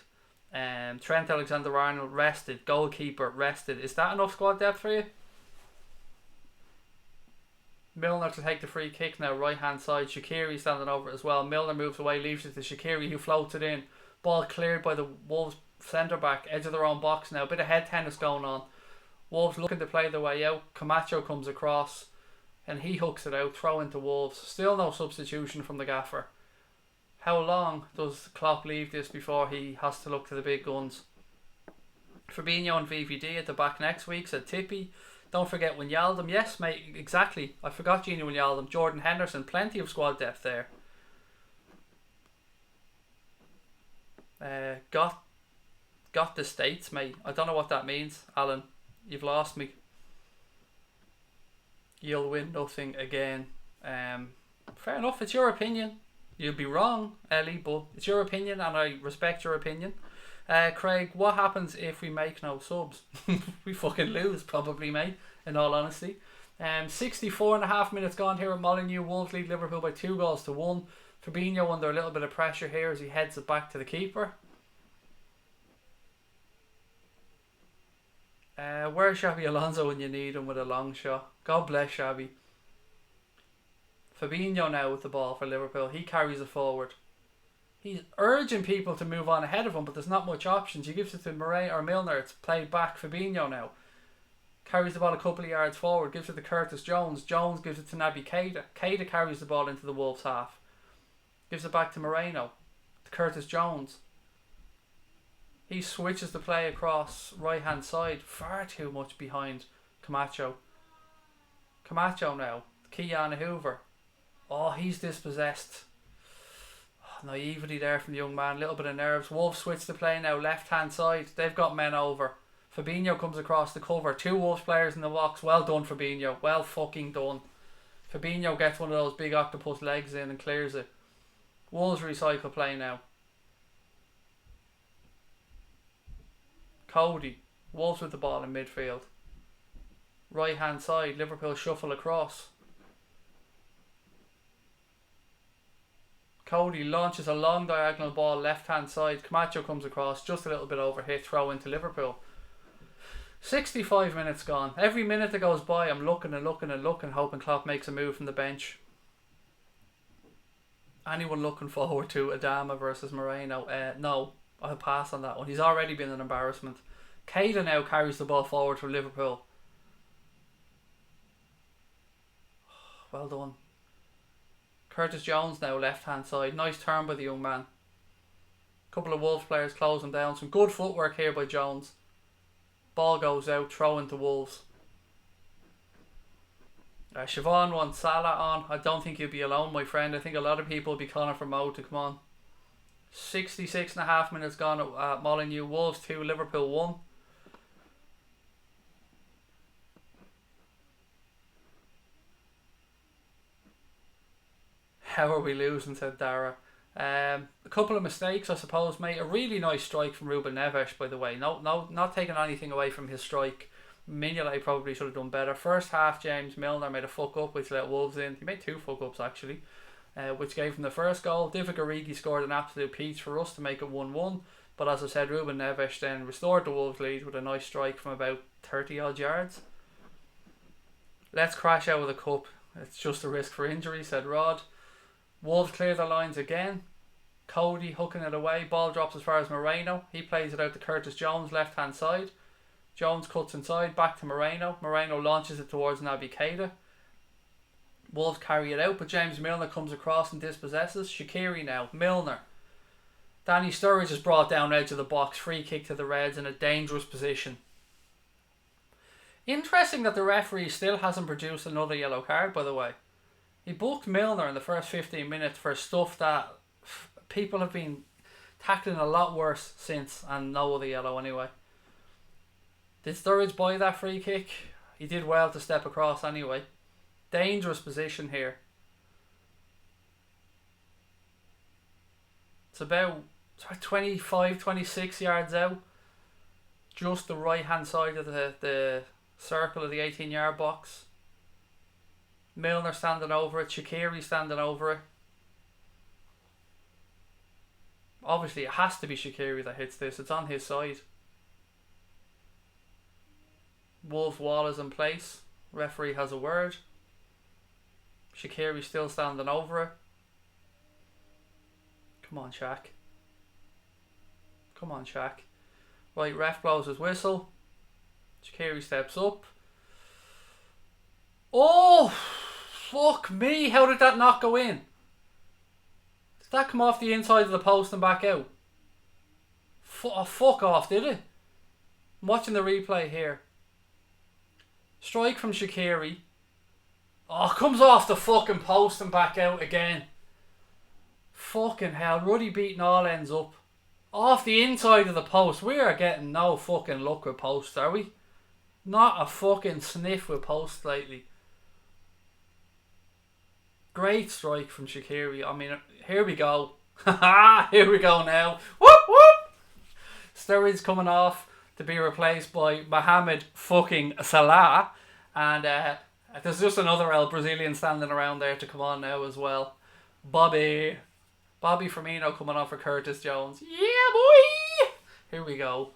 Trent Alexander-Arnold rested, goalkeeper rested. Is that enough squad depth for you? Milner to take the free kick now, right hand side. Shaqiri standing over it as well. Milner moves away, leaves it to Shaqiri, who floats it in. Ball cleared by the Wolves centre back, edge of their own box now. A bit of head tennis going on. Wolves looking to play their way out. Camacho comes across and he hooks it out. Throw into Wolves. Still no substitution from the gaffer. How long does Klopp leave this before he has to look to the big guns? Fabinho and VVD at the back next week, said Tippy. Don't forget Wijnaldum. Yes, mate, exactly. I forgot Gino Wijnaldum. Jordan Henderson, plenty of squad depth there. Got the States, mate. I don't know what that means, Alan. You've lost me. You'll win nothing again. Fair enough, it's your opinion. You'll be wrong, Ellie, but it's your opinion and I respect your opinion. Craig, what happens if we make no subs? We fucking lose, probably, mate, in all honesty. 64.5 minutes gone here at Molineux. Wolves lead Liverpool by 2-1. Fabinho under a little bit of pressure here as he heads it back to the keeper. Where's Xabi Alonso when you need him with a long shot? God bless Xabi. Fabinho now with the ball for Liverpool. He carries it forward. He's urging people to move on ahead of him, but there's not much options. He gives it to Murray or Milner. It's played back. Fabinho now carries the ball a couple of yards forward. Gives it to Curtis Jones. Jones gives it to Naby Keita. Keita carries the ball into the Wolves half. Gives it back to Moreno. To Curtis Jones. He switches the play across right hand side. Far too much behind Camacho. Camacho now. Keanu Hoover. Oh, he's dispossessed. Naivety there from the young man, little bit of nerves. Wolves switch the play now, left hand side. They've got men over. Fabinho comes across the cover. 2 Wolves players in the box. Well done, Fabinho. Well fucking done. Fabinho gets one of those big octopus legs in and clears it. Wolves recycle play now. Cody. Wolves with the ball in midfield. Right hand side. Liverpool shuffle across. Cody launches a long diagonal ball left hand side. Camacho comes across, just a little bit overhit, throw into Liverpool. 65 minutes gone. Every minute that goes by I'm looking, hoping Klopp makes a move from the bench. Anyone looking forward to Adama versus Moreno? No, I'll pass on that one. He's already been an embarrassment. Keita now carries the ball forward for Liverpool. Well done. Curtis Jones now left hand side. Nice turn by the young man. Couple of Wolves players close him down. Some good footwork here by Jones. Ball goes out. Throw into Wolves. Siobhan wants Salah on. I don't think you'll be alone, my friend. I think a lot of people will be calling for Mo to come on. 66.5 minutes gone at Molineux. Wolves 2, Liverpool 1. How are we losing, said Dara. A couple of mistakes, I suppose, mate. A really nice strike from Ruben Neves, by the way. No, not taking anything away from his strike. Mignolet probably should have done better. First half, James Milner made a fuck up, which let Wolves in. He made 2 fuck ups, actually, which gave him the first goal. Divock Origi scored an absolute peach for us to make it 1-1. But as I said, Ruben Neves then restored the Wolves lead with a nice strike from about 30 odd yards. Let's crash out of the cup. It's just a risk for injury, said Rod. Wolves clear the lines again. Cody hooking it away. Ball drops as far as Moreno. He plays it out to Curtis Jones, left hand side. Jones cuts inside, back to Moreno. Moreno launches it towards Naby Keita. Wolves carry it out, but James Milner comes across and dispossesses. Shaqiri now. Milner. Danny Sturridge is brought down edge of the box. Free kick to the Reds in a dangerous position. Interesting that the referee still hasn't produced another yellow card, by the way. He booked Milner in the first 15 minutes for stuff that people have been tackling a lot worse since, and no other yellow anyway. Did Sturridge buy that free kick? He did well to step across anyway. Dangerous position here. It's about 25, 26 yards out. Just the right hand side of the circle of the 18-yard box. Milner standing over it. Shaqiri standing over it. Obviously it has to be Shaqiri that hits this. It's on his side. Wolves wall is in place. Referee has a word. Shaqiri still standing over it. Come on, Shaq. Come on, Shaq. Right, ref blows his whistle. Shaqiri steps up. Oh, fuck me. How did that not go in? Did that come off the inside of the post and back out? Fuck off, did it? I'm watching the replay here. Strike from Shaqiri. Oh, comes off the fucking post and back out again. Fucking hell. Ruddy beating all ends up. Off the inside of the post. We are getting no fucking luck with posts, are we? Not a fucking sniff with posts lately. Great strike from Shaqiri. I mean, here we go. Here we go now. Whoop whoop. Sturridge coming off to be replaced by Mohamed fucking Salah. And there's just another Brazilian standing around there to come on now as well. Bobby Firmino coming on for Curtis Jones. Yeah, boy! Here we go.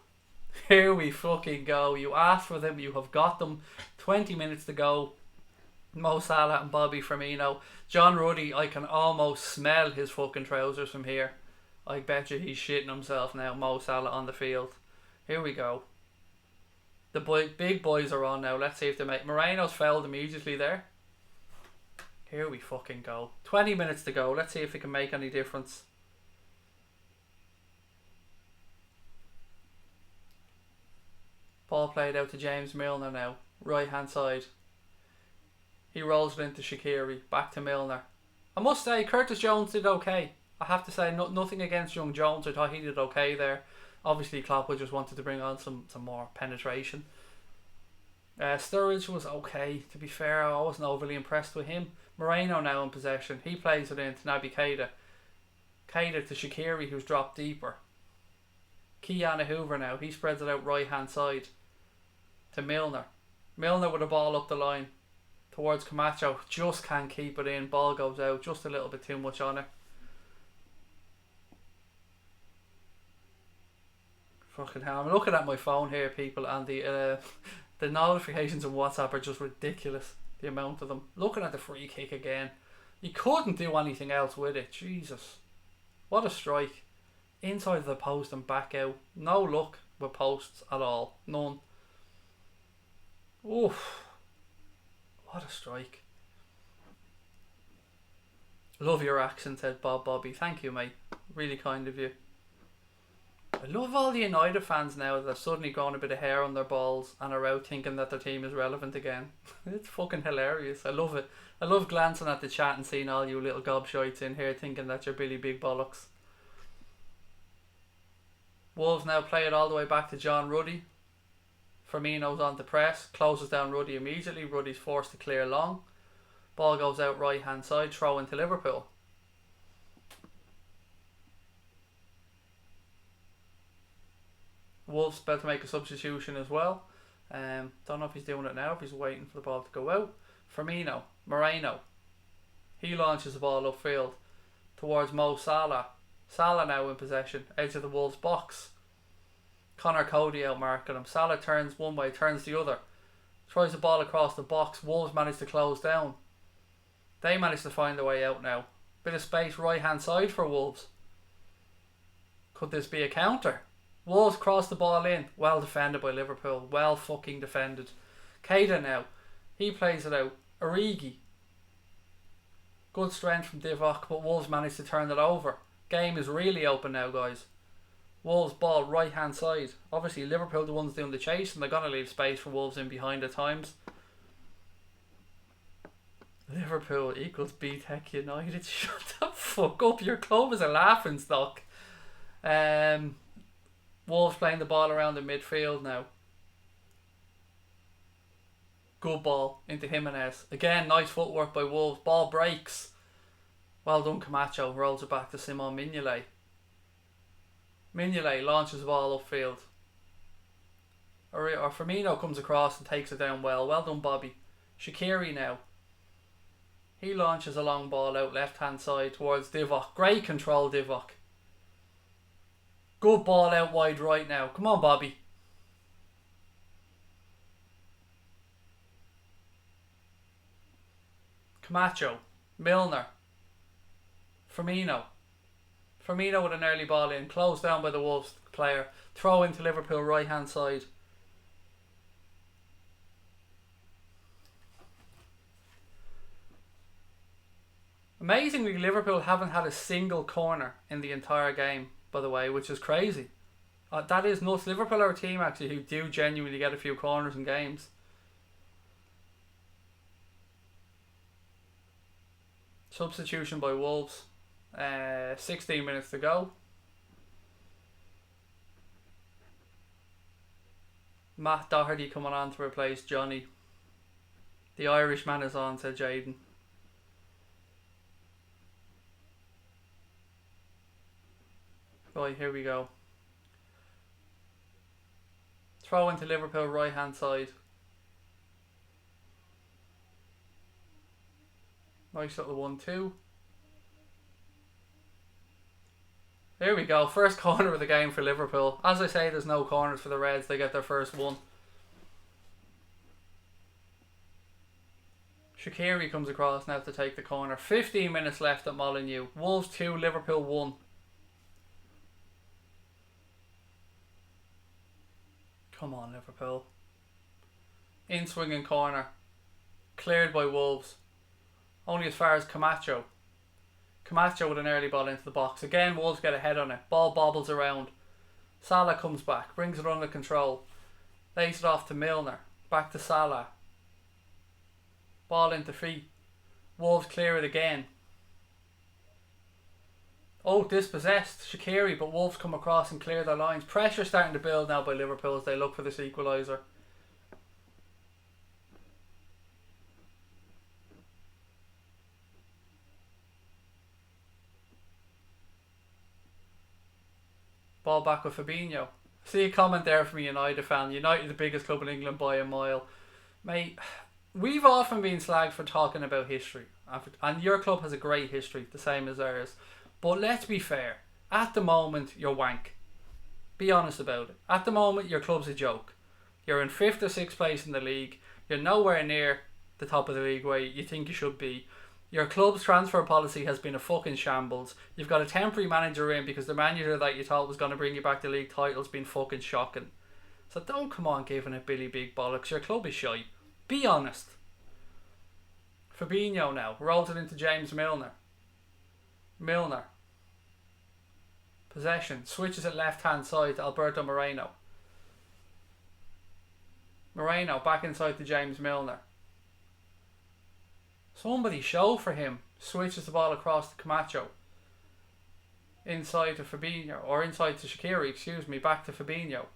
Here we fucking go. You asked for them, you have got them. 20 minutes to go. Mo Salah and Bobby Firmino. John Ruddy, I can almost smell his fucking trousers from here. I bet you he's shitting himself now. Mo Salah on the field. Here we go. The big boys are on now. Let's see if they make... Moreno's fouled immediately there. Here we fucking go. 20 minutes to go. Let's see if it can make any difference. Ball played out to James Milner now. Right hand side. He rolls it into Shaqiri. Back to Milner. I must say, Curtis Jones did okay. I have to say, nothing against young Jones. I thought he did okay there. Obviously, Klopp just wanted to bring on some more penetration. Sturridge was okay, to be fair. I wasn't overly impressed with him. Moreno now in possession. He plays it into Naby Keita. Keita to Shaqiri, who's dropped deeper. Keanu Hoover now. He spreads it out right hand side to Milner. Milner with a ball up the line towards Camacho. Just can't keep it in. Ball goes out. Just a little bit too much on it. Fucking hell. I'm looking at my phone here, people, and the notifications on WhatsApp are just ridiculous. The amount of them. Looking at the free kick again. You couldn't do anything else with it. Jesus. What a strike. Inside of the post and back out. No luck with posts at all. None. Oof. What a strike. Love your accent, said Bobby. Thank you, mate. Really kind of you. I love all the United fans now that have suddenly grown a bit of hair on their balls and are out thinking that their team is relevant again. It's fucking hilarious. I love it. I love glancing at the chat and seeing all you little gobshites in here thinking that you're Billy Big Bollocks. Wolves now play it all the way back to John Ruddy. Firmino's on the press, closes down Ruddy immediately. Ruddy's forced to clear long. Ball goes out right hand side, throw into Liverpool. Wolves about to make a substitution as well. Don't know if he's doing it now, if he's waiting for the ball to go out. Firmino, Moreno. He launches the ball upfield towards Mo Salah. Salah now in possession, edge of the Wolves box. Connor Cody out marking him. Salah turns one way, turns the other. Throws the ball across the box. Wolves manage to close down. They manage to find their way out now. Bit of space right hand side for Wolves. Could this be a counter? Wolves cross the ball in. Well defended by Liverpool. Well fucking defended. Keita now. He plays it out. Origi. Good strength from Divock, but Wolves managed to turn it over. Game is really open now, guys. Wolves ball right hand side. Obviously Liverpool the ones doing the chase and they're going to leave space for Wolves in behind at times. Liverpool equals BTEC United. Shut the fuck up. Your club is a laughing stock. Wolves playing the ball around the midfield now. Good ball into Jimenez. Again, nice footwork by Wolves. Ball breaks. Well done, Camacho. Rolls it back to Simon Mignolet. Mignolet launches the ball upfield. Or Firmino comes across and takes it down well. Well done, Bobby. Shaqiri now. He launches a long ball out left hand side towards Divock. Great control, Divock. Good ball out wide right now. Come on, Bobby. Camacho. Milner. Firmino. Firmino with an early ball in. Closed down by the Wolves player. Throw into Liverpool right hand side. Amazingly, Liverpool haven't had a single corner in the entire game, by the way, which is crazy. That is nuts. Liverpool are a team actually who do genuinely get a few corners in games. Substitution by Wolves. 16 minutes to go. Matt Doherty coming on to replace Johnny. The Irishman is on, said Jaden. Right, here we go. Throw into Liverpool right hand side. Nice little 1-2. There we go. First corner of the game for Liverpool. As I say, there's no corners for the Reds. They get their first one. Shaqiri comes across now to take the corner. 15 minutes left at Molineux. Wolves 2, Liverpool 1. Come on, Liverpool. In swinging corner. Cleared by Wolves. Only as far as Camacho. Camacho with an early ball into the box. Again, Wolves get a head on it. Ball bobbles around. Salah comes back. Brings it under control. Lays it off to Milner. Back to Salah. Ball into feet. Wolves clear it again. Oh, dispossessed. Shaqiri, but Wolves come across and clear their lines. Pressure starting to build now by Liverpool as they look for this equaliser. Ball back with Fabinho. See a comment there from a United fan. United the biggest club in England by a mile. Mate, we've often been slagged for talking about history. And your club has a great history, the same as ours. But let's be fair. At the moment, you're wank. Be honest about it. At the moment, your club's a joke. You're in 5th or 6th place in the league. You're nowhere near the top of the league where you think you should be. Your club's transfer policy has been a fucking shambles. You've got a temporary manager in because the manager that you thought was going to bring you back the league title's been fucking shocking. So don't come on giving it Billy Big Bollocks. Your club is shy. Be honest. Fabinho now. Rolls it into James Milner. Milner. Possession. Switches it left hand side to Alberto Moreno. Moreno back inside to James Milner. Somebody show for him. Switches the ball across to Camacho. Inside to Fabinho. Or inside to Shaqiri, excuse me. Back to Fabinho.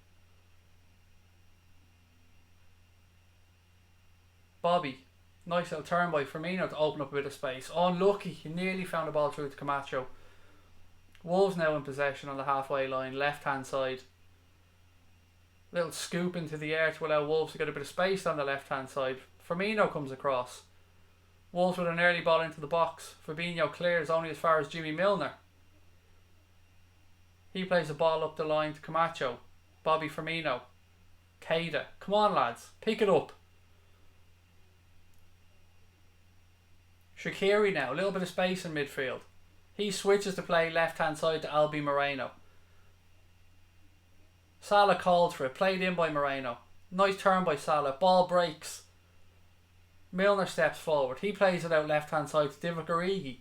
Bobby. Nice little turn by Firmino to open up a bit of space. Unlucky. He nearly found the ball through to Camacho. Wolves now in possession on the halfway line. Left hand side. Little scoop into the air to allow Wolves to get a bit of space on the left hand side. Firmino comes across. Wolves with an early ball into the box. Fabinho clears only as far as Jimmy Milner. He plays the ball up the line to Camacho. Bobby Firmino. Keita. Come on lads. Pick it up. Shaqiri now. A little bit of space in midfield. He switches to play left hand side to Albi Moreno. Salah called for it. Played in by Moreno. Nice turn by Salah. Ball breaks. Milner steps forward. He plays it out left hand side to Divock Origi.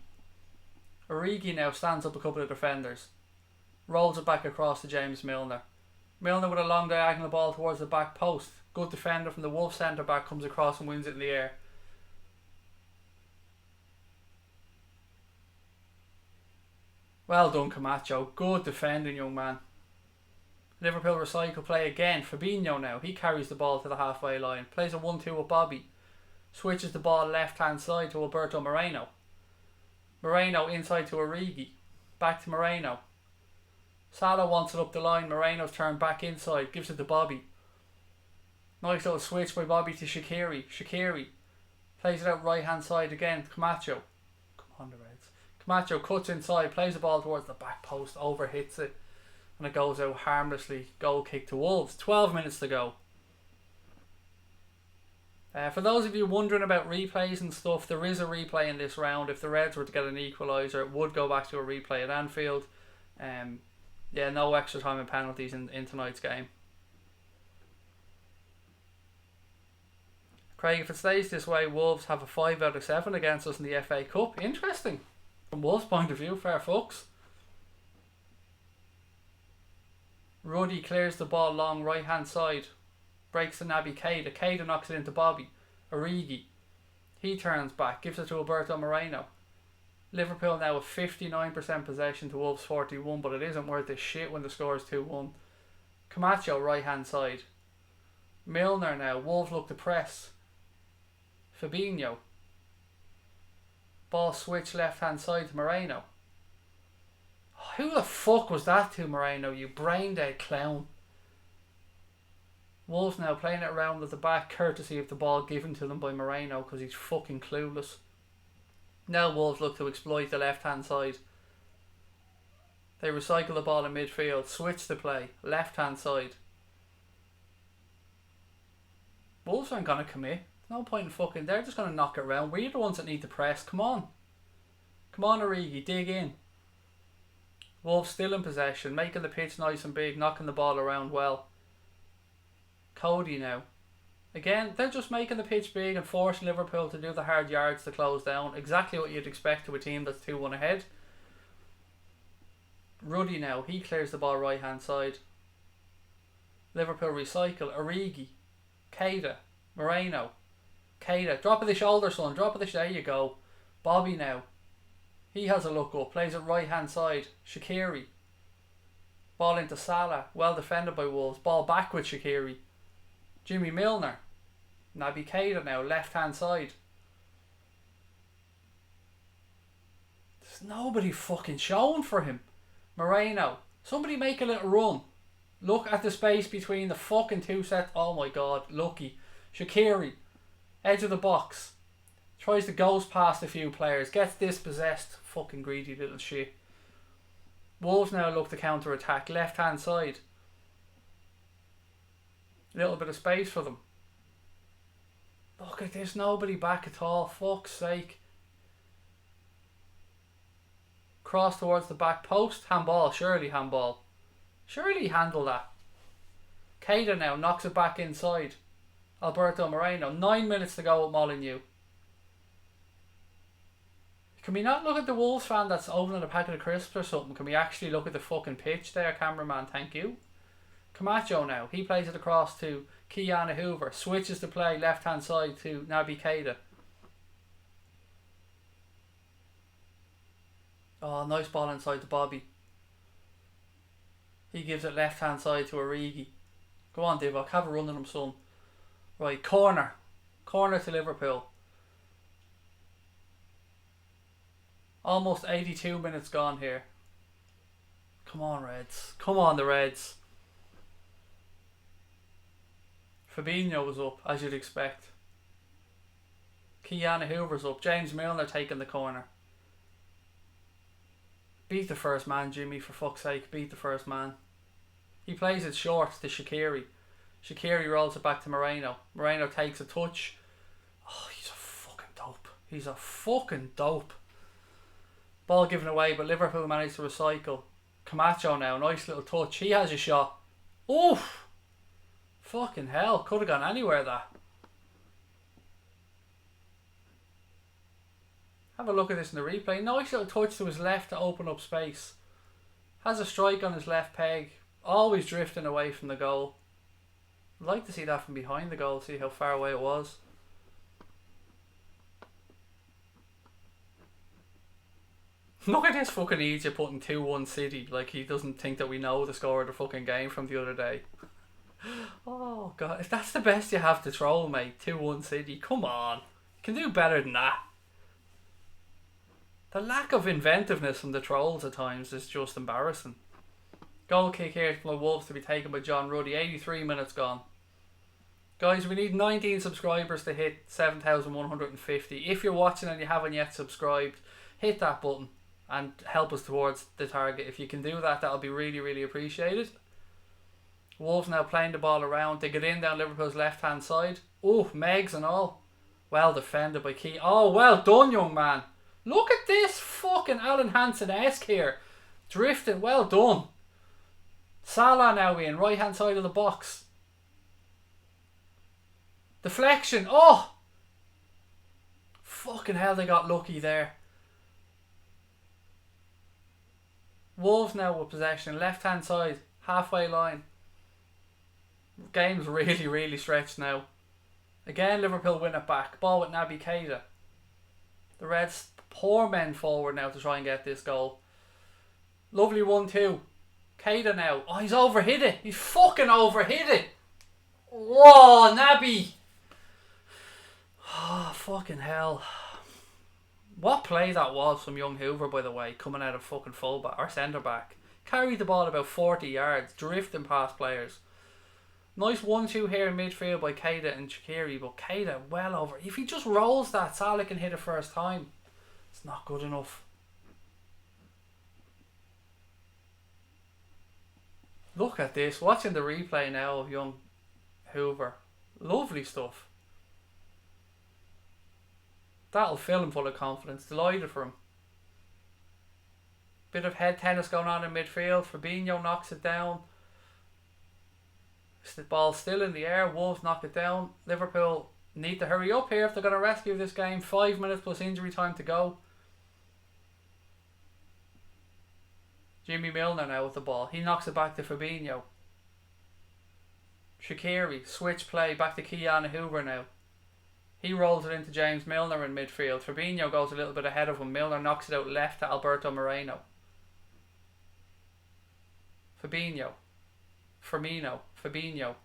Origi now stands up a couple of defenders. Rolls it back across to James Milner. Milner with a long diagonal ball towards the back post. Good defender from the Wolves centre back comes across and wins it in the air. Well done Camacho. Good defending, young man. Liverpool recycle play again. Fabinho now. He carries the ball to the halfway line. Plays a 1-2 with Bobby. Switches the ball left hand side to Alberto Moreno. Moreno inside to Origi. Back to Moreno. Salah wants it up the line. Moreno's turned back inside. Gives it to Bobby. Nice little switch by Bobby to Shaqiri. Shaqiri plays it out right hand side again. Camacho. Come on the Reds. Camacho cuts inside. Plays the ball towards the back post. Overhits it. And it goes out harmlessly. Goal kick to Wolves. 12 minutes to go. For those of you wondering about replays and stuff, there is a replay in this round. If the Reds were to get an equaliser, it would go back to a replay at Anfield. Yeah, no extra time and penalties in tonight's game. Craig, if it stays this way, Wolves have a 5 out of 7 against us in the FA Cup. Interesting. From Wolves' point of view, fair fucks. Ruddy clears the ball long right hand side. Breaks to Naby Keita. Keita knocks it into Bobby. Origi. He turns back. Gives it to Alberto Moreno. Liverpool now with 59% possession to Wolves 41, but it isn't worth a shit when the score is 2-1. Camacho right hand side. Milner now. Wolves look to press. Fabinho. Ball switch left hand side to Moreno. Oh, who the fuck was that to, Moreno, you brain dead clown? Wolves now playing it around at the back, courtesy of the ball given to them by Moreno because he's fucking clueless. Now Wolves look to exploit the left hand side. They recycle the ball in midfield, switch the play, left hand side. Wolves aren't going to commit. No point in fucking, they're just going to knock it around. We're the ones that need to press. Come on. Come on Origi, dig in. Wolves still in possession, making the pitch nice and big, knocking the ball around well. Cody now. Again, they're just making the pitch big and forcing Liverpool to do the hard yards to close down. Exactly what you'd expect to a team that's 2-1 ahead. Ruddy now. He clears the ball right hand side. Liverpool recycle. Origi. Keita. Moreno. Keita. Drop of the shoulder, son. Drop of the shoulder. There you go. Bobby now. He has a look up. Plays it right hand side. Shaqiri. Ball into Salah. Well defended by Wolves. Ball back with Shaqiri. Jimmy Milner. Naby Keita now, left hand side. There's nobody fucking showing for him. Moreno. Somebody make a little run. Look at the space between the fucking two sets. Oh my god, lucky. Shaqiri. Edge of the box. Tries to ghost past a few players. Gets dispossessed. Fucking greedy little shit. Wolves now look to counter attack. Left hand side. Little bit of space for them. Look at this, nobody back at all. Fuck's sake. Cross towards the back post. Handball, surely handball. Surely handle that. Keita now knocks it back inside. Alberto Moreno. 9 minutes to go with Molineux. Can we not look at the Wolves fan that's opening a packet of crisps or something? Can we actually look at the fucking pitch there, cameraman? Thank you. Camacho now. He plays it across to Kiana Hoover. Switches to play left hand side to Naby Keita. Oh, nice ball inside to Bobby. He gives it left hand side to Origi. Go on, Divock. Have a run on him, son. Right, corner. Corner to Liverpool. Almost 82 minutes gone here. Come on, Reds. Come on, the Reds. Fabinho was up, as you'd expect. Kiana Hoover's up. James Milner taking the corner. Beat the first man, Jimmy, for fuck's sake. Beat the first man. He plays it short to Shaqiri. Shaqiri rolls it back to Moreno. Moreno takes a touch. Oh, he's a fucking dope. He's a fucking dope. Ball given away, but Liverpool managed to recycle. Camacho now, nice little touch. He has a shot. Oof! Fucking hell, could have gone anywhere that. Have a look at this in the replay. Nice little touch to his left to open up space. Has a strike on his left peg. Always drifting away from the goal. I'd like to see that from behind the goal, see how far away it was. Look at this fucking Egypt putting 2-1 City. Like he doesn't think that we know the score of the fucking game from the other day. Oh god, if that's the best you have to troll, mate, 2-1 City, come on. You can do better than that. The lack of inventiveness from the trolls at times is just embarrassing. Goal kick here from the Wolves to be taken by John Ruddy. 83 minutes gone. Guys, we need 19 subscribers to hit 7,150. If you're watching and you haven't yet subscribed, hit that button and help us towards the target. If you can do that, that'll be really, really appreciated. Wolves now playing the ball around. They get in down Liverpool's left hand side. Oh, Megs and all. Well defended by Key. Oh, well done, young man. Look at this fucking Alan Hansen-esque here. Drifting, well done. Salah now in, right hand side of the box. Deflection, oh! Fucking hell, they got lucky there. Wolves now with possession, left hand side, halfway line. Game's really, really stretched now. Again, Liverpool win it back. Ball with Naby Keita. The Reds pour men forward now to try and get this goal. Lovely 1-2. Keita now. Oh, he's overhit it. He's fucking overhit it. Whoa, Naby. Oh, fucking hell. What play that was from young Hoover, by the way, coming out of fucking fullback or centre back. Carried the ball about 40 yards, drifting past players. Nice 1-2 here in midfield by Keita and Shaqiri, but Keita well over. If he just rolls that, Salah can hit it first time. It's not good enough. Look at this. Watching the replay now of young Hoover. Lovely stuff. That'll fill him full of confidence. Delighted for him. Bit of head tennis going on in midfield. Fabinho knocks it down. The ball's still in the air. Wolves knock it down. Liverpool need to hurry up here if they're going to rescue this game. 5 minutes plus injury time to go. Jimmy Milner now with the ball. He knocks it back to Fabinho. Shaqiri, switch play back to Kiana Hoover now. He rolls it into James Milner in midfield. Fabinho goes a little bit ahead of him. Milner knocks it out left to Alberto Moreno. Fabinho. Firmino. Fabinho.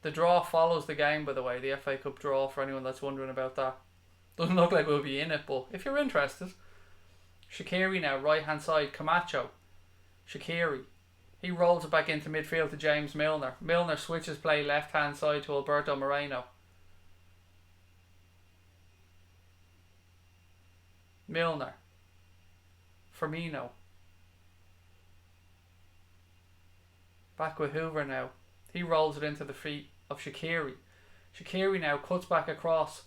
The draw follows the game, by the way. The FA Cup draw, for anyone that's wondering about that. Doesn't look like we'll be in it, but if you're interested. Shaqiri now, right hand side. Camacho. Shaqiri. He rolls it back into midfield to James Milner. Milner switches play left hand side to Alberto Moreno. Milner. Firmino. Back with Hoover now. He rolls it into the feet of Shaqiri. Shaqiri now cuts back across.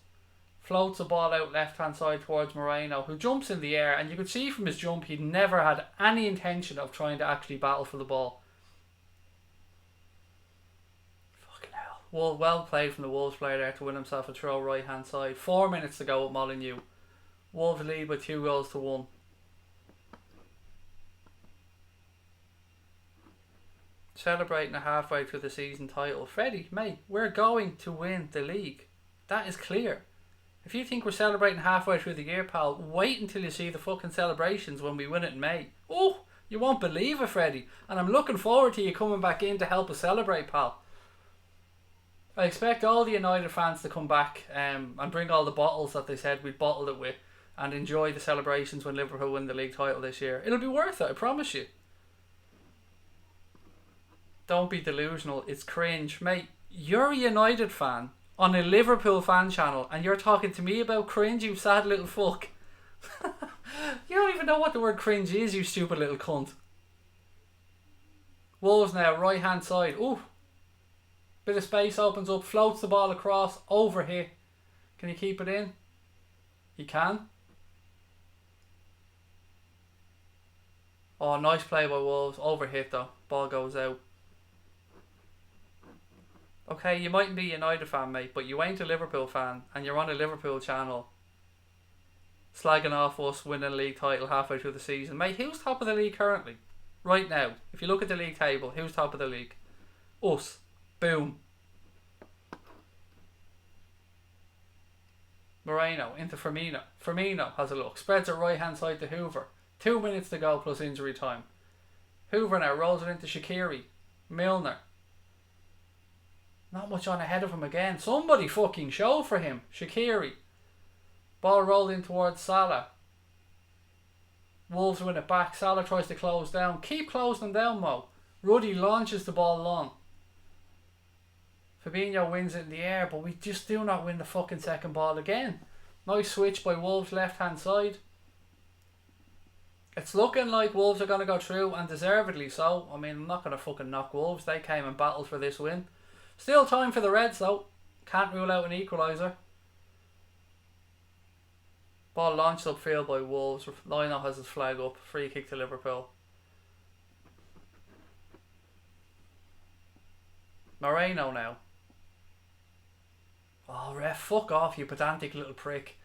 Floats the ball out left hand side towards Moreno, who jumps in the air, and you could see from his jump he'd never had any intention of trying to actually battle for the ball. Fucking hell. Well played from the Wolves player there to win himself a throw right hand side. 4 minutes to go with Molineux. Wolves lead by 2-1. Celebrating a halfway through the season title. Freddie, mate, we're going to win the league. That is clear. If you think we're celebrating halfway through the year, pal, wait until you see the fucking celebrations when we win it in May. Oh, you won't believe it, Freddie. And I'm looking forward to you coming back in to help us celebrate, pal. I expect all the United fans to come back and bring all the bottles that they said we'd bottled it with and enjoy the celebrations when Liverpool win the league title this year. It'll be worth it, I promise you. Don't be delusional. It's cringe. Mate, you're a United fan on a Liverpool fan channel and you're talking to me about cringe, you sad little fuck. You don't even know what the word cringe is, you stupid little cunt. Wolves now, right hand side. Ooh. Bit of space opens up, floats the ball across, over hit. Can you keep it in? He can. Oh, nice play by Wolves. Over hit though. Ball goes out. Okay, you mightn't be a United fan, mate, but you ain't a Liverpool fan, and you're on a Liverpool channel slagging off us winning a league title halfway through the season. Mate, who's top of the league currently? Right now. If you look at the league table, who's top of the league? Us. Boom. Moreno into Firmino. Firmino has a look. Spreads it right hand side to Hoover. 2 minutes to go plus injury time. Hoover now rolls it into Shaqiri. Milner. Not much on ahead of him again. Somebody fucking show for him. Shaqiri. Ball rolled in towards Salah. Wolves win it back. Salah tries to close down. Keep closing down, Mo. Ruddy launches the ball long. Fabinho wins it in the air, but we just do not win the fucking second ball again. Nice switch by Wolves left hand side. It's looking like Wolves are going to go through, and deservedly so. I mean, I'm not going to fucking knock Wolves. They came and battled for this win. Still time for the Reds though. Can't rule out an equaliser. Ball launched upfield by Wolves. Lionel has his flag up. Free kick to Liverpool. Moreno now. Oh, ref, fuck off, you pedantic little prick.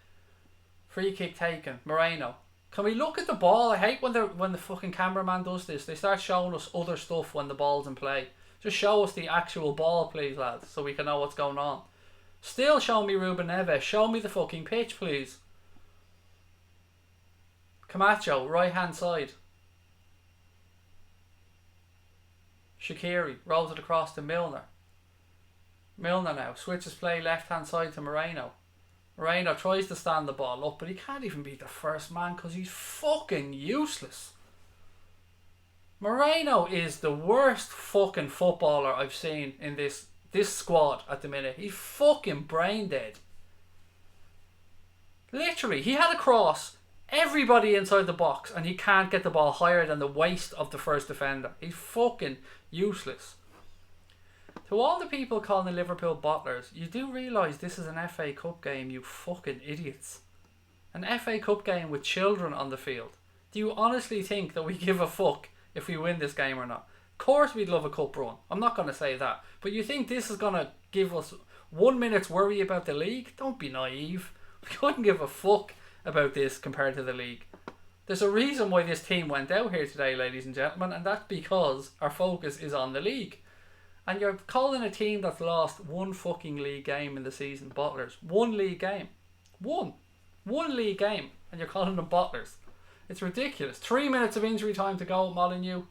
Free kick taken. Moreno. Can we look at the ball? I hate when the fucking cameraman does this. They start showing us other stuff when the ball's in play. Just show us the actual ball, please, lads, so we can know what's going on. Still show me Ruben Neves. Show me the fucking pitch, please. Camacho, right hand side. Shaqiri rolls it across to Milner. Milner now switches play left hand side to Moreno. Moreno tries to stand the ball up, but he can't even beat the first man because he's fucking useless. Moreno is the worst fucking footballer I've seen in this squad at the minute. He's fucking brain dead. Literally, he had a cross, everybody inside the box, and he can't get the ball higher than the waist of the first defender. He's fucking useless. To all the people calling the Liverpool bottlers, you do realise this is an FA Cup game, you fucking idiots. An FA Cup game with children on the field. Do you honestly think that we give a fuck if we win this game or not? Of course we'd love a cup run. I'm not going to say that. But you think this is going to give us 1 minute's worry about the league? Don't be naive. We couldn't give a fuck about this compared to the league. There's a reason why this team went out here today, ladies and gentlemen, and that's because our focus is on the league. And you're calling a team that's lost one fucking league game in the season bottlers. One league game. One league game. And you're calling them bottlers. It's ridiculous. 3 minutes of injury time to go, Molineux.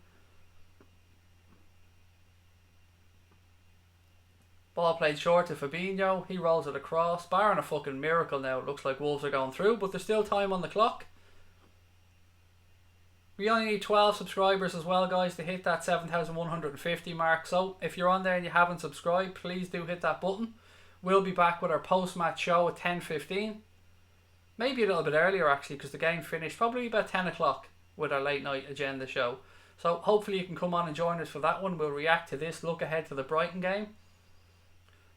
Ball played short to Fabinho. He rolls it across. Barring a fucking miracle now. It looks like Wolves are going through, but there's still time on the clock. We only need 12 subscribers as well, guys, to hit that 7,150 mark. So if you're on there and you haven't subscribed, please do hit that button. We'll be back with our post-match show at 10:15. Maybe a little bit earlier actually, because the game finished probably about 10 o'clock with our late night agenda show. So hopefully you can come on and join us for that one. We'll react to this, look ahead to the Brighton game.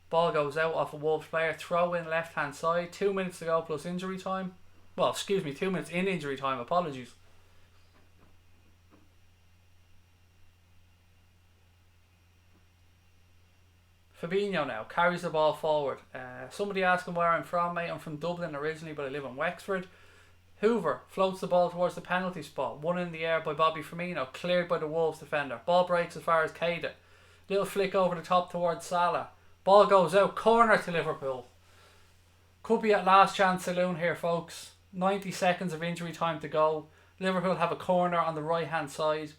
Ball goes out off a Wolves player, throw in left hand side, 2 minutes to go plus injury time. Well, excuse me, 2 minutes in injury time, apologies. Fabinho now carries the ball forward. Somebody asking where I'm from, mate. I'm from Dublin originally, but I live in Wexford. Hoover floats the ball towards the penalty spot. One in the air by Bobby Firmino. Cleared by the Wolves defender. Ball breaks as far as Keita. Little flick over the top towards Salah. Ball goes out. Corner to Liverpool. Could be at last chance saloon here, folks. 90 seconds of injury time to go. Liverpool have a corner on the right hand side.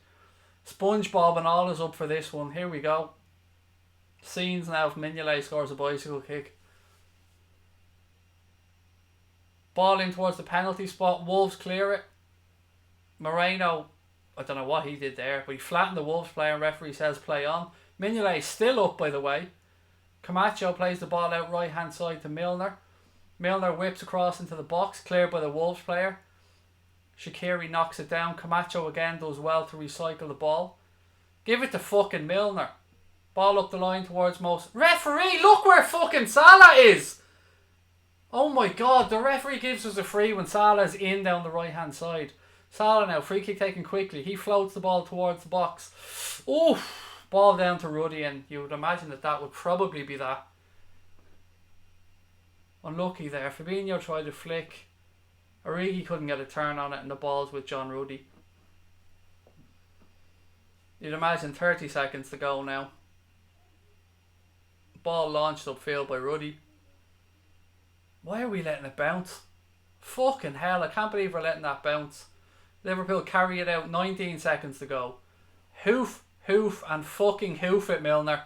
SpongeBob and all is up for this one. Here we go. Scenes now if Mignolet scores a bicycle kick. Ball in towards the penalty spot. Wolves clear it. Moreno, I don't know what he did there, but he flattened the Wolves player and referee says play on. Mignolet still up, by the way. Camacho plays the ball out right hand side to Milner. Milner whips across into the box, cleared by the Wolves player. Shaqiri knocks it down. Camacho again does well to recycle the ball. Give it to fucking Milner. Ball up the line towards most. Referee, look where fucking Salah is! Oh my god, the referee gives us a free when Salah's in down the right hand side. Salah now, free kick taken quickly. He floats the ball towards the box. Oof! Ball down to Ruddy, and you would imagine that would probably be that. Unlucky there. Fabinho tried to flick. Origi couldn't get a turn on it, and the ball's with John Ruddy. You'd imagine 30 seconds to go now. Ball launched upfield by Ruddy. Why are we letting it bounce? Fucking hell, I can't believe we're letting that bounce. Liverpool carry it out, 19 seconds to go. Hoof, and fucking hoof it, Milner.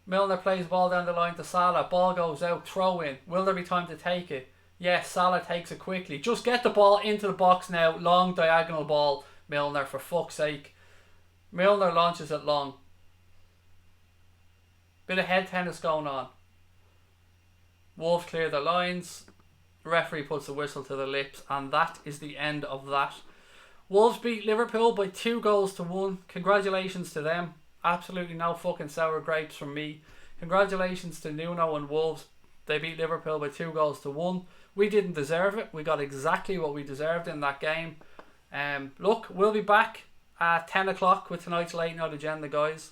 Milner plays ball down the line to Salah. Ball goes out, throw in. Will there be time to take it? Yes, Salah takes it quickly. Just get the ball into the box now. Long diagonal ball, Milner, for fuck's sake. Milner launches it long. Bit of head tennis going on. Wolves clear the lines. Referee puts the whistle to the lips, and that is the end of that. Wolves beat Liverpool by 2-1. Congratulations to them. Absolutely no fucking sour grapes from me. Congratulations to Nuno and Wolves. They beat Liverpool by 2-1. We didn't deserve it. We got exactly what we deserved in that game. Look, we'll be back at 10 o'clock with tonight's late night agenda, guys.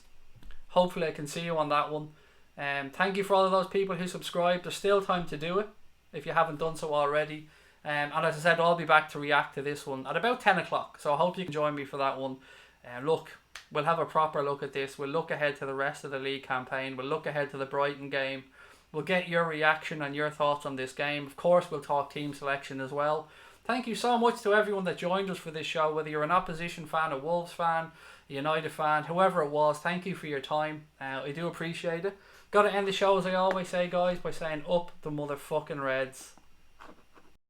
Hopefully I can see you on that one. Thank you for all of those people who subscribed. There's still time to do it if you haven't done so already. And as I said, I'll be back to react to this one at about 10 o'clock. So I hope you can join me for that one. Look, we'll have a proper look at this. We'll look ahead to the rest of the league campaign. We'll look ahead to the Brighton game. We'll get your reaction and your thoughts on this game. Of course, we'll talk team selection as well. Thank you so much to everyone that joined us for this show. Whether you're an opposition fan, a Wolves fan, a United fan, whoever it was, thank you for your time. I do appreciate it. Got to end the show, as I always say, guys, by saying up the motherfucking Reds.